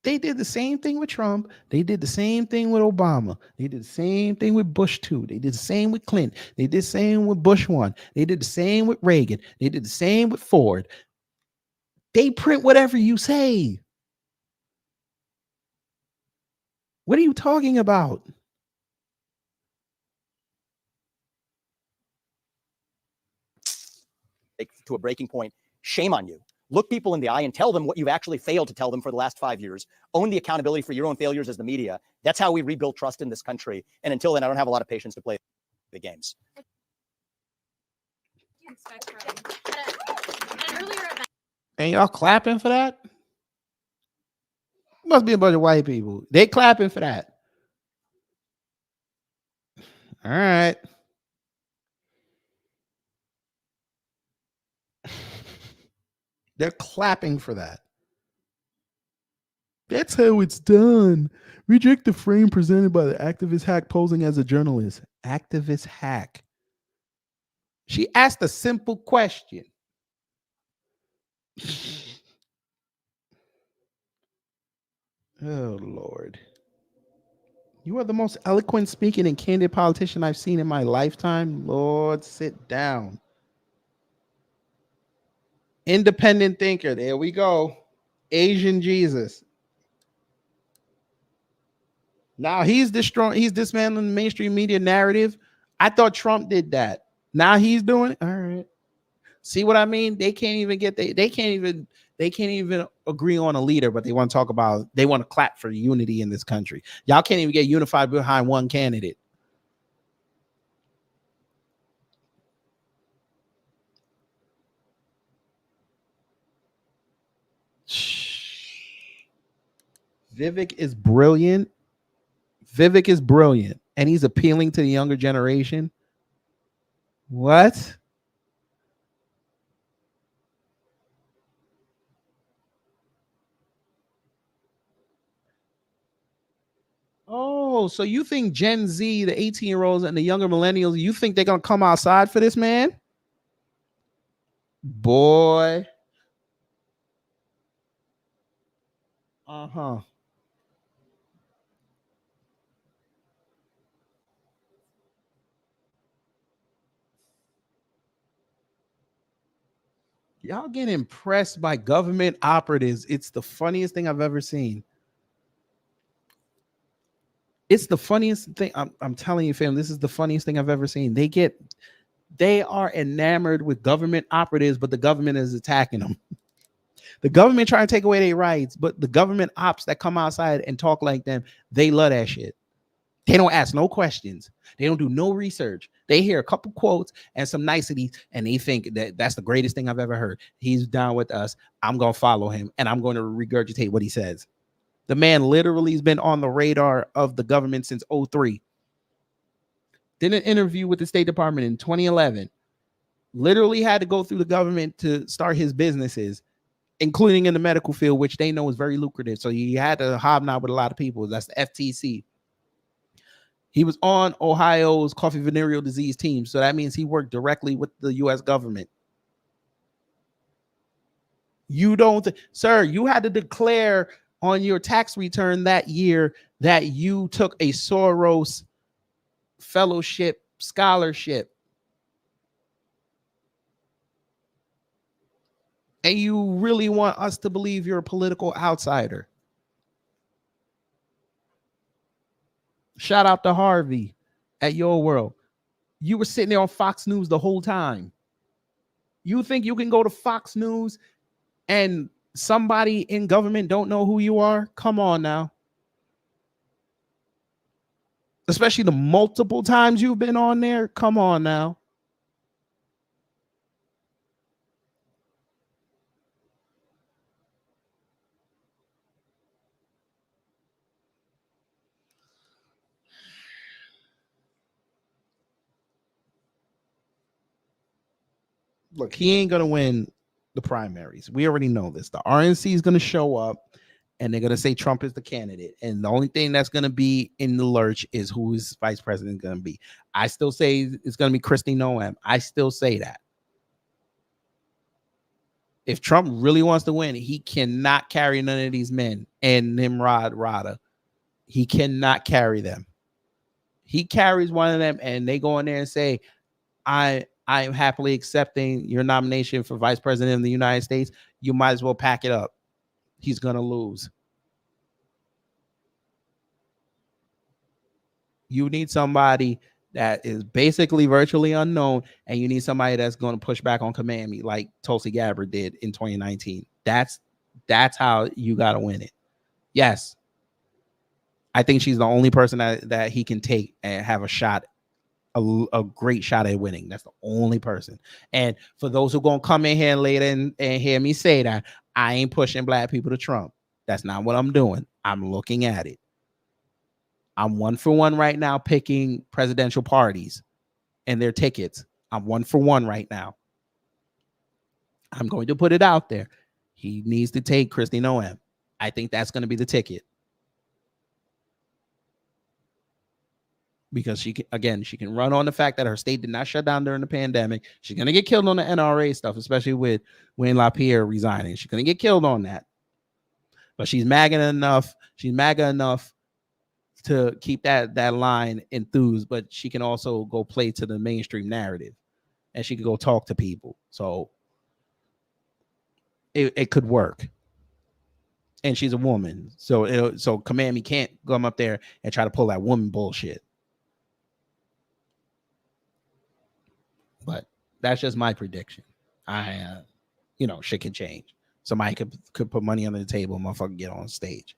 They did the same thing with Trump. They did the same thing with Obama. They did the same thing with Bush 2. They did the same with Clinton. They did the same with Bush 1. They did the same with Reagan. They did the same with Ford. They print whatever you say. What are you talking about? To a breaking point. Shame on you. Look people in the eye and tell them what you've actually failed to tell them for the last 5 years. Own the accountability for your own failures as the media. That's how we rebuild trust in this country. And until then, I don't have a lot of patience to play the games. And y'all clapping for that? Must be a bunch of white people. They clapping for that. All right. They're clapping for that. That's how it's done. Reject the frame presented by the activist hack posing as a journalist. Activist hack. She asked a simple question. Oh, Lord. You are the most eloquent speaking and candid politician I've seen in my lifetime. Lord, sit down. Independent thinker. There we go. Asian Jesus. Now he's destroying, he's dismantling the mainstream media narrative. I thought Trump did that. Now he's doing it. All right. See what I mean? They can't even get they can't even agree on a leader, but they want to talk about, they want to clap for unity in this country. Y'all can't even get unified behind one candidate. Vivek is brilliant. Vivek is brilliant, and he's appealing to the younger generation. What? Oh, so you think Gen Z, the 18-year-olds and the younger millennials, you think they're going to come outside for this man? Boy. Uh-huh. Y'all get impressed by government operatives. It's the funniest thing I've ever seen. It's the funniest thing. I'm telling you, fam, this is the funniest thing I've ever seen. They are enamored with government operatives, but the government is attacking them. The government trying to take away their rights, but the government ops that come outside and talk like them, they love that shit. They don't ask no questions. They don't do no research. They hear a couple quotes and some niceties, and they think that that's the greatest thing I've ever heard. He's down with us. I'm going to follow him, and I'm going to regurgitate what he says. The man literally has been on the radar of the government since 2003. Did an interview with the State Department in 2011. Literally had to go through the government to start his businesses, including in the medical field, which they know is very lucrative. So he had to hobnob with a lot of people. That's the FTC. He was on Ohio's coffee venereal disease team. So that means he worked directly with the U.S. government. You don't, sir, you had to declare on your tax return that year that you took a Soros fellowship scholarship. And you really want us to believe you're a political outsider. Shout out to Harvey at Your World. You were sitting there on Fox News the whole time. You think you can go to Fox News and somebody in government don't know who you are? Come on now. Especially the multiple times you've been on there. Come on now. Look, he ain't going to win the primaries. We already know this. The RNC is going to show up and they're going to say Trump is the candidate. And the only thing that's going to be in the lurch is who his vice president is going to be. I still say it's going to be Kristi Noem. I still say that. If Trump really wants to win, he cannot carry none of these men and Nimrod Rada. He cannot carry them. He carries one of them and they go in there and say, I am happily accepting your nomination for vice president of the United States. You might as well pack it up. He's going to lose. You need somebody that is basically virtually unknown, and you need somebody that's going to push back on Command Me like Tulsi Gabbard did in 2019. That's how you got to win it. Yes. I think she's the only person that he can take and have a shot, a great shot at winning. That's the only person. And for those who are going to come in here later and hear me say that, I ain't pushing black people to Trump. That's not what I'm doing. I'm looking at it. I'm 1 for 1 right now picking presidential parties and their tickets. I'm 1 for 1 right now. I'm going to put it out there. He needs to take Kristi Noem. I think that's going to be the ticket. Because she can run on the fact that her state did not shut down during the pandemic. She's going to get killed on the NRA stuff, especially with Wayne LaPierre resigning. She's going to get killed on that. But she's MAGA enough. She's MAGA enough to keep that line enthused, but she can also go play to the mainstream narrative and she can go talk to people. So it could work. And she's a woman. So Command Me can't come up there and try to pull that woman bullshit. But that's just my prediction. Shit can change. Somebody could put money under the table and motherfucker get on stage.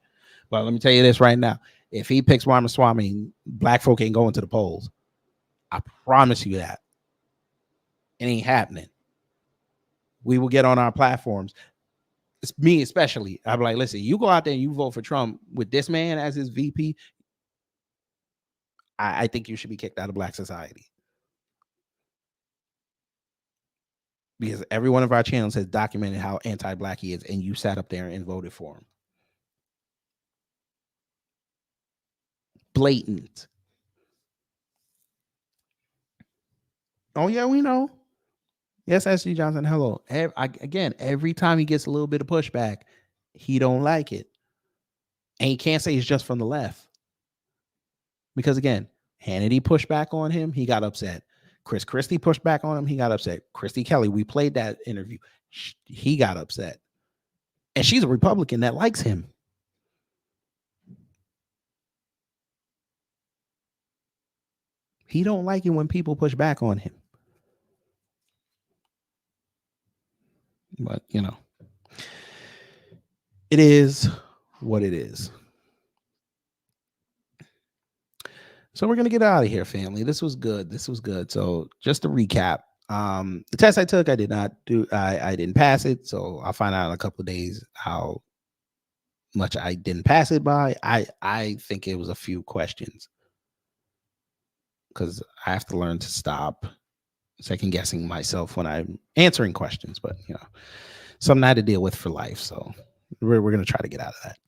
But let me tell you this right now. If he picks Ramaswamy, black folk ain't going to the polls. I promise you that. It ain't happening. We will get on our platforms. It's me especially. I'm like, listen, you go out there and you vote for Trump with this man as his VP. I think you should be kicked out of black society. Because every one of our channels has documented how anti-black he is, and you sat up there and voted for him. Blatant. Oh, yeah, we know. Yes, SG Johnson, hello. Again, every time he gets a little bit of pushback, he don't like it. And he can't say it's just from the left. Because again, Hannity pushed back on him, he got upset. Chris Christie pushed back on him, he got upset. Christy Kelly, we played that interview. He got upset. And she's a Republican that likes him. He don't like it when people push back on him. But, you know, it is what it is. So we're going to get out of here, family. This was good. This was good. So just to recap, the test I took, I didn't pass it. So I'll find out in a couple of days how much I didn't pass it by. I think it was a few questions because I have to learn to stop second guessing myself when I'm answering questions, but you know, something I had to deal with for life. So we're going to try to get out of that.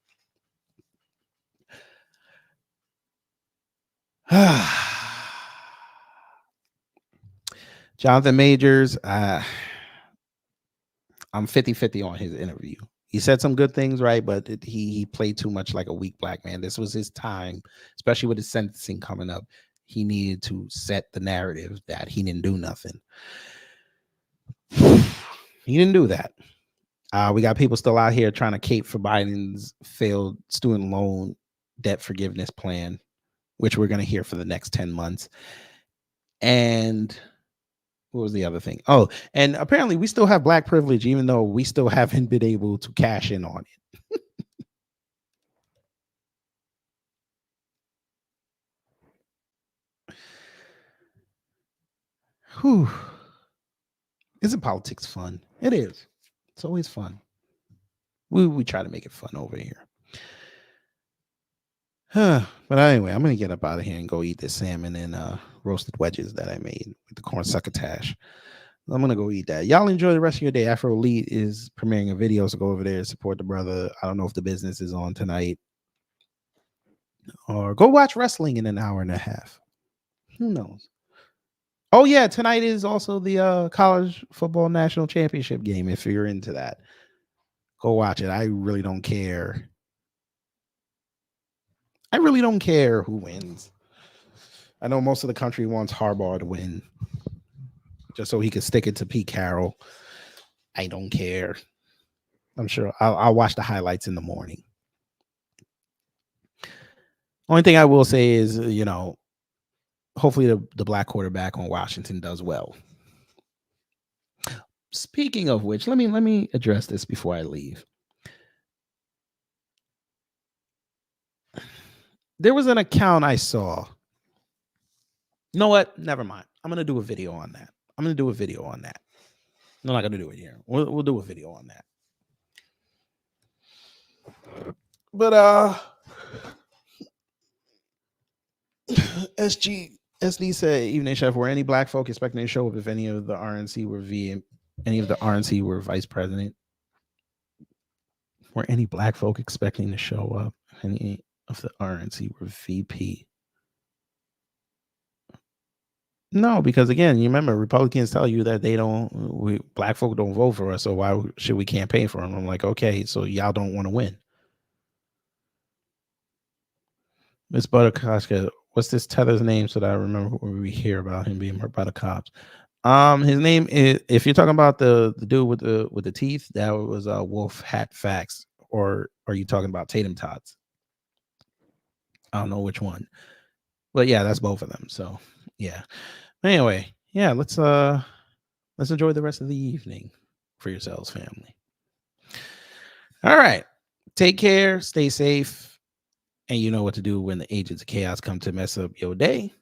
Jonathan Majors, I'm 50-50 on his interview. He said some good things, right? But he played too much like a weak black man. This was his time, especially with his sentencing coming up. He needed to set the narrative that he didn't do nothing. He didn't do that. We got people still out here trying to cape for Biden's failed student loan debt forgiveness plan, which we're going to hear for the next 10 months. And what was the other thing? Oh, and apparently we still have black privilege, even though we still haven't been able to cash in on it. Whew. Isn't politics fun? It is. It's always fun. We try to make it fun over here. But anyway, I'm going to get up out of here and go eat this salmon and roasted wedges that I made with the corn succotash. I'm going to go eat that. Y'all enjoy the rest of your day. Afro Elite is premiering a video, so go over there and support the brother. I don't know if the business is on tonight. Or go watch wrestling in an hour and a half. Who knows? Oh, yeah, tonight is also the college football national championship game, if you're into that. Go watch it. I really don't care. I really don't care who wins. I know most of the country wants Harbaugh to win just so he could stick it to Pete Carroll. I don't care. I'm sure I'll watch the highlights in the morning. Only thing I will say is, you know, hopefully the black quarterback on Washington does well. Speaking of which, let me address this before I leave. There was an account I saw. You know what? Never mind. I'm going to do a video on that. I'm not going to do it here. We'll do a video on that. But SD said, evening chef, were any black folk expecting to show up if any of the RNC were vice president? Were any black folk expecting to show up if any of the RNC were VP? No, because again, you remember Republicans tell you that black folk don't vote for us, so why should we campaign for them? I'm like, okay, so y'all don't want to win. Miss Butterkoska, what's this Tether's name so that I remember when we hear about him being hurt by the cops? His name is, if you're talking about the dude with the teeth, that was Wolf Hat Facts, or are you talking about Tatum Tots? I don't know which one, but yeah, that's both of them. So yeah. Anyway, yeah, let's enjoy the rest of the evening for yourselves, family. All right, take care, stay safe, and you know what to do when the agents of chaos come to mess up your day.